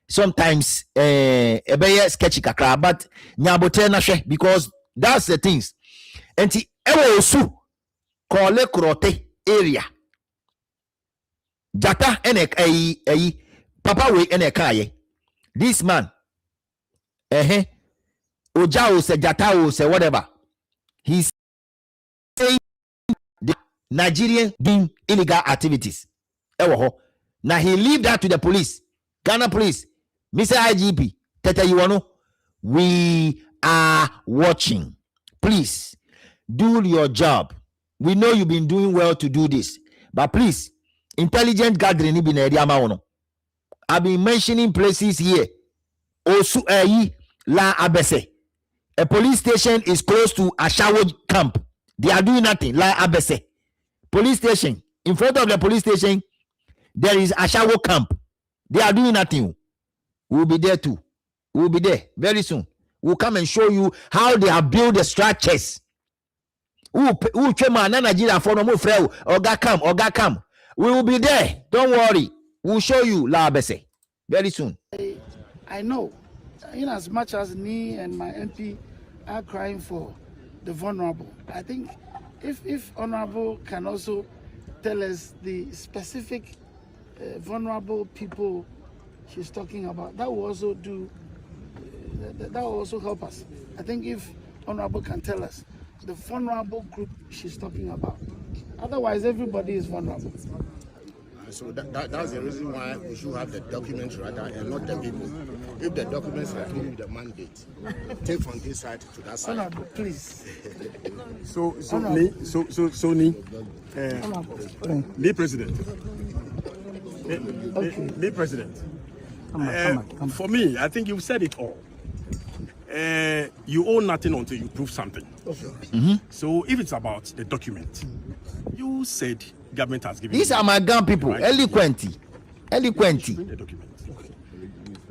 Sometimes sketchy kakra, but nyabote na she, because that's the things. Enti ewe osu kole krote area. Jata ene papa we ene kaye. This man Oja o se Jata o se whatever. He's saying the Nigerian doing illegal activities. Now he leave that to the police. Ghana police. Mr. IGP, Tete Iwano, we are watching. Please do your job. We know you've been doing well to do this, but please, intelligent gathering in area maono. I've been mentioning places here. Osu La Abese. A police station is close to Ashawo camp. They are doing nothing. La Abese. Police station. In front of the police station, there is Ashawo camp. They are doing nothing. We'll be there too. We'll be there very soon. We'll come and show you how they have built the structures. Nigeria for no frau. Oga come. We will be there. Don't worry. We'll show you La Abese very soon.
I know, in as much as me and my MP are crying for the vulnerable, I think if Honorable can also tell us the specific vulnerable people she's talking about, that will also do. That will also help us. I think if Honorable can tell us the vulnerable group she's talking about. Otherwise, everybody is vulnerable.
So that's the reason why we should have the documents rather and not the people. If the documents are giving you the mandate, take from this side to that side.
Honorable, please.
Me president. Me president. For me, I think you've said it all. You own nothing until you prove something.
Mm-hmm.
So if it's about the document, you said government has given.
These are my gun people, right? Eloquent.
The document. Okay.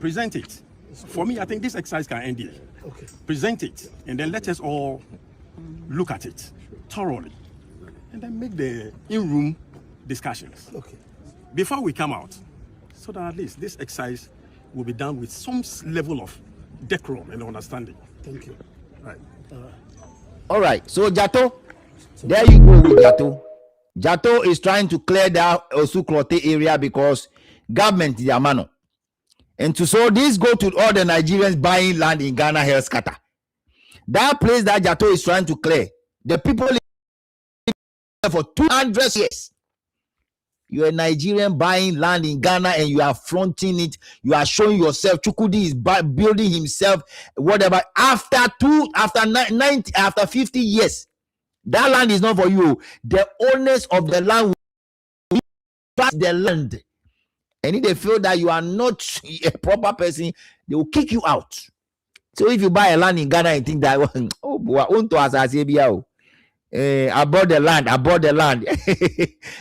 Present it. For me, I think this exercise can end here.
Okay.
Present it, and then let us all look at it thoroughly, and then make the in-room discussions.
Okay.
Before we come out, so that at least this exercise will be done with some level of decorum and understanding.
Thank you.
Right.
All right. So Jato, there you go with Jato. Jato is trying to clear that Osuklote area because government is mano. And so this go to all the Nigerians buying land in Ghana, Hell Scatter. That place that Jato is trying to clear, the people live for 200 years. You're a Nigerian buying land in Ghana and you are fronting it. You are showing yourself. Chukudi is building himself, whatever. After 50 years, that land is not for you. The owners of the land will pass the land. And if they feel that you are not a proper person, they will kick you out. So if you buy a land in Ghana and think that, oh boy, I bought the land.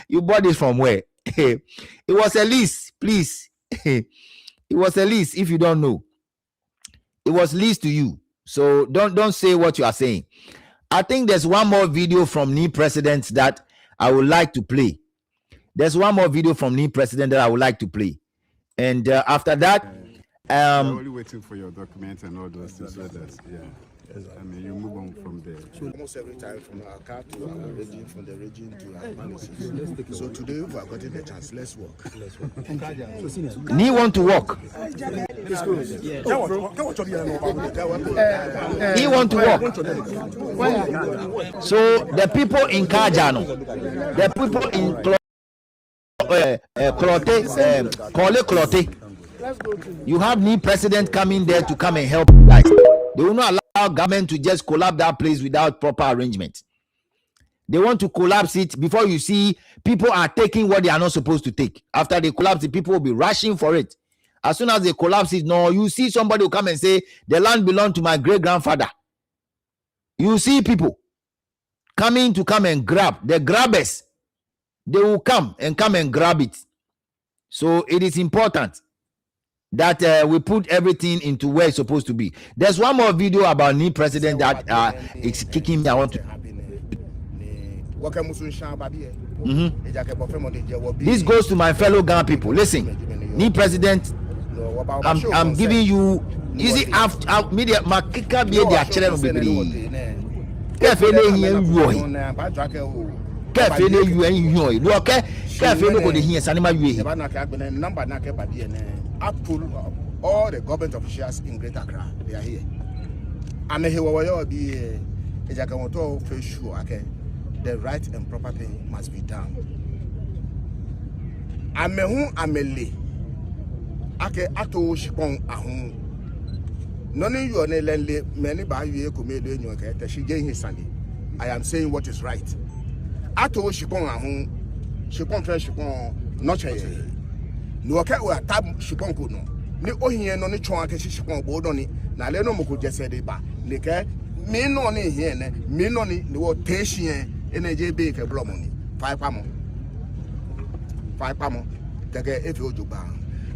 You bought it from where? It was a lease, please. It was a lease. If you don't know, it was leased to you. So don't say what you are saying. I think there's one more video from new president that I would like to play. There's one more video from new president that I would like to play, and after that,
I'm only waiting for your documents and all those things like that. Yeah. I mean, you move on from there.
So almost every time from our car to our region, from the region to our analysis. So today we have gotten the chance. Let's work.
Ni want to work. He want to work. So the people in Kajano, the people in Clote, you have new president coming there to come and help you guys. They will not allow government to just collapse that place without proper arrangement. They want to collapse it before you see people are taking what they are not supposed to take. After they collapse it, people will be rushing for it. As soon as they collapse it, no, you see somebody will come and say, the land belonged to my great-grandfather. You see people coming to come and grab. The grabbers, they will come and grab it. So it is important that we put everything into where it's supposed to be. There's one more video about new president that is kicking me. I want to. This goes to my fellow Ghana people. Listen, new president, I'm giving you easy after media. Makika be their children be. Kefele you and you look kefele go dey here sanima you
all the government officials in Greater Accra, they are here. I'm here where be Ejakamoto for sure. Okay, the right and proper thing must be done. Amehu amele. Ake ato shipon ahun. None you on a many by you comedian you okay. I am saying what is right. Ato shipon ahun. Shipon fresh shipon not a no okay we tab shipon kuno. Ni ohie no ni chon ake shipon bodo ni na le no moko jese de ba ni ke mi no ni hie ne mi no ni wo tension energy be ke blomo ni five pamo tege efi ojuba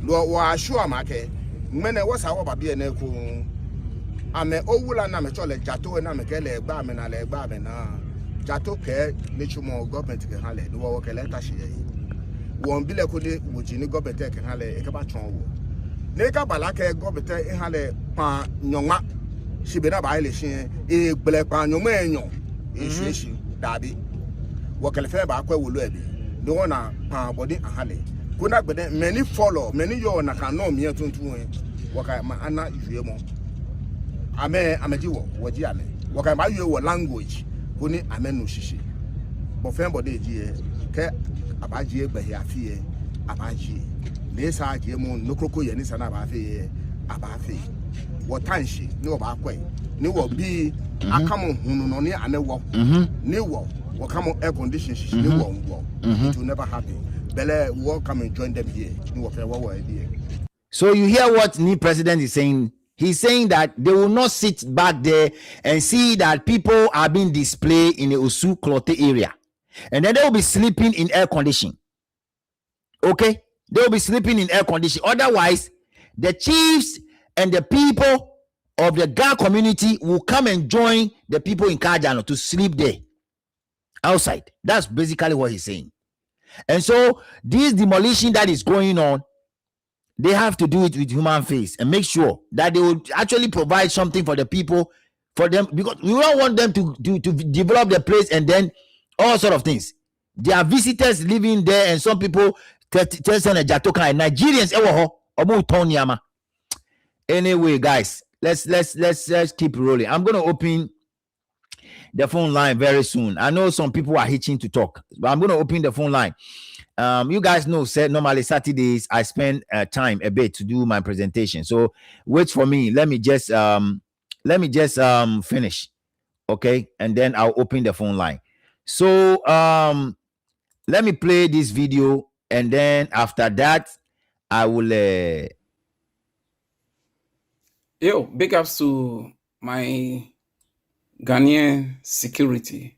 lo wa assure ma ke mene wo sa wo ba bi ene ku ame owula na me chole jato na me ke le gba me na le gba me na jato ke ni chumo government ke hale ni wo ke leta shi yi won bi le ko de woji ni government ke hale e ke ba chon wo neka balake government e hale pa nyonwa shibera ba ile shin e gbele pa nyonwa enyon e shishi dabi wo ke le fe ba kwa wolu ebi ni wona pa body ahale kuna gbede many follow many yo na kan no me tuntu wo ka ma ana yue mo ameji wo ji ame wo ka ma yue wo language kuni amenu shishi bo fe body ji ke abaji egbe ya fie abaji nesa jemu nokroko ye nisa na abafe wotanshi ni obakwe ni wo bi akamo hunu no ne anewo ni wo come air conditions ni wo it will never happen bele wo come and join them here ni wo fe wo idea.
So you hear what the president is saying? He's saying that they will not sit back there and see that people are being displayed in the Osu Klote area. And then they will be sleeping in air conditioning. Okay? They will be sleeping in air conditioning. Otherwise, the chiefs and the people of the Ga community will come and join the people in Kajano to sleep there outside. That's basically what he's saying. And so this demolition that is going on, they have to do it with human face and make sure that they will actually provide something for the people, for them, because we don't want them to develop the place and then all sort of things. There are visitors living there, and some people Nigerians. Anyway, guys, let's keep rolling. I'm gonna open the phone line very soon. I know some people are itching to talk, but I'm gonna open the phone line. You guys know, normally Saturdays I spend time a bit to do my presentation. So wait for me. Let me just finish, okay, and then I'll open the phone line. So let me play this video, and then after that, I will.
Yo, big ups to my Ghanaian security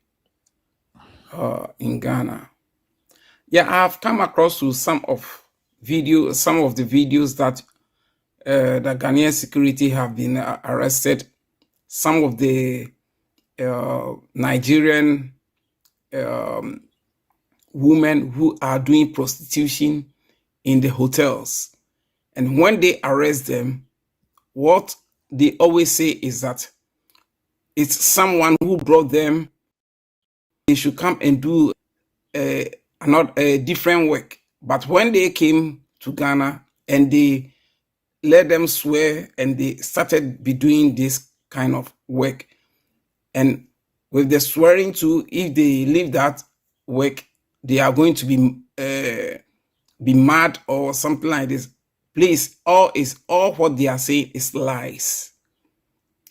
in Ghana. Yeah, I've come across to some of the videos that the Ghanaian security have been arrested. Some of the Nigerian women who are doing prostitution in the hotels. And when they arrest them, what they always say is that it's someone who brought them. They should come and do not a different work. But when they came to Ghana and they let them swear and they started be doing this kind of work, and with the swearing too, if they leave that work, they are going to be mad or something like this. Please, all what they are saying is lies.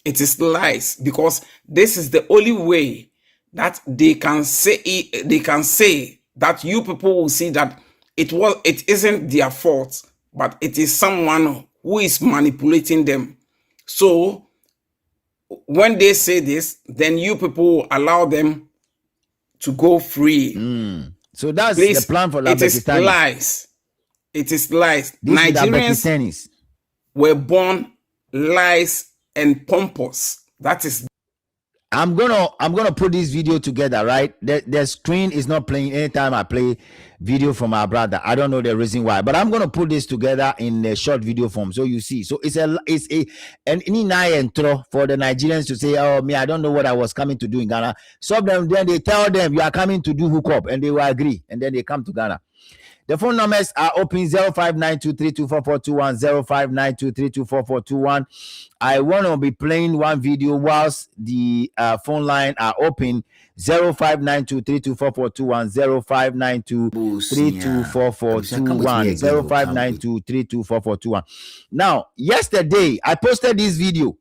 It is lies, because this is the only way that they can say that you people will see that it isn't their fault, but it is someone who is manipulating them. So when they say this, then you people will allow them to go free.
So that's the plan for
It is lies. It is lies. Nigerians were born lies and pompous. That is.
I'm gonna put this video together, right? The screen is not playing anytime I play video from our brother. I don't know the reason why, but I'm gonna put this together in a short video form so you see. So it's an intro for the Nigerians to say, "Oh, me, I don't know what I was coming to do in Ghana." So then they tell them you are coming to do hookup, and they will agree, and then they come to Ghana. The phone numbers are open 0592324421, 0592324421. I want to be playing one video whilst the phone line are open. 0592324421, 0592324421, 0592324421. Now, yesterday I posted this video.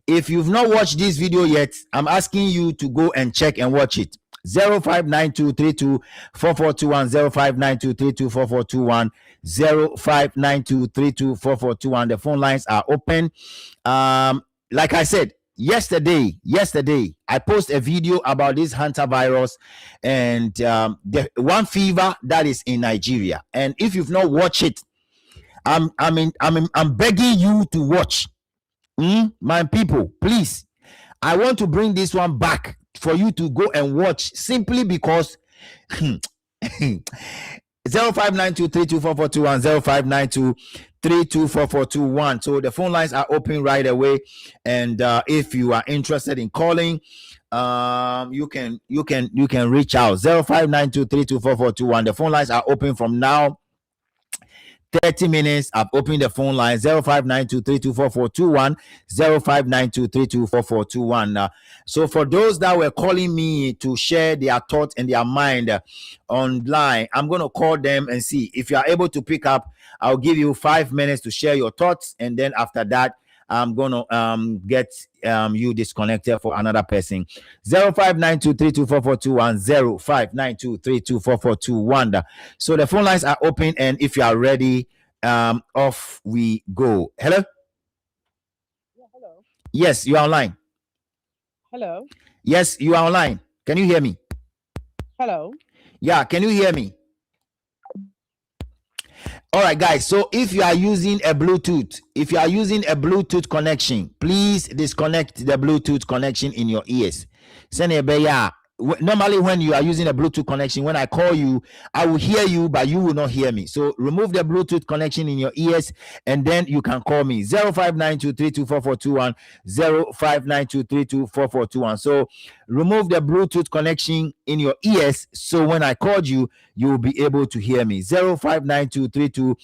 If you've not watched this video yet, I'm asking you to go and check and watch it. 0592324421, 0592324421, 0592324421. The phone lines are open. Like I said, yesterday I posted a video about this Hunter virus and the one fever that is in Nigeria. And if you've not watched it, I'm begging you to watch. My people, please. I want to bring this one back for you to go and watch, simply because 0592324421, 0592324421. So the phone lines are open right away, and if you are interested in calling, you can reach out. 0592324421. The phone lines are open from now 30 minutes. I've opened the phone line 0592324421, 0592324421. So for those that were calling me to share their thoughts and their mind online, I'm going to call them and see if you are able to pick up. I'll give you 5 minutes to share your thoughts, and then after that, I'm gonna get you disconnected for another person. 0592324421, 0592324421. So the phone lines are open, and if you are ready, off we go. Hello?
Yeah, hello.
Yes, you are online.
Hello.
Yes, you are online. Can you hear me?
Hello.
Yeah, can you hear me? All right, guys. So if you are using a Bluetooth, connection, please disconnect the Bluetooth connection in your ears. Normally, when you are using a Bluetooth connection, when I call you, I will hear you, but you will not hear me. So remove the Bluetooth connection in your ears, and then you can call me 0592324421, 0592324421. So remove the Bluetooth connection in your ears, so when I called you, you will be able to hear me. 0592324421,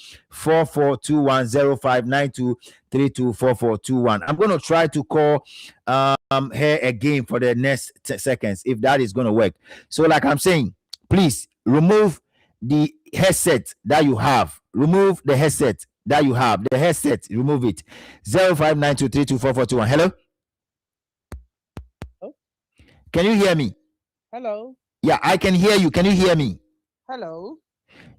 0592324421. I'm going to try to call her again for the next 10 seconds, if that is going to work. So like I'm saying, please remove the headset that you have. Remove the headset that you have. The headset, remove it. 0592324421. Hello? Can you hear me?
Hello.
Yeah, I can hear you. Can you hear me?
Hello.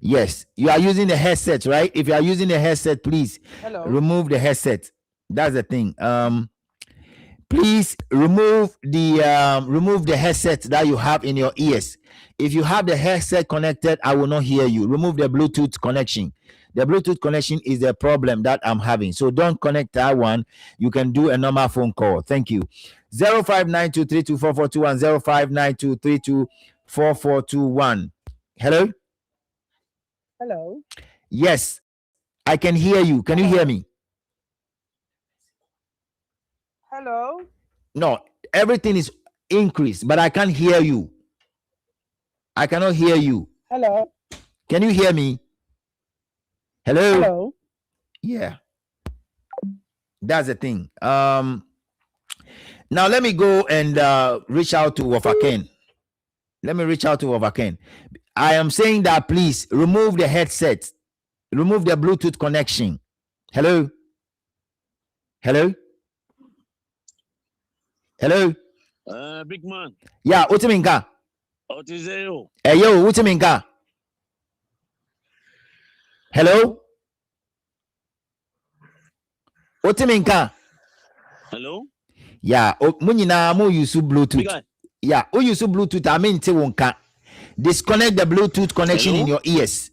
Yes, you are using the headset, right? If you are using the headset, please remove the headset. That's the thing. Please remove the headset that you have in your ears. If you have the headset connected, I will not hear you. Remove the Bluetooth connection. The Bluetooth connection is the problem that I'm having. So don't connect that one. You can do a normal phone call. Thank you. 0592324421, 0592324421. Hello?
Hello.
Yes, I can hear you. Can you hear me?
Hello.
No, everything is increased, but I can't hear you. I cannot hear you.
Hello.
Can you hear me? Hello?
Hello.
Yeah. That's the thing. Now let me go and reach out to Wafaken. Let me reach out to Wafaken. I am saying that please remove the headset. Remove the Bluetooth connection. Hello? Hello? Hello?
Big man.
Yeah, Utiminka.
Okudzeto.
Hey, yo, Utiminka. Hello? Utiminka.
Hello?
Yeah, Munina mo use Bluetooth. Yeah, who use Bluetooth? I mean, wonka. Disconnect the Bluetooth connection in your ears.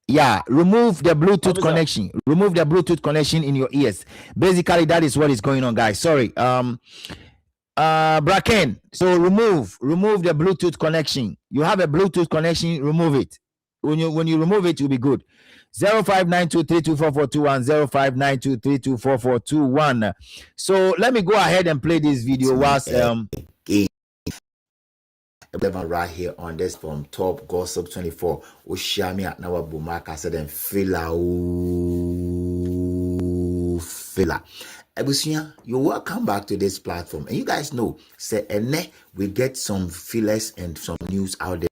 Yeah, remove the Bluetooth connection. Remove the Bluetooth connection in your ears. Basically, that is what is going on, guys. Sorry. Bracken. So remove the Bluetooth connection. You have a Bluetooth connection, remove it. When you remove it, you'll be good. 0592324421, 0592324421. So let me go ahead and play this video whilst right here on this from Top Gossip 24. Ushami at Nawa Bumaka said and filler. Ebusia, you're welcome back to this platform. And you guys know, say we get some fillers and some news out there.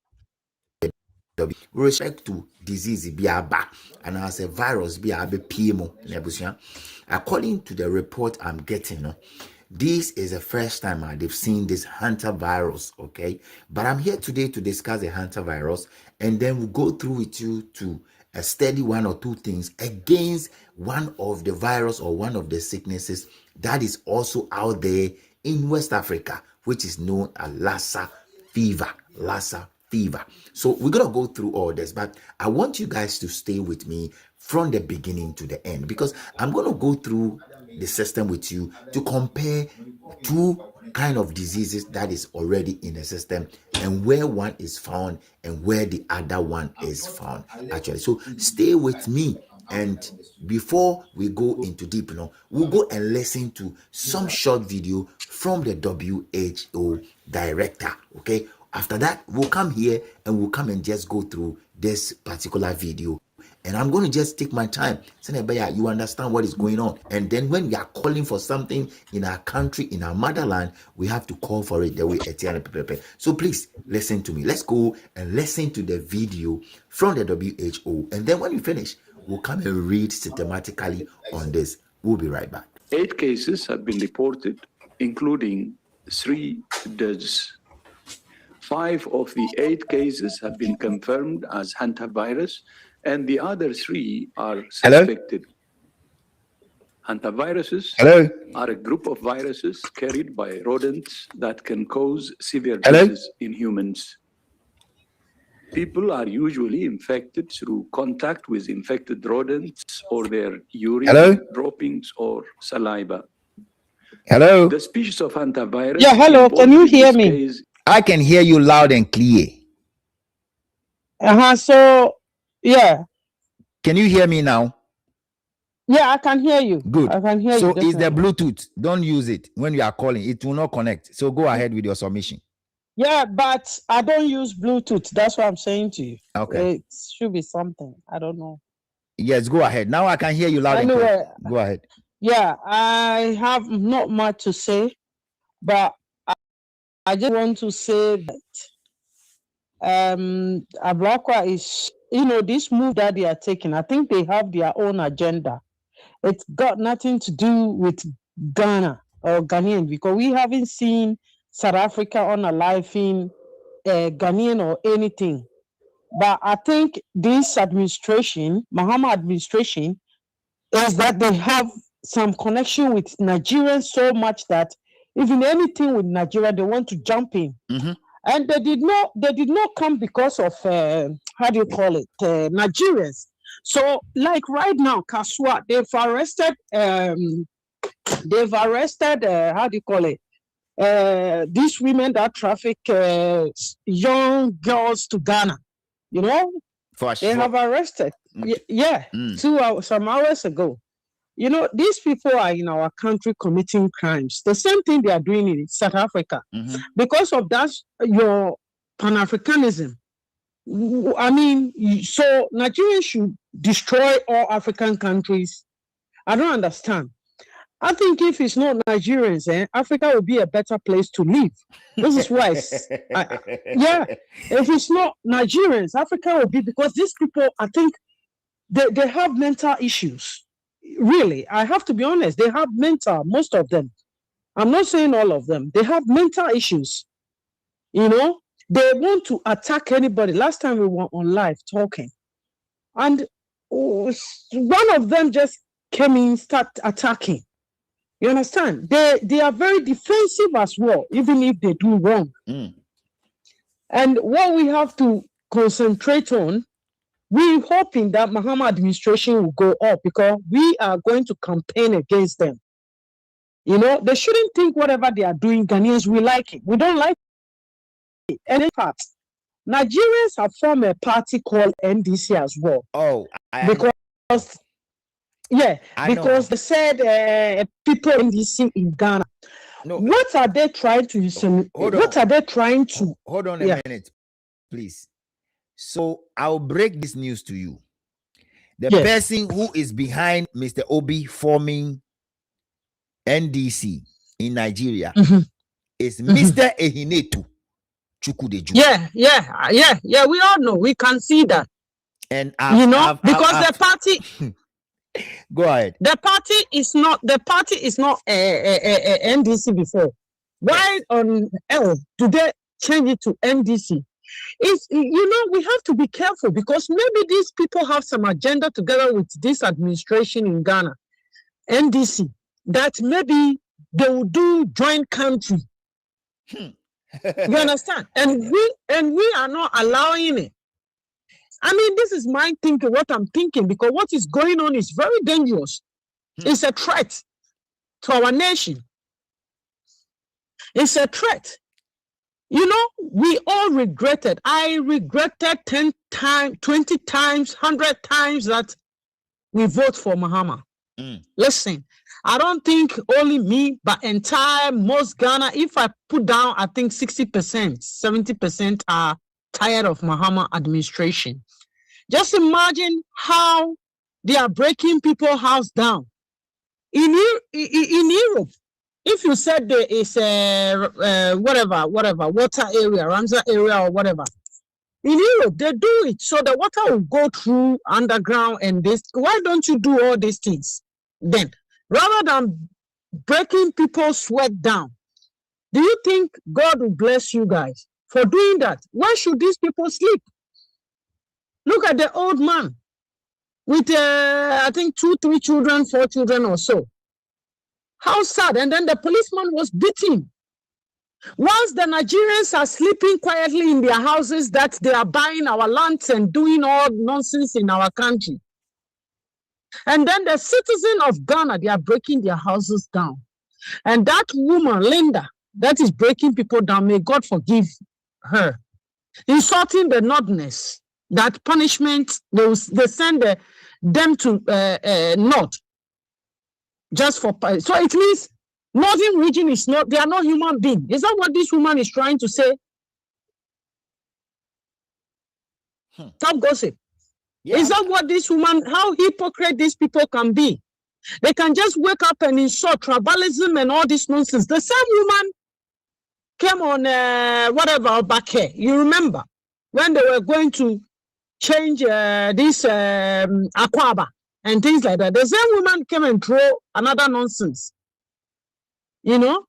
With respect to disease biaba and as a virus biaba PMO Nebusia. According to the report I'm getting, this is the first time they've seen this hantavirus, okay? But I'm here today to discuss the hantavirus, and then we'll go through with you to study one or two things against one of the virus or one of the sicknesses that is also out there in West Africa, which is known as Lassa fever. Lassa fever. So we're going to go through all this, but I want you guys to stay with me from the beginning to the end, because I'm going to go through the system with you to compare two kind of diseases that is already in the system and where one is found and where the other one is found actually. So stay with me, and before we go into deep, we'll go and listen to some short video from the WHO director, okay? After that, we'll come here and we'll come and just go through this particular video. And I'm going to just take my time. You understand what is going on. And then when we are calling for something in our country, in our motherland, we have to call for it the way Etienne Pepe. So please listen to me. Let's go and listen to the video from the WHO. And then when we finish, we'll come and read systematically on this. We'll be right back.
8 cases have been reported, including 3 deaths. 5 of the 8 cases have been confirmed as hantavirus, and the other 3 are suspected. Hantaviruses are a group of viruses carried by rodents that can cause severe disease in humans. People are usually infected through contact with infected rodents or their urine, droppings, or saliva. The species of hantavirus.
Yeah, hello. Can you hear me?
I can hear you loud and clear.
So, yeah.
Can you hear me now?
Yeah, I can hear you.
Good.
I can hear you.
So it's the Bluetooth. Don't use it when you are calling. It will not connect. So go ahead with your submission.
Yeah, but I don't use Bluetooth. That's what I'm saying to you.
Okay.
It should be something. I don't know.
Yes, go ahead. Now I can hear you loud and clear. Go ahead.
Yeah, I have not much to say, but I just want to say that Ablakwa is, this move that they are taking, I think they have their own agenda. It's got nothing to do with Ghana or Ghanaian, because we haven't seen South Africa on a live in Ghanaian or anything. But I think this administration, Mahama administration, is that they have some connection with Nigerians so much that even anything with Nigeria, they want to jump in. And they did not come because of Nigerians. So like right now, Kaswa, they've arrested these women that traffic young girls to Ghana. They have arrested. Some hours ago. These people are in our country committing crimes. The same thing they are doing in South Africa. Because of that, your Pan-Africanism. I mean, so Nigeria should destroy all African countries. I don't understand. I think if it's not Nigerians, Africa will be a better place to live. This is why. If it's not Nigerians, Africa will be, because these people, I think, they have mental issues. Really, I have to be honest. They have most of them. I'm not saying all of them. They have mental issues. They want to attack anybody. Last time we were on live talking, and one of them just came in, start attacking. You understand? They are very defensive as well, even if they do wrong. And what we have to concentrate on, we're hoping that Mahama administration will go up, because we are going to campaign against them. They shouldn't think whatever they are doing, Ghanaians, we like it. We don't like it. Any part. Nigerians have formed a party called NDC as well. Because they said people NDC in Ghana. What are they trying to
Hold on a minute, please. So I'll break this news to you. The person who is behind Mr. Obi forming NDC in Nigeria is Mr. Ehinetu Chukwudeju.
Yeah. We all know. We can see that.
And
because the party.
Go ahead.
The party is not NDC before. Why on L do they change it to NDC? We have to be careful, because maybe these people have some agenda together with this administration in Ghana, NDC, that maybe they will do joint country. You understand? And we are not allowing it. I mean, this is my thinking, what I'm thinking, because what is going on is very dangerous. It's a threat to our nation. It's a threat. We all regretted. I regretted 10 times, 20 times, 100 times that we vote for Mahama. Listen, I don't think only me, but entire most Ghana, if I put down, I think 60%, 70% are tired of Mahama administration. Just imagine how they are breaking people's house down. In Europe, if you said there is a whatever, water area, Ramsar area or whatever, in Europe, they do it so the water will go through underground and this. Why don't you do all these things then? Rather than breaking people's sweat down, do you think God will bless you guys for doing that? Why should these people sleep? Look at the old man with, I think, 2, 3 children, 4 children or so. How sad. And then the policeman was beaten. Once the Nigerians are sleeping quietly in their houses, that they are buying our lands and doing all nonsense in our country. And then the citizen of Ghana, they are breaking their houses down. And that woman, Linda, that is breaking people down, may God forgive her. Insulting the Northerners, that punishment, they send them to North. Just for, so it means Northern region is not, they are not human beings. Is that what this woman is trying to say? Stop gossip. Yeah. Is that what this woman, how hypocrite these people can be? They can just wake up and insult tribalism and all this nonsense. The same woman came on whatever back here. You remember when they were going to change this Akwaba and things like that. The same woman came and throw another nonsense. You know,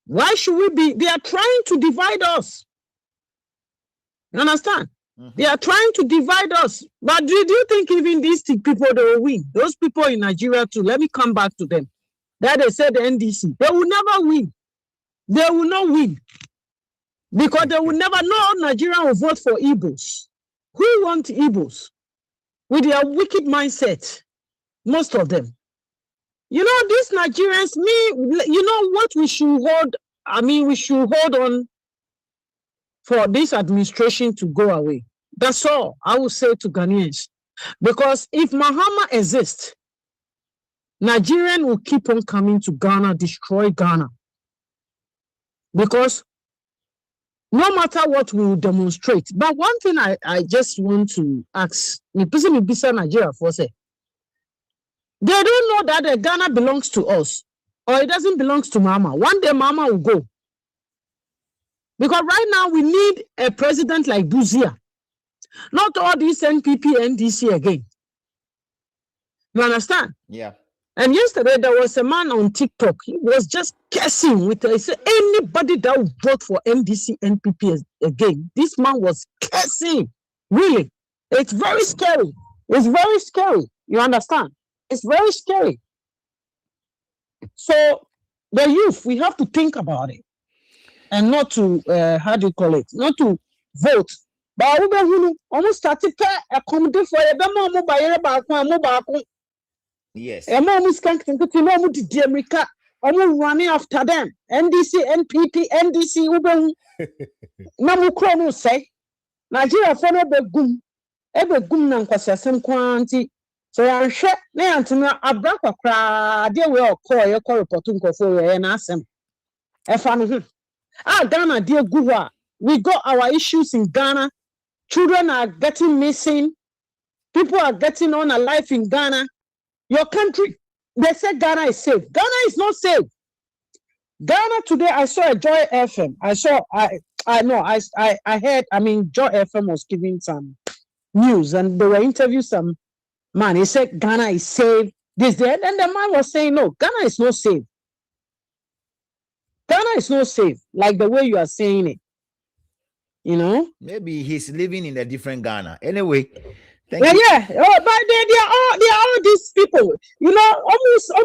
why should we be? They are trying to divide us. You understand? They are trying to divide us. But do you think even these people, they will win? Those people in Nigeria too, let me come back to them. That they said the NDC, they will never win. They will not win. Because they will never know Nigeria will vote for Igbos. Who want Igbos? With their wicked mindset, most of them. You know, these Nigerians, you know what we should hold, we should hold on for this administration to go away. That's all I will say to Ghanaians. Because if Mahama exists, Nigerian will keep on coming to Ghana, destroy Ghana. Because no matter what we will demonstrate. But one thing I just want to ask, Nigeria for say, they don't know that the Ghana belongs to us, or it doesn't belong to Mahama. One day Mahama will go. Because right now we need a president like Buzia. Not all these NPP, NDC again. You understand?
Yeah.
And yesterday there was a man on TikTok. He was just cursing with he said anybody that would vote for NDC, NPP again. This man was cursing. Really. It's very scary. It's very scary. You understand? It's very scary. So the youth, we have to think about it. And not to, how do you call it? Not to vote. But we almost started to accommodate for a
yes.
I'm running after them. NDC, NPP, NDC, Namu say Nigeria for ebe gum na nkwasiasem kwanti. So I'm sure na Antona Ablakwa kra dey we call your report nkofo we na asem. Efa no Ghana dey go we got our issues in Ghana. Children are getting missing. People are getting on alive in Ghana. Your country, they say Ghana is safe. Ghana is not safe. Ghana today, I saw a Joy FM. I heard, Joy FM was giving some news and they were interviewing some man. He said Ghana is safe. This, that. And the man was saying, no, Ghana is not safe. Ghana is not safe, like the way you are saying it. You know?
Maybe he's living in a different Ghana. Anyway,
thank you. Yeah. Oh, but they are all these people. You know, almost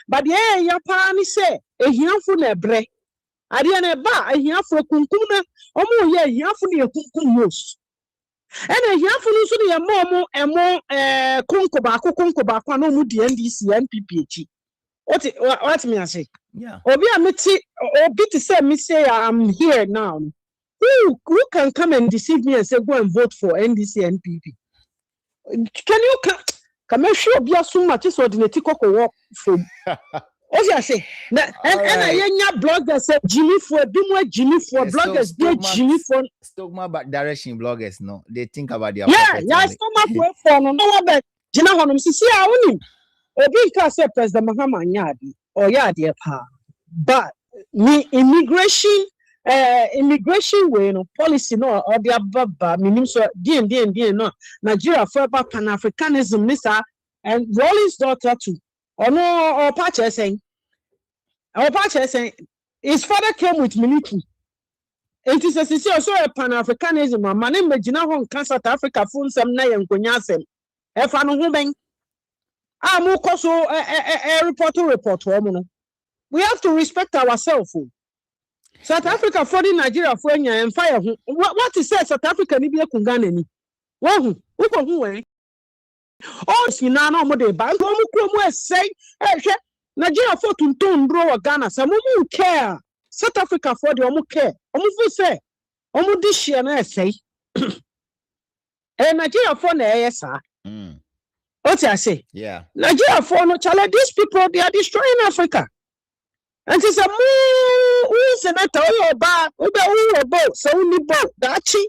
but yeah, ya pani say a hianfu na bre. Ade na ba a hianfu kunkum na omo ye hianfu na kunkum most. And a hianfu no so na mo kunko ba no mu di NDC NPP. What me I say?
Yeah.
Obi to say me say I'm here now. Who can come and deceive me and say go and vote for NDC and PP? Can you come sure be so much so the tikoko work from? What you say? And I bloggers say Jimmy for bloggers be Jimmy for
Stokma about direction bloggers no. They think about their
Stokma for no but Jina honum see awuni. Obi ka say President Mahama nyadi or yadi pa. But me immigration way no policy no or the ababa minim so DN no Nigeria for Pan-Africanism nisa and Rollins daughter too. Or Pacha saying his father came with military. It is also a Pan-Africanism. My name is Gina Hong South Africa phone some na and Kunyasem. If I know who I'm also a report. We have to respect ourselves. South Africa for the Nigeria for and fire. What is said South Africa ni be Kungani? Who oh, Sinano Mode Bank, say, Nigeria for to bro Ghana, some care. South Africa for the Omu care. Omu say, Omu dish and say, Nigeria for the ASR. What I say?
Yeah.
Nigeria for no challenge. These people, they are destroying Africa. And it's a who's a matter of bar, boat, so only boat, Dachi.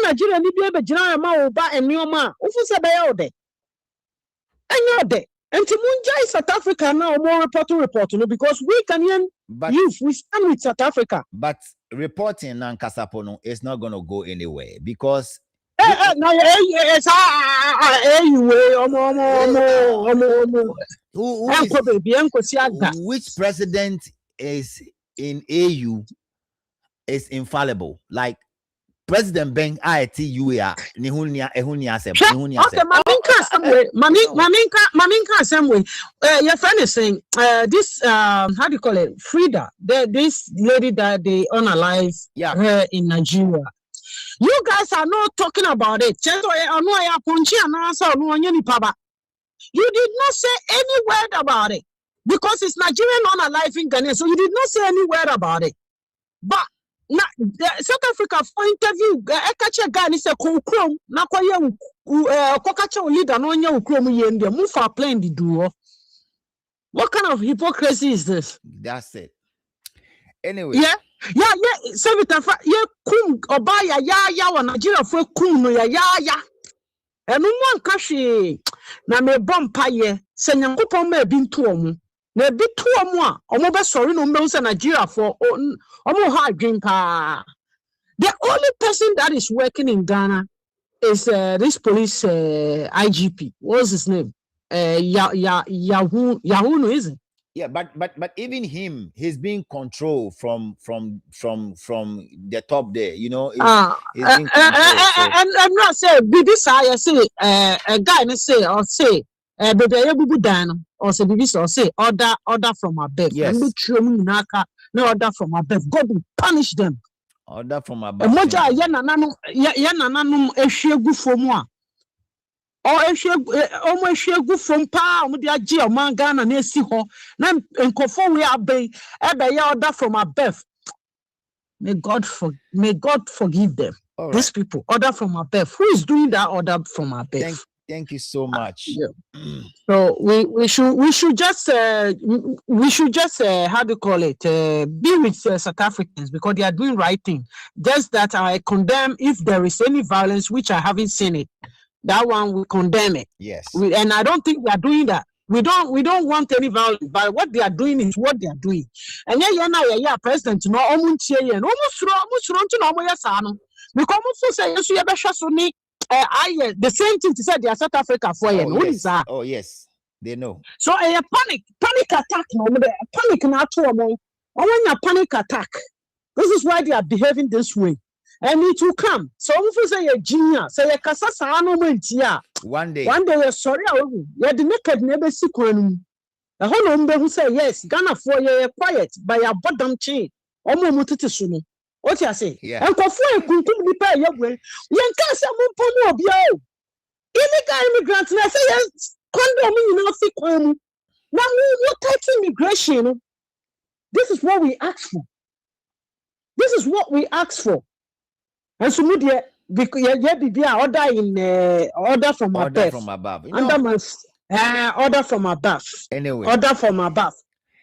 Nigeria ni be be jina ma oba enioma ofu se be ya ode anyode enti munja South Africa now more report no because we Ghanaian youth we stand with South Africa
but reporting na Nkasapo no is not going to go anywhere because
which
president is in AU is infallible like President Ben ITUA Nihunia Sem.
Okay, Maminka somewhere. Your friend is saying this how do you call it? Frida, this lady that they unalive her in Nigeria. You guys are not talking about it. You did not say any word about it because it's Nigerian unalive in Ghana, so you did not say any word about it. But South Africa for interview, Ekache Ghana is a kukrom, na kwa ye kokache leader no nye ukrom yende, move for playing the duo. What kind of hypocrisy is this?
That's it. Anyway.
Yeah. So we can ye kum obaya ya wa Nigeria for kum no ya. Enu mo nkashi na me bompa ye, se Nyankopon ma bi nto omu. Na bi to omu a omo be sorry no mbe say Nigeria for omo ha adwen pa. The only person that is working in Ghana is this police IGP. What's his name? Yahoo no is it?
Yeah, but even him, he's being controlled from the top there, you know. He's being
and I'm not saying this I say a guy say or say or say this or say order from above.
Yes.
No order from above. God will punish them.
Order from above.
Moja yananum ehwegu fomu or ehwegu from pa omo dia gi o Ghana na esi ho na nkofo we abai ebe ya order from above. May God forgive them. Right. These people order from above. Who is doing that order from above?
Thank you so much.
So we should just how do you call it? Be with South Africans because they are doing right thing. Just that I condemn if there is any violence, which I haven't seen it. That one we condemn it.
Yes.
And I don't think they are doing that. We don't want any violence, but what they are doing is what they are doing. And yeah, President, no almost say the same thing to say they are South Africa for you. What is that?
Oh yes, they know.
So a panic attack. No, panic not to a panic attack. This is why they are behaving this way, and it will come. So if say a genius, say a kasasa no mentia.
One day,
you're sorry. You're the naked neighbor sequence. The whole number who say yes, Ghana for you quiet by your bottom chain. Omo mutiti sunu. What you say?
Yeah.
And kunkum ni pa yegwe. Yen ka se mo pomo obi o. Illegal immigrants na say yes condom you know fi kwam. Now, what tight immigration? This is what we ask for. This is what we ask for. And so, media, because order in order from
Order
above.
from above. You
Under
know,
my order from above.
anyway.
Order from above.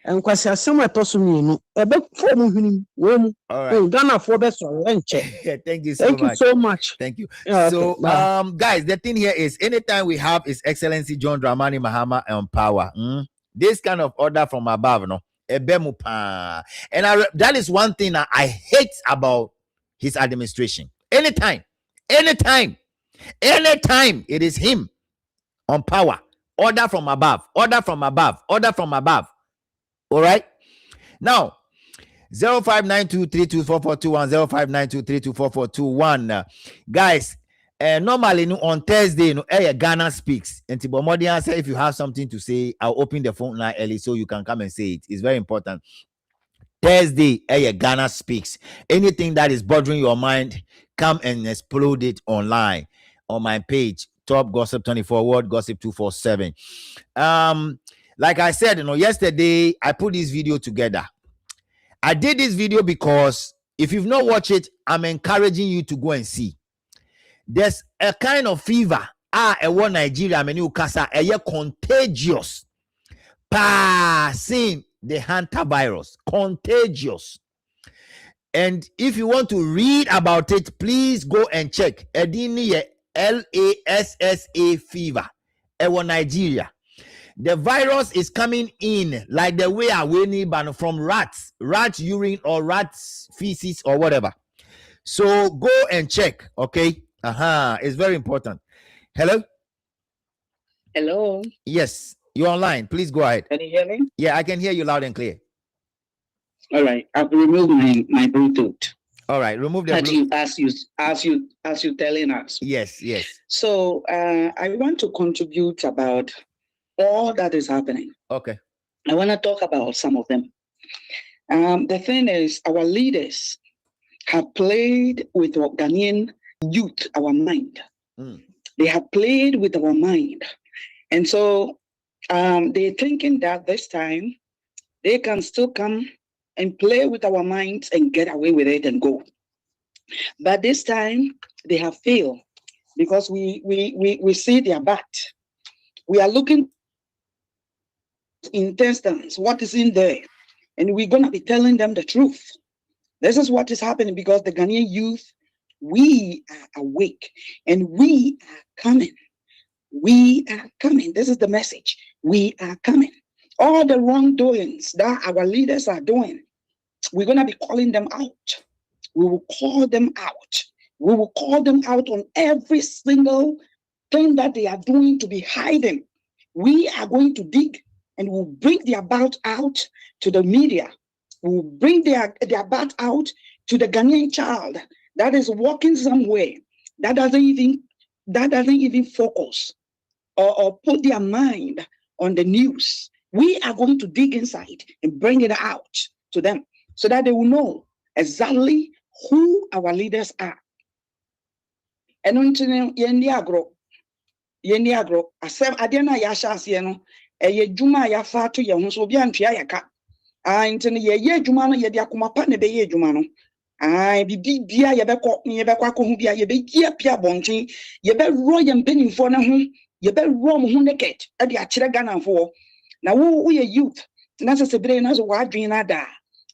And kwasi asem eto me ebe form hwini wo
All right.
Ghana for best check.
Thank you so much.
Thank you so much.
Thank you.
Yeah,
So,
okay, bye.
guys, the thing here is anytime we have His Excellency John Dramani Mahama on power, this kind of order from above, no, ebemu pa. And that is one thing that I hate about his administration. Anytime it is him on power, order from above, order from above, order from above. All right. Now, 0592324421, 0592324421. Guys, normally on Thursday, Ghana speaks. And Tibomodian say if you have something to say, I'll open the phone line early so you can come and say it. It's very important. Thursday, Ghana speaks. Anything that is bothering your mind, come and explode it online on my page, Top Gossip 24, World Gossip 247. Like I said, yesterday I put this video together. I did this video because if you've not watched it, I'm encouraging you to go and see. There's a kind of fever. One Nigeria, contagious. Passing the hantavirus. Contagious. And if you want to read about it, please go and check. Edini LASSA fever. One Nigeria. The virus is coming in like the way we from rats urine or rats feces or whatever. So go and check, okay? It's very important. Hello?
Hello?
Yes, you're online. Please go ahead.
Can you hear me?
Yeah, I can hear you loud and clear.
All right, I've removed my Bluetooth.
All right, remove the Bluetooth.
As you telling us.
Yes.
So I want to contribute about all that is happening.
Okay.
I want to talk about some of them. The thing is, our leaders have played with our Ghanaian youth, our mind. They have played with our mind. And so they're thinking that this time they can still come and play with our minds and get away with it and go. But this time they have failed because we see their back. We are looking intestines, what is in there, and we're going to be telling them the truth. This is what is happening because the Ghanaian youth, we are awake and we are coming. We are coming. This is the message. We are coming. All the wrongdoings that our leaders are doing, we're going to be calling them out. We will call them out. We will call them out on every single thing that they are doing to be hiding. We are going to dig. And we'll bring their bat out to the media. We'll bring their bat out to the Ghanaian child that is walking somewhere that doesn't even focus or put their mind on the news. We are going to dig inside and bring it out to them so that they will know exactly who our leaders are. And until yendi agro, asem adena yasha asieno. Juma ya fatu ya hunso bi antwa yaka intene ye juma no ye de akoma pa ne be ye juma no bibi bia ye bekọ akọ hu bia ye be gia pia bonten ye be ro ye mpanimfo na ho ye be ro mo ho naked e de akire Ghanafo na wo ye youth na sesebre na so wadwen na da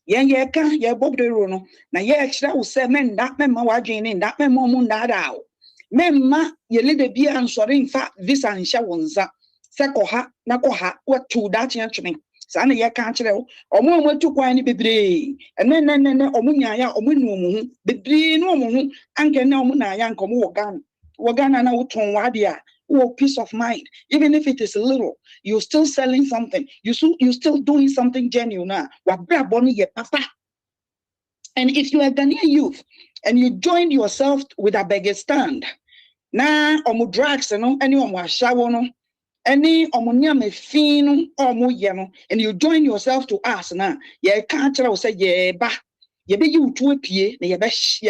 ye ka ye bobde ro no na ye akire wo se men da men ma wadwen ne da men mo mu da da men ma ye leader bia ansore mfa visa nhya wonza Sekoha na koha what to that yanchme. Sana ye can't tell omo tu kwani bebre. And then omunya ya omunu bebre no mu anke na omuna ya nkomo wagana na uton wadia peace of mind. Even if it is little, you're still selling something. You're still doing something genuine. Wabra boni ye papa. And if you are Ghanaian youth and you join yourself with a beggar stand, na omu drugs no any omu ashawo no. Any omunyame finu omu yeno, and you join yourself to us now. Ye can't tell say ye ba ye be you to a pie, ye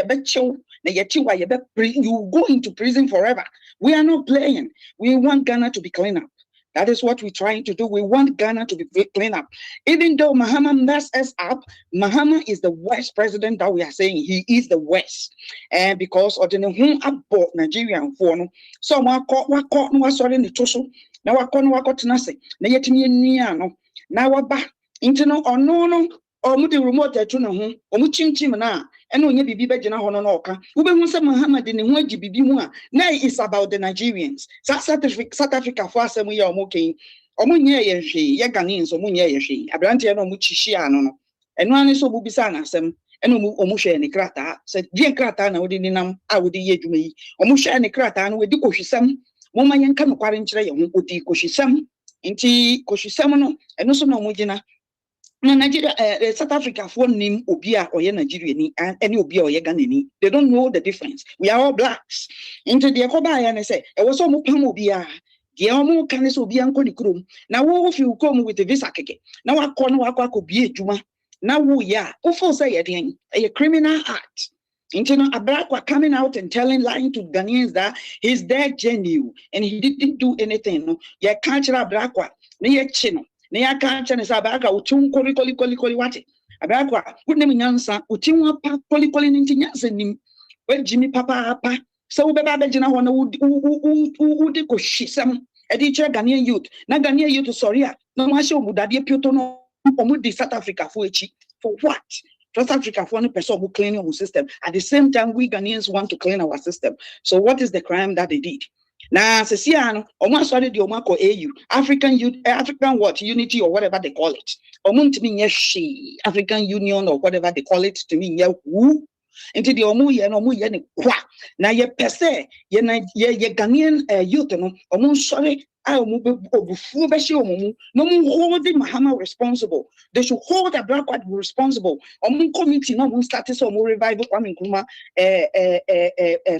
be chill, you go into prison forever. We are not playing. We want Ghana to be clean up. That is what we're trying to do. We want Ghana to be clean up. Even though Mahama messed us up, Mahama is the worst president that we are saying. He is the worst. And because of the whom about Nigerian phone, so no sorry the tosho. Now I got nothing. Now yet me no. Now we're back into no or no. Or the remote at home, or muchim na, and when you be bejana honoka, Ube say Muhammad in the bibi mua. Now it's about the Nigerians. South Africa for some we are mocking. Omunya ye Ghanaians, Omunya ye, Abrantia no Muchishiano, and one is so bubisana sem, and Omusha and Krata, said Dear Krata, no dinam, I would ye to me. Omusha and Krata, with the Koshisam, Woman can quarantine tray, would the Koshisam, inti Koshisamano, and also no Mujina. Nigeria, South Africa for name Obia or Nigeria and any Obia or Ghanaian. They don't know the difference. We are all blacks. Into the Akoba and I say, I was so much Obia. The Omo can so be uncle Krum. Now, if you come with the visa keke, now I call Waka could be a Juma. Now, yeah, Ufo say again, a criminal act. Into Ablakwa coming out and lying to Ghanaians that he's dead genuine and he didn't do anything. No, yeah, cultural Ablakwa, near Chino. Near cancer is Abaga, Uchun Koli Wati. Ablakwa, good name Yansa, Uchimwa Koli Nintiansen, when Jimmy Papa, so Baba Jana would go shisam, a teacher Ghanaian youth, not Ghanaian youth, sorry, no Masho would be Putono, Omudi South Africa for what? South Africa for one person who clean our system. At the same time, we Ghanaians want to clean our system. So what is the crime that they did? Now, Sesiano, almost started the Omako AU, African Youth, African what, Unity or whatever they call it. Omun to me, yes, she, African Union or whatever they call it to me, yeah, who? Into the Omu yen Omu yen qua. Now, ye per se, ye Ghanaian youth, Omun sorry, I omu no holding Mahama responsible. They should hold Ablakwa responsible. Omun committee, no status or revival, Kuma,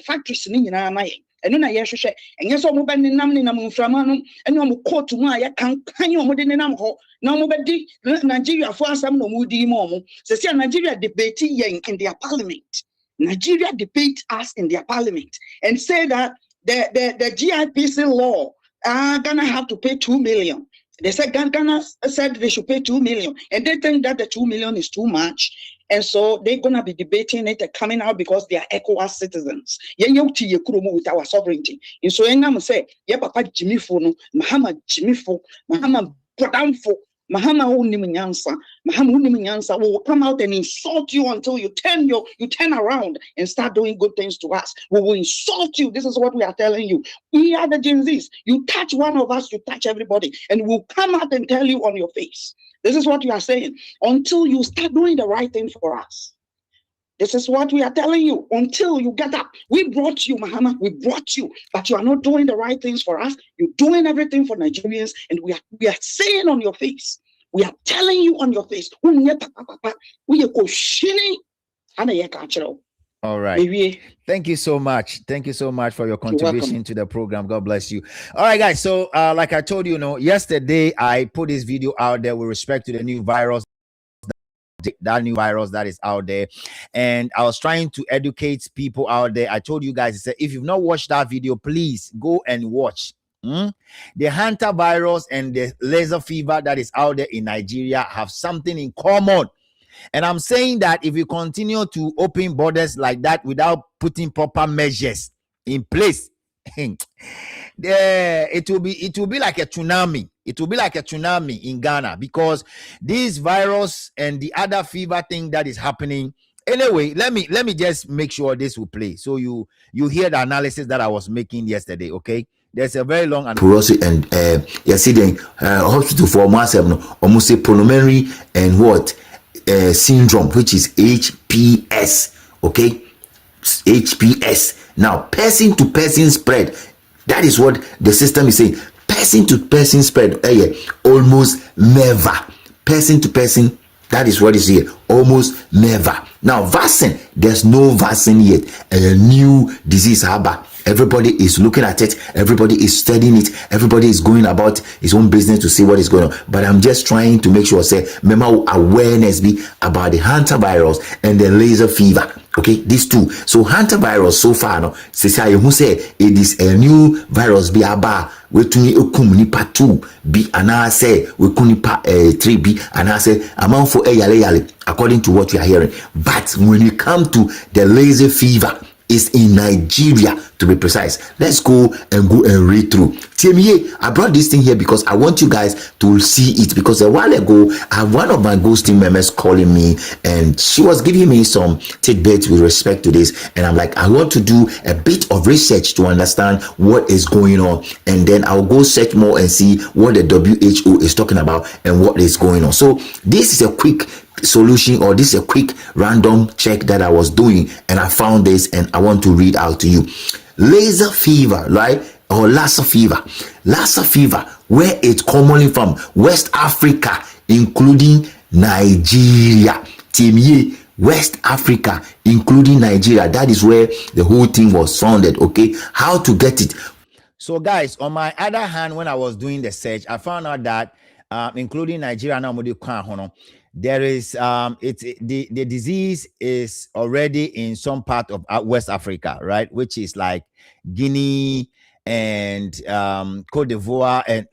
factories in Yanamayang. And na yeshushe and yes omo ben nam ni nam mframa no ene omo court mu a kan omo de nam ho na omo be di Nigeria for asam no mu di mo se se Nigeria debate yen in their parliament. Nigeria debate us in their parliament and say that the GIPC law Ghana have to pay 2 million. They said Ghana said they should pay 2 million and they think that the 2 million is too much. And so they're going to be debating it coming out because they are ECOWAS citizens. With our sovereignty. And so I'm say, yeah, Papa Jimmy Fono, Mahama Jimmy Fo, Mahama Podamfo, Mahama Uniminyansa, Mahama Uniminyansa will come out and insult you until you turn around and start doing good things to us. We will insult you. This is what we are telling you. We are the Gen Zs. You touch one of us, you touch everybody, and we'll come out and tell you on your face. This is what we are saying. Until you start doing the right thing for us. This is what we are telling you. Until you get up. We brought you, Mahama. We brought you. But you are not doing the right things for us. You're doing everything for Nigerians. And we are saying on your face. We are telling you on your face. We are questioning.
All right. Thank you so much. Thank you so much for your contribution to the program. God bless you. All right, guys. So, like I told you, yesterday I put this video out there with respect to the new virus, that is out there, and I was trying to educate people out there. I told you guys, if you've not watched that video, please go and watch. The hantavirus and the laser fever that is out there in Nigeria have something in common. And I'm saying that if we continue to open borders like that without putting proper measures in place, it will be like a tsunami. It will be like a tsunami in Ghana because this virus and the other fever thing that is happening. Anyway, let me just make sure this will play so you hear the analysis that I was making yesterday. Okay, there's a very long
analysis and hospital for myself, almost a pulmonary and what. Syndrome, which is HPS. Okay, HPS. Now, person to person spread. That is what the system is saying. Person to person spread. Almost never. Person to person. That is what is here. Almost never. Now, vaccine. There's no vaccine yet. A new disease harbor. Everybody is looking at it. Everybody is studying it. Everybody is going about his own business to see what is going on. But I'm just trying to make sure, remember awareness be about the hantavirus and the laser fever. Okay, these two. So hantavirus so far, no, say it is a new virus be about wetumi ekum nipa 2 bi anase wekum nipa 3 bi anase amanfo yale according to what we are hearing. But when you come to the lazy fever, is in Nigeria, to be precise. Let's go and read through. TMA, I brought this thing here because I want you guys to see it, because a while ago I have one of my ghost team members calling me and she was giving me some tidbits with respect to this, and I'm like, I want to do a bit of research to understand what is going on, and then I'll go search more and see what the WHO is talking about and what is going on. So this is a quick solution, or this is a quick random check that I was doing, and I found this and I want to read out to you. Laser fever, right? Or Lassa fever, where it's commonly from West Africa, including Nigeria. TMA, West Africa, including Nigeria. That is where the whole thing was founded. Okay, how to get it?
So guys, on my other hand, when I was doing the search, I found out that including Nigeria now, there is the disease is already in some part of West Africa, right, which is like Guinea and Cote d'Ivoire, and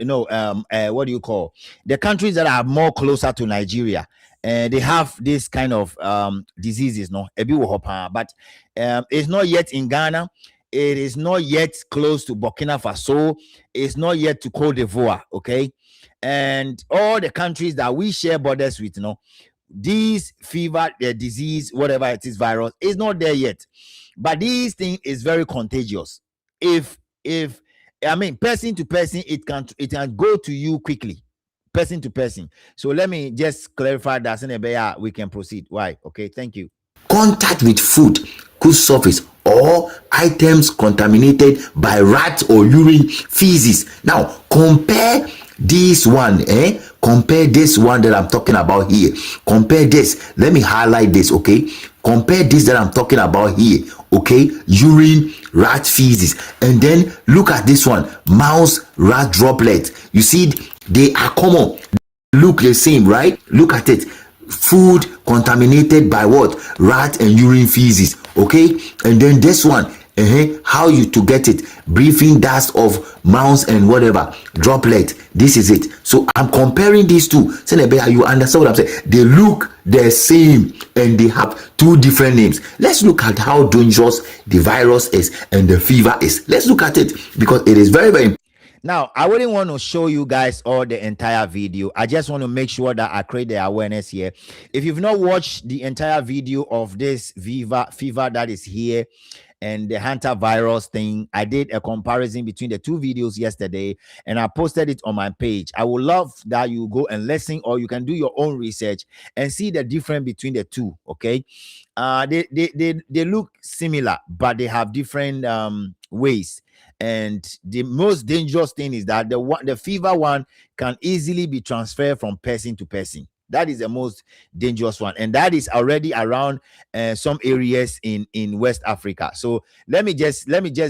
what do you call the countries that are more closer to Nigeria, and they have this kind of diseases, but it's not yet in Ghana. It is not yet close to Burkina Faso. It's not yet to Cote d'Ivoire, okay? And all the countries that we share borders with, this fever, the disease, whatever it is, virus, is not there yet. But this thing is very contagious. If person to person, it can go to you quickly, person to person. So let me just clarify that, so we can proceed. Why? Okay, thank you.
Contact with food, could surface, or items contaminated by rat or urine, feces. Now compare this one, compare this one that I'm talking about here. Compare this. Let me highlight this, okay? Compare this that I'm talking about here, okay? Urine, rat, feces. And then look at this one, mouse, rat droplet. You see, they are common. Look the same, right? Look at it. Food contaminated by what? Rat and urine, feces, okay? And then this one, how you to get it? Breathing dust of mouse and whatever droplet. This is it. So I'm comparing these two. You understand what I'm saying? They look the same and they have two different names. Let's look at how dangerous the virus is and the fever is. Let's look at it, because it is very, very important.
Now, I wouldn't want to show you guys all the entire video. I just want to make sure that I create the awareness here. If you've not watched the entire video of this fever that is here and the hantavirus thing, I did a comparison between the two videos yesterday and I posted it on my page. I would love that you go and listen, or you can do your own research and see the difference between the two, okay? They look similar, but they have different ways. And the most dangerous thing is that the fever one can easily be transferred from person to person. That is the most dangerous one, and that is already around some areas in West Africa. So let me just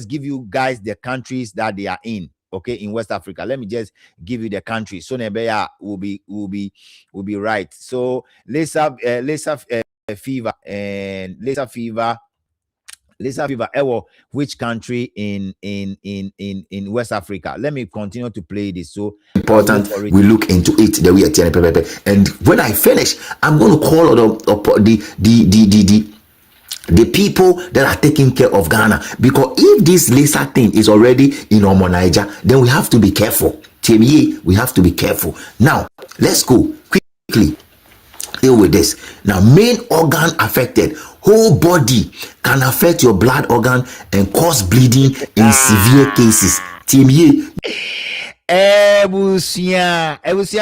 give you guys the countries that they are in. Okay, in West Africa, let me just give you the countries. So Nebeya will be right. So Lassa fever and Lassa fever. Which country in West Africa? Let me continue to play this. So
important, we look into it the way. And when I finish, I'm going to call the people that are taking care of Ghana, because if this laser thing is already in Omo Niger, then we have to be careful. We have to be careful. Now let's go quickly deal with this. Now, main organ affected, whole body can affect your blood organ and cause bleeding in severe cases.
Ebusia,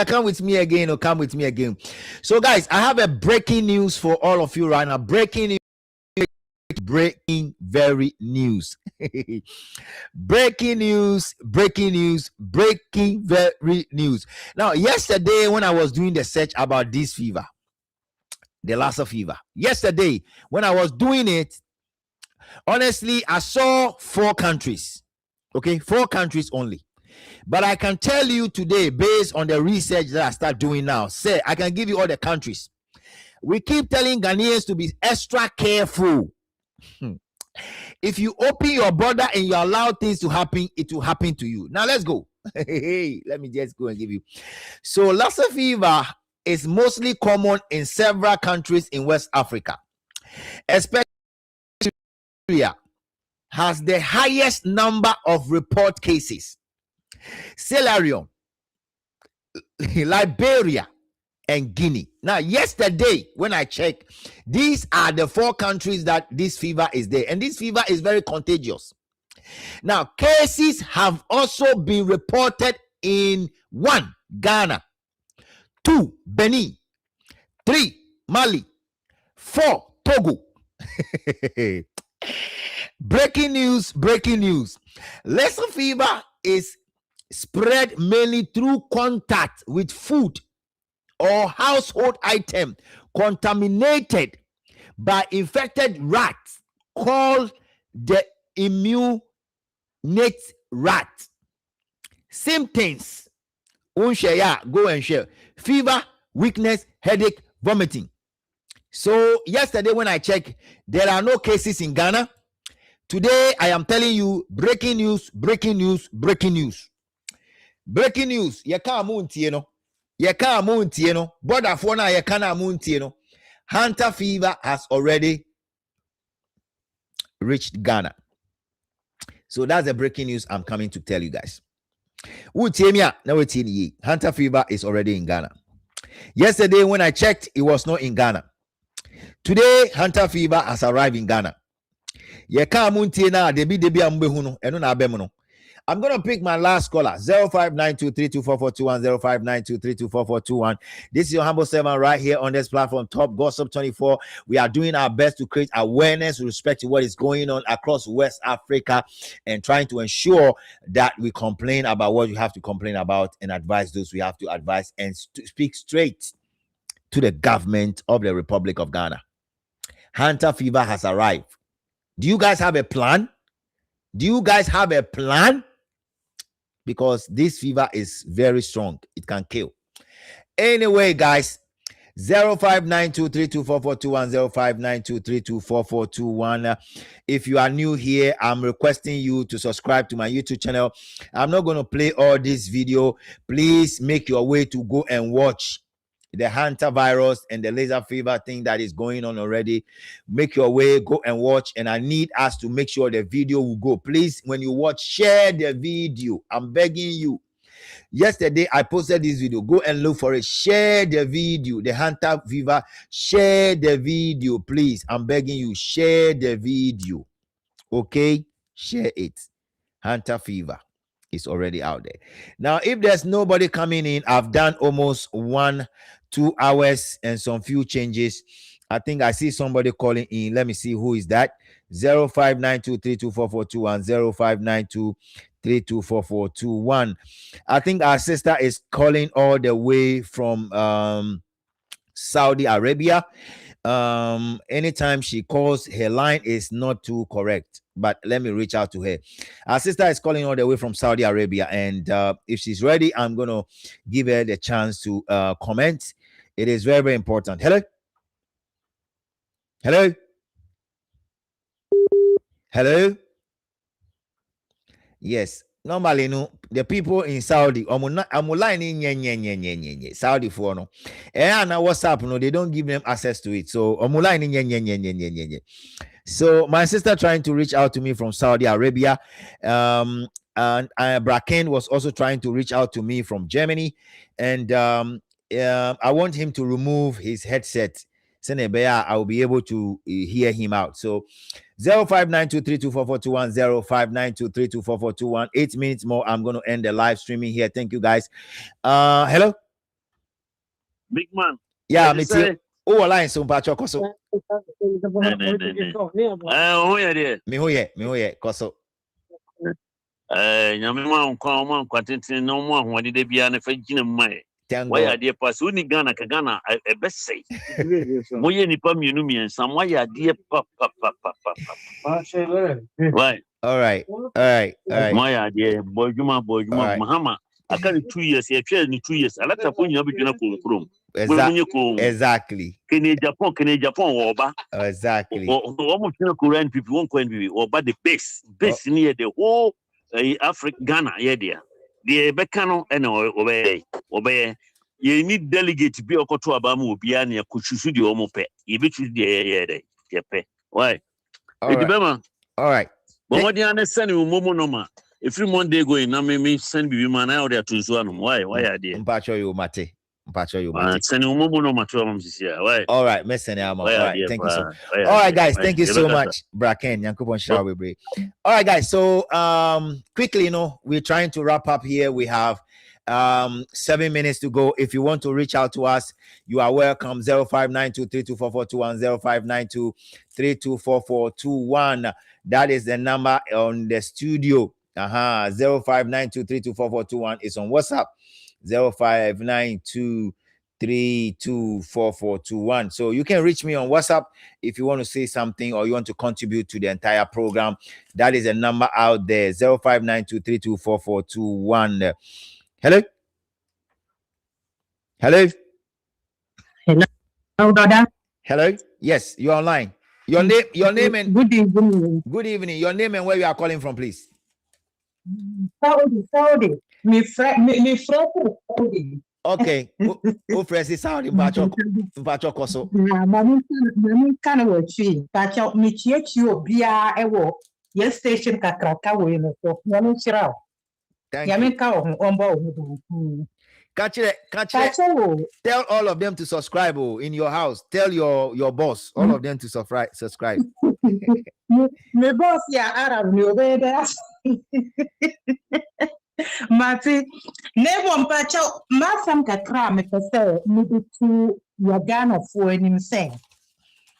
come with me again, or come with me again. So guys, I have a breaking news for all of you right now. Breaking very news. breaking very news. Now, yesterday when I was doing the search about this fever, the Lassa fever, yesterday when I was doing it, honestly, I saw 4 countries. Okay, 4 countries only. But I can tell you today, based on the research that I start doing now, I can give you all the countries. We keep telling Ghanaians to be extra careful. If you open your border and you allow things to happen, it will happen to you. Now let's go. Hey, let me just go and give you. So Lassa fever is mostly common in several countries in West Africa, especially Nigeria has the highest number of report cases. Sierra Leone, Liberia, and Guinea. Now, yesterday when I checked, these are the 4 countries that this fever is there, and this fever is very contagious. Now, cases have also been reported in 1, Ghana, 2, Benin, 3, Mali, 4, Togo. Breaking news. Lassa fever is spread mainly through contact with food or household item contaminated by infected rats called the immunate rat. Symptoms: go and share fever, weakness, headache, vomiting. So yesterday when I checked, there are no cases in Ghana. Today I am telling you breaking news. Yeka amuntie no. Border for na yeka na amuntie no. Hunter fever has already reached Ghana. So that's the breaking news I'm coming to tell you guys. Hunter fever is already in Ghana. Yesterday when I checked, it was not in Ghana. Today, Hunter fever has arrived in Ghana. I'm going to pick my last caller, 0592324421, 0592324421. This is your humble servant right here on this platform, Top Gossip 24. We are doing our best to create awareness with respect to what is going on across West Africa and trying to ensure that we complain about what you have to complain about and advise those we have to advise and speak straight to the government of the Republic of Ghana. Hunter fever has arrived. Do you guys have a plan? Because this fever is very strong. It can kill. Anyway, guys, 0592324421, 0592324421. If you are new here, I'm requesting you to subscribe to my YouTube channel. I'm not going to play all this video. Please make your way to go and watch the Hunter virus and the laser fever thing that is going on already. Make your way, go and watch, and I need us to make sure the video will go. Please, when you watch, share the video. I'm begging you. Yesterday I posted this video. Go and look for it. Share the video. The Hunter fever. Share the video, please. I'm begging you. Share the video. Okay, share it. Hunter fever is already out there. Now, if there's nobody coming in, I've done almost 1-2 hours and some few changes. I think I see somebody calling in. Let me see who is that. 0592324421, 0592324421. I think our sister is calling all the way from Saudi Arabia. Anytime she calls, her line is not too correct, but let me reach out to her. Our sister is calling all the way from Saudi Arabia, and if she's ready, I'm gonna give her the chance to comment. It is very, very important. Hello. Yes, normally no, the people in Saudi Saudi for no, and WhatsApp no, they don't give them access to it. So so my sister trying to reach out to me from Saudi Arabia, and Braken was also trying to reach out to me from Germany, and I want him to remove his headset. I will be able to hear him out. So 0592324421, 0592324421. 8 minutes more. I'm going to end the live streaming here. Thank you, guys. Hello,
big man.
Yeah, me too. Oh, line so mpacho koso. Me hoye koso.
Nyame ma nkwa kwatete no mo ahode de bia na fa gina mai. Why are dear pass uni Ghana ka Ghana e be say. Moye nipa mienu miensa mo ya de papa. Right.
All right.
Mo ya de bojuma Mahama. I carry 2 years. He tell me 2 years. I like to put you between from.
Exactly.
Can Japan oba.
Exactly.
Almost Korean people won't coin people. Oba the base near the whole Africa Ghana. Yeah, there. the Becano and obey. You need delegate be okoto abamu obiani ya kuchusu di omope. You be choose the yepe. Why?
All right. All right.
But what do you understand? Momo noma. If you Monday going, now me send be man out there to Zuanum. Why are they?
Mpacho you mate.
Send momo noma to why?
All right, all right, thank you so much. All right, guys, thank you so much, Braken. Yankupon Shawibre. All right, guys. So quickly, we're trying to wrap up here. We have 7 minutes to go. If you want to reach out to us, you are welcome. 0592324421, 0592324421. That is the number on the studio. 0592324421 is on WhatsApp. 0592324421. So you can reach me on WhatsApp if you want to say something or you want to contribute to the entire program. That is a number out there. 0592324421. Hello. Hello. Yes, you're online. Your name and
good evening.
Good evening. Your name and where you are calling from, please.
Saudi. Me friend.
Okay. Who friends is Saudi? Mpacho koso.
Mami kana wachi. Mpacho me chiechi obia ewo. Yes station kakraka we no so. Mami chirao. Yami ka ombo.
Tell all of them to subscribe in your house. Tell your boss, all of them to subscribe.
Me boss ya Arab me obeda. Mati, never mpacho masam kakra me pese me bitu yagana fo enim se.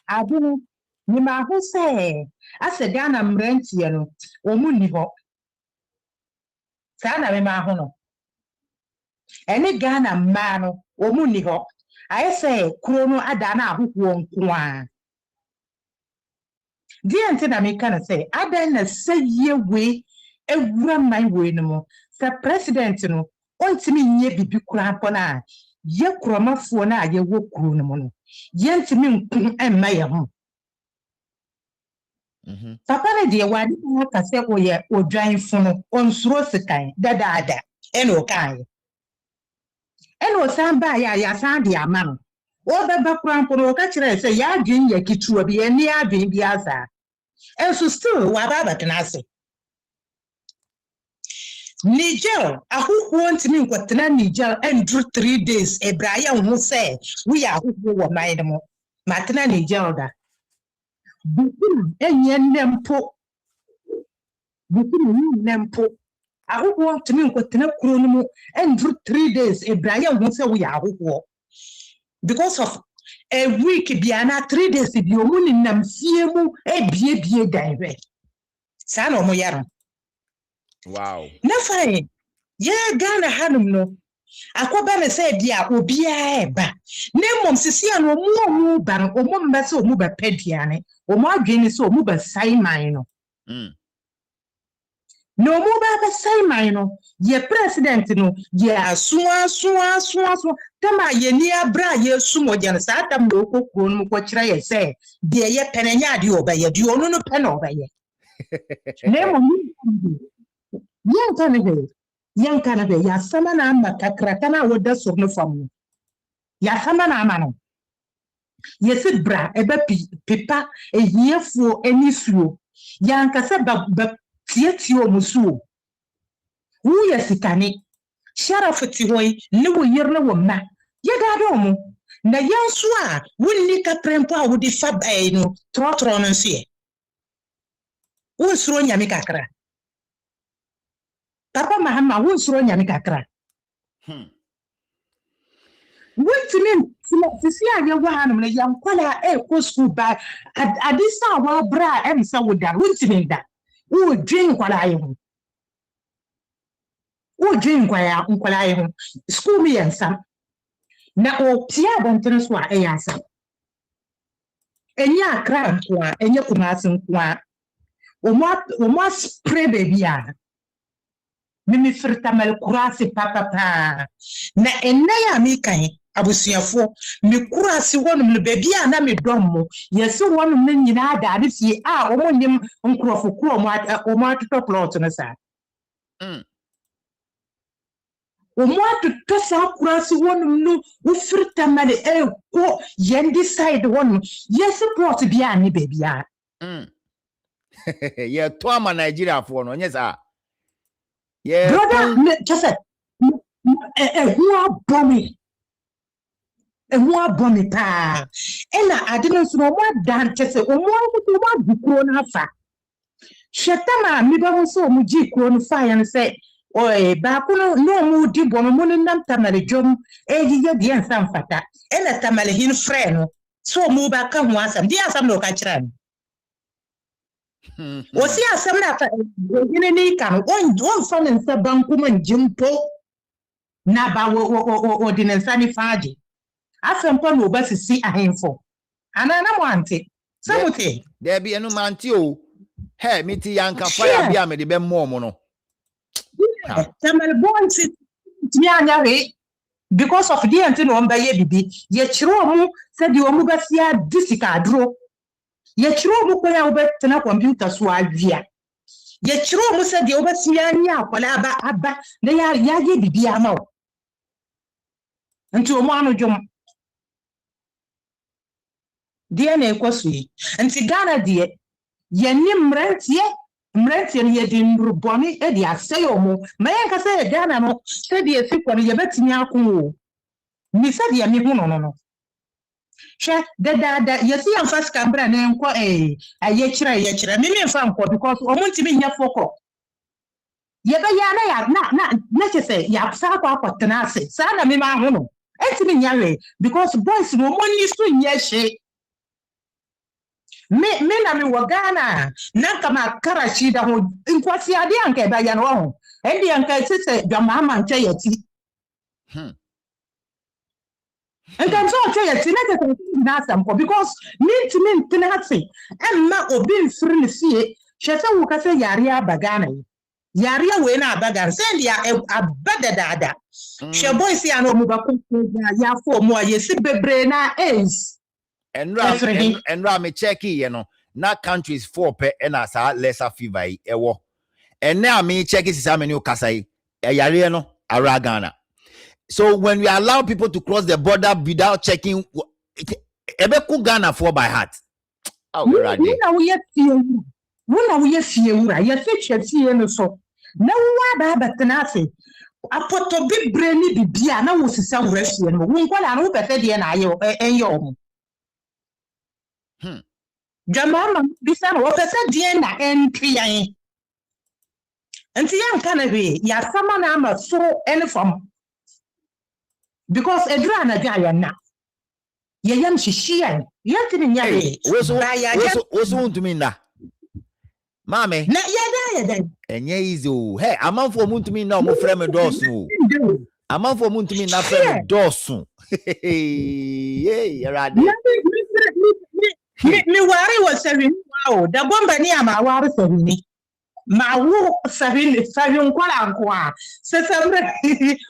Adunu ni ma ho se ase Ghana mrentie no omu ni ho. Sa na me ma ho no. Ene Ghana mma no omu ni ho. Aye se kuro no ada na ahụhụ nko a. Di ante na me kana se ada na se ye we ewura man we no mo. The president no ontimi nye bibi kura pona ye kromafo na ye wo kuru no no ye ntimi nku emma ye ho papa ne de wadi ko ka se o ye odwan funu onsuro sekan dadaada eno kan eno san ba ya san de ama no o beba kura pona ka kire se ya adwen ye kituwa bi eni adwen bi asa enso still wa baba tenase Niger, who wants me what Niger and drew 3 days. A Brian who said, we are who were mindamo. Matana Niger. And yen nempo. Nempo. I who want to me what Tenacrono and drew 3 days. A Brian who said, we are who. Because of a week, Biana 3 days, if you moon in them, Siemu, a BA direct. San or Moyara.
Wow.
Nafai. Yeah, Ghana hanum no. Akoba me say dia obia eba. Nemom sisi anu mu ban omo mbese omu ba pediane. Omo adwene so omu ba saiman no. No mu ba saiman no. Ye president no ye asua. Tama ye ni abra ye sumo jana sa tam no kokro no ko kire ye say de ye penanya de oba ye de onu no pen oba ye. Nemom Yan Canada, Yasamana Makakratana would the sort of family. Yasamana mano. Yes, it bra, eba pipa, a year for any slow. Yankasa but Tietio Musu. Who yes, it can it? Shut off at you, no year no woman. Yagadomo. Na yan swa, will lick a prempa with the fab no, trotron and see. Who's throwing Yamikakra? Papa Mahama, who's throwing Yamikakra? What to me? To see a young woman, a young quella, a school by at this hour, bra, and so would that. What's in that? Who would drink while I am? Who drink while I am? School me and some. Now, Tia don't tell us what I answer. And ya cramp, and you could ask him, or what spray baby. Mimi firtamel kurasi papa na enaya mikai abusiafo mi kurasi wonum le bebia na me dommo yeso wonum na nyina da ade fie a omonnim nkrofo ku omo atoto plot no sa Omo to tosa kurasi one no ufrita mane go yen decide one. Yes, support be any baby.
Yeah, Twama Nigeria for no, yes, yeah,
brother, just a who are bommy. And more bommy pa. And I didn't know what done just a one be grown up. Shatama, me don't so muji grown fire and say, oi, bakuno no moody woman nam tamale jom, ye dear some fata, and a tamale hin friend. So move back come once and dear some no catchran. Was here some in any come one son and saban woman jumpo Naba or dinner sunny faji. After Pon will see a handful. And I don't want it. Something
there be a no man too. Hey, me tea yanka fire be a me the more mono.
Tamal wants it because of the antenna on by baby. Yet Chiromu said you mugasia disika draw. Yet Chiromu over computer swavia. Yet Chiromu said the overseer palaba abba, they are yagi bibiamo. And to a man of Jom. Dear Nequasui, and Tigana dear, Yanim rent ye, Mrentian yedin Ruboni, Edia Sayomo, Mayanka say Ganano, said the thick one, Yabetiaku. Miss Edia Mihuno. She, the Yasi and Fast Cambra name, a yechra, Mimi Franco, because Omonti ya foco. Yabayana, not necessary, Yapsaka, Tenase, Sana Mima Hono, Etimin Yale, because boys no money swing yeshe. Me na mi wagana na kama karachi da ho inkwasi ade anka ba ya no ho e de anka sese John Mahama nche yati and I'm so nche yati na ke na samko because mint na se emma obi mfiri fie hwese wo ka se yare abagana yare we na abagana se dia abada dada hwe boy si ano mu ba ko ya fo mu ayesi bebre na ace.
And me check you know, not countries 4 pe and as a lesser fever ewo. And now me check is how many kasai no aragana. So when we allow people to cross the border without checking ebe Ghana for by heart. Oh, we're ready.
We see no so. No wa ba tenase. Apoto big brainy bibia na wo sisa wresi no. Wo nkwala no pe de na ayo enyo. John Mahama bisa no pese die na entry yan. Enti yan kana be ya sama na ama so uniform. Because edra na dia ya na. Ye yam shishian. Yantini nyare.
Woso untumi na. Mame.
Na ya da.
Enye easy o. Hey, amanfo muntumi na mo frame dosu. Amanfo muntumi na frame dosu. Hey, rade.
Me worry was 7 wow. The bomba ni ama wari 7. Ma wo 7 kwala kwa. Se semre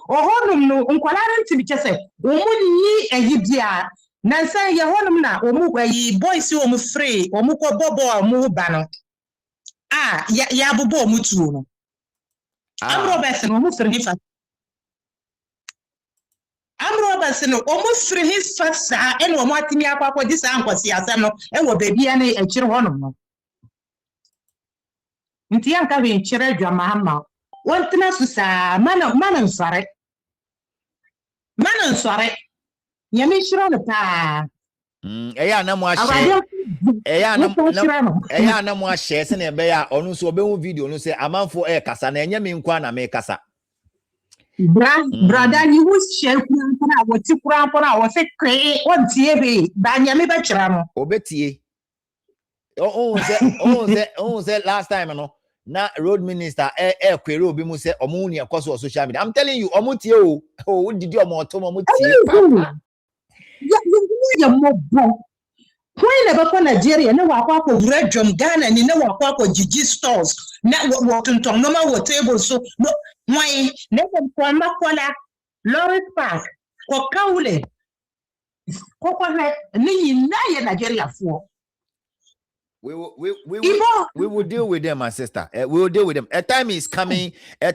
ohonum no nkwala nti bi kese. Omuni ehibia. Na say ye honum na omu yi boys omu free, omu ko bobo omu ba no. Ah, ya bobo omu tu no. Am Robert no omu free fa. Am Robert no omu free his fasa ene omu atimi akwa disa ankwasi asam no e wo baby ane e kire honum no. Nti yanka we kire John Mahama. Wontina susa mana nsare. Mana nsare. Yami shiro no pa.
Eya na mo ahye. Eya na mo ahye se na ebe ya onu so obehu video no se amanfo kasa na enye me nkwa na me kasa.
Brother, you was share kuran what ti kuran pora wo se kre on tie be ba nyame ba kira no.
Obetie. Say last time no. Na road minister kwere obi mu se omu ne ekoso social media. I'm telling you omu tie o didi omu to omu tie papa.
Ya mobo. When never for Nigeria, no wakwa ko red drum Ghana ni no wakwa ko Gigi stores. Na wotunton no ma wo table so no why never kwa makwala Lawrence Park ko Kaule. Ko kwa ni na ya Nigeria for.
We will deal with them, my sister. We will deal with them. A time is coming. We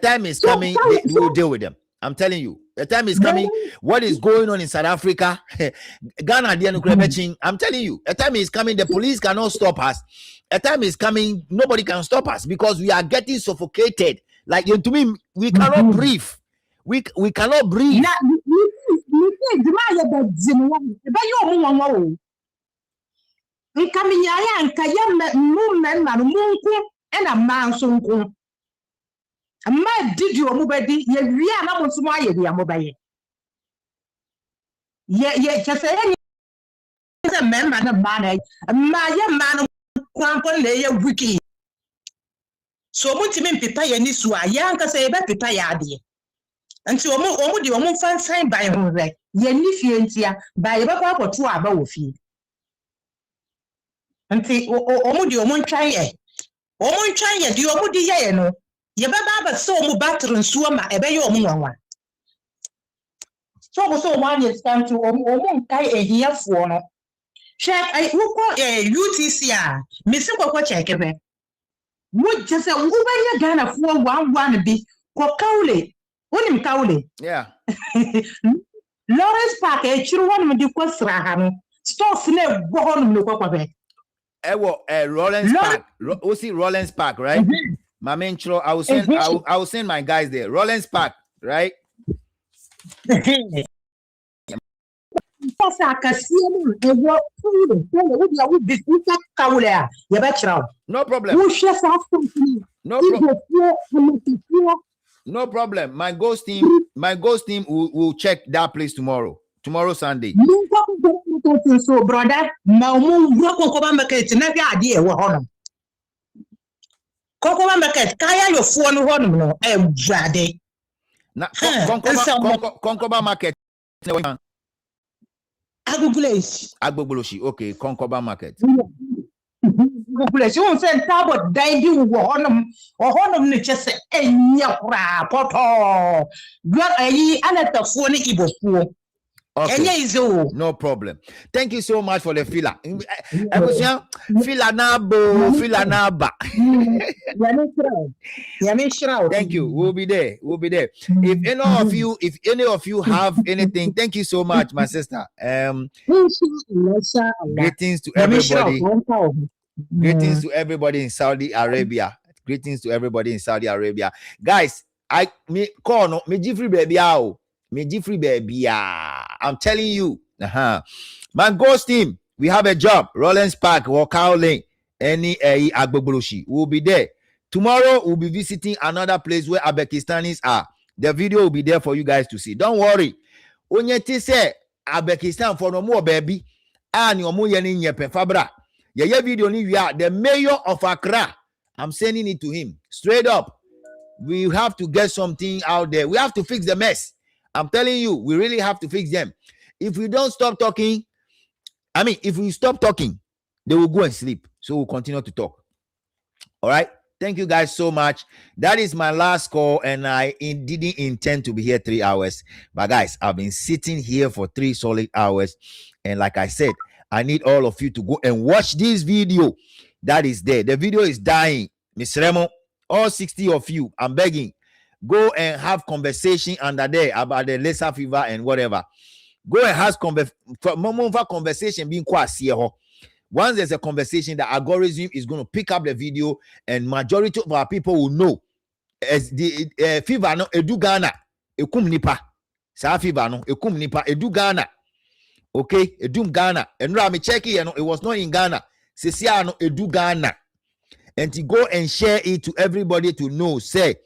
will deal with them. I'm telling you, the time is coming. What is going on in South Africa? Ghana, I'm telling you, a time is coming. The police cannot stop us. A time is coming. Nobody can stop us because we are getting suffocated. Like to me, we cannot breathe. We cannot breathe.
Ma did you mubedi ye ria na monsuma ye dia mobaye ye chese ye member na man ma ye man kwampon le ye wiki so mutimi mpepa ye ni so a ye anka se ye be pepa ye ade nti omu di omu fansan by ho re ye ni fie ntia by ye be kwa akoto aba wo fie nti omu di omu ntwan ye di omu di ye no ye baba so mu bathroom so ma ebe ye omu nwanwa so one is time to omu kai ehiafo no check wo ko UTC a me se ko check be wo just wo ba ye Ghana fo one bi ko kaule onim kaule
yeah
Lawrence Park e chiru wonu di ko sra ha no stores na go honum no ko be
Rollins Park. See Rollins Park, right? My main intro. I will send my guys there. Rollins Park, right? No problem. No problem. My ghost team will check that place tomorrow Sunday.
So brother, market na ade wo hono. Kokoba market kaya your phone no brade.
Na Konkoba market. Agbogboleshi. Okay, Konkoba market.
Agbogboleshi won say tabot dai di wo hono ni chese enya kra poto. Gwa ayi anata phone ibofuo.
Okay. No problem. Thank you so much for the filler. Thank you. We'll be there. If any of you have anything, thank you so much, my sister. Greetings to everybody. Greetings to everybody in Saudi Arabia. Guys, me Jeffrey baby out. Free baby. I'm telling you. My ghost team, we have a job. Rollins Park, Walkout Lane, any Agbogboleshi. We'll be there. Tomorrow, we'll be visiting another place where Uzbekistanis are. The video will be there for you guys to see. Don't worry. Onyeti say Uzbekistan for no more baby. And your moyeni nyepe fabra. Ye video ni we are the mayor of Accra. I'm sending it to him. Straight up. We have to get something out there. We have to fix the mess. I'm telling you, we really have to fix them. If we don't stop talking, if we stop talking, they will go and sleep. So we'll continue to talk. All right. Thank you guys so much. That is my last call, and I didn't intend to be here 3 hours. But guys, I've been sitting here for 3 solid hours. And like I said, I need all of you to go and watch this video that is there. The video is dying. Miss Remo, all 60 of you, I'm begging. Go and have conversation under there about the laser fever and whatever. Go and have conversation being quite here. Once there's a conversation, the algorithm is going to pick up the video, and majority of our people will know as the fever no edu Ghana ekum nipa. Sa fever no ekum nipa edu Ghana. Okay, edum Ghana. And now me check it, it was not in Ghana. Sesia no edu Ghana. And to go and share it to everybody to know, say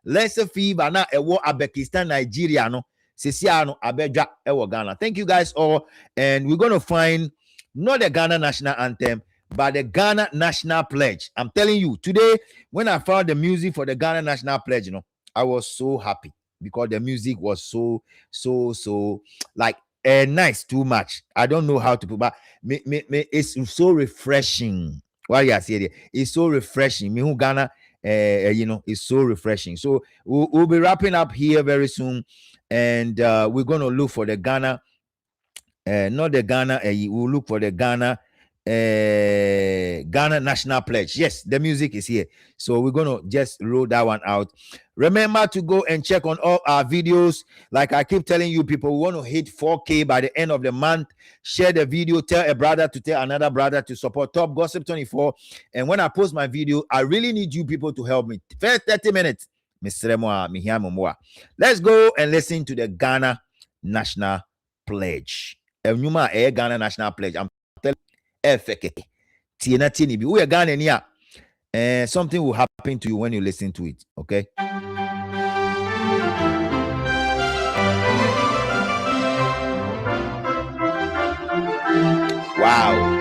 lesser fever na ewo Uzbekistan Nigeria no sesia no abedwa ewo Ghana. Thank you guys all, and we're going to find not the Ghana national anthem but the Ghana national pledge. I'm telling you, today when I found the music for the Ghana national pledge, I was so happy because the music was so like nice, too much. I don't know how to put, but it's so refreshing. What you say there? It's so refreshing. Me who Ghana, it's so refreshing. So we'll be wrapping up here very soon, and we're gonna look for the Ghana, not the Ghana. We'll look for the Ghana Ghana National Pledge. Yes, the music is here. So we're going to just roll that one out. Remember to go and check on all our videos. Like I keep telling you, people, we want to hit 4K by the end of the month. Share the video. Tell a brother to tell another brother to support Top Gossip 24. And when I post my video, I really need you people to help me. First 30 minutes. Let's go and listen to the Ghana National Pledge. Ghana National Pledge. I'm telling you, we are Ghana here. And something will happen to you when you listen to it. Okay. Wow.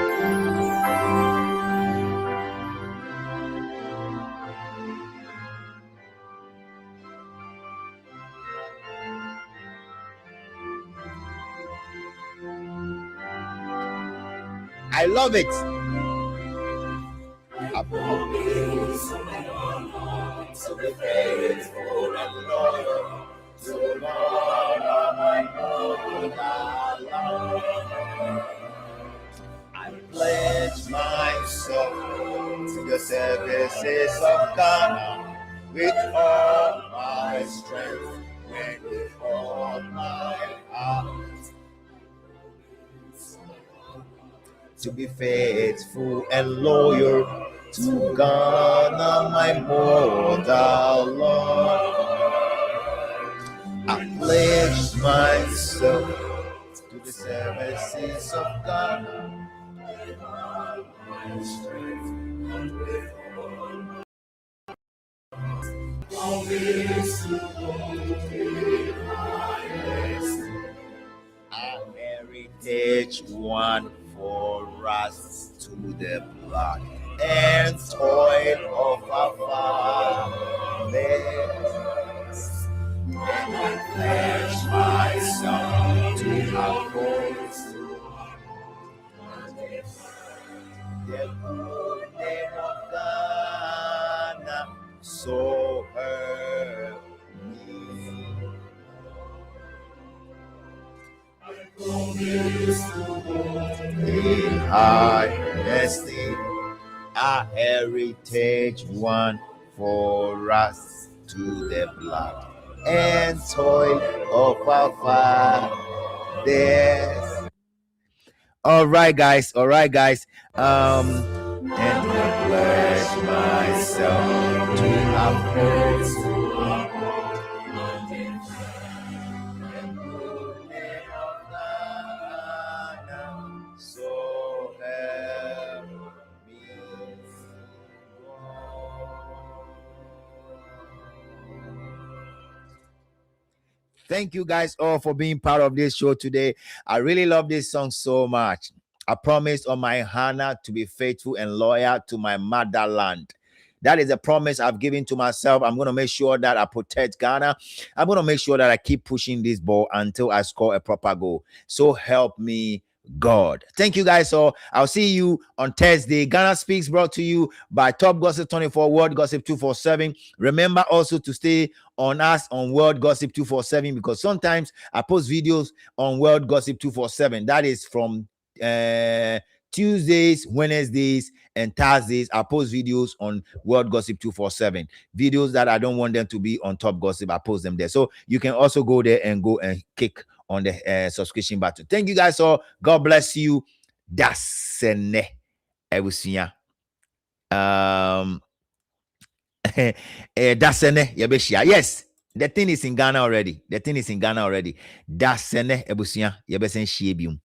I love it. I pledge myself to the services of Ghana with all my strength and with all my heart. To be faithful and loyal to Ghana, my mother Lord. I pledge myself to the services of Ghana with all my strength and with all our heritage won for us to the blood and toil of our fathers. And I pledge myself to uphold the good name of Ghana, so help me. In honesty, our heritage won for us to the blood and toil of our fathers. All right, guys. And I pledge myself to uphold Thank you guys all for being part of this show today. I really love this song so much. I promise on my Hannah to be faithful and loyal to my motherland. That is a promise I've given to myself. I'm going to make sure that I protect Ghana. I'm going to make sure that I keep pushing this ball until I score a proper goal. So help me, God. Thank you guys all. I'll see you on Thursday. Ghana Speaks brought to you by Top Gossip 24, World Gossip 247. Remember also to stay on us on World Gossip 247 because sometimes I post videos on World Gossip 247. That is from Tuesdays, Wednesdays, and Thursdays. I post videos on World Gossip 247. Videos that I don't want them to be on Top Gossip, I post them there. So you can also go there and go and click on the subscription button. Thank you guys all. God bless you. Dasene ebusia. Dasene yebeshia. Yes, the thing is in Ghana already. Dasene ebusia yebesen shiebium.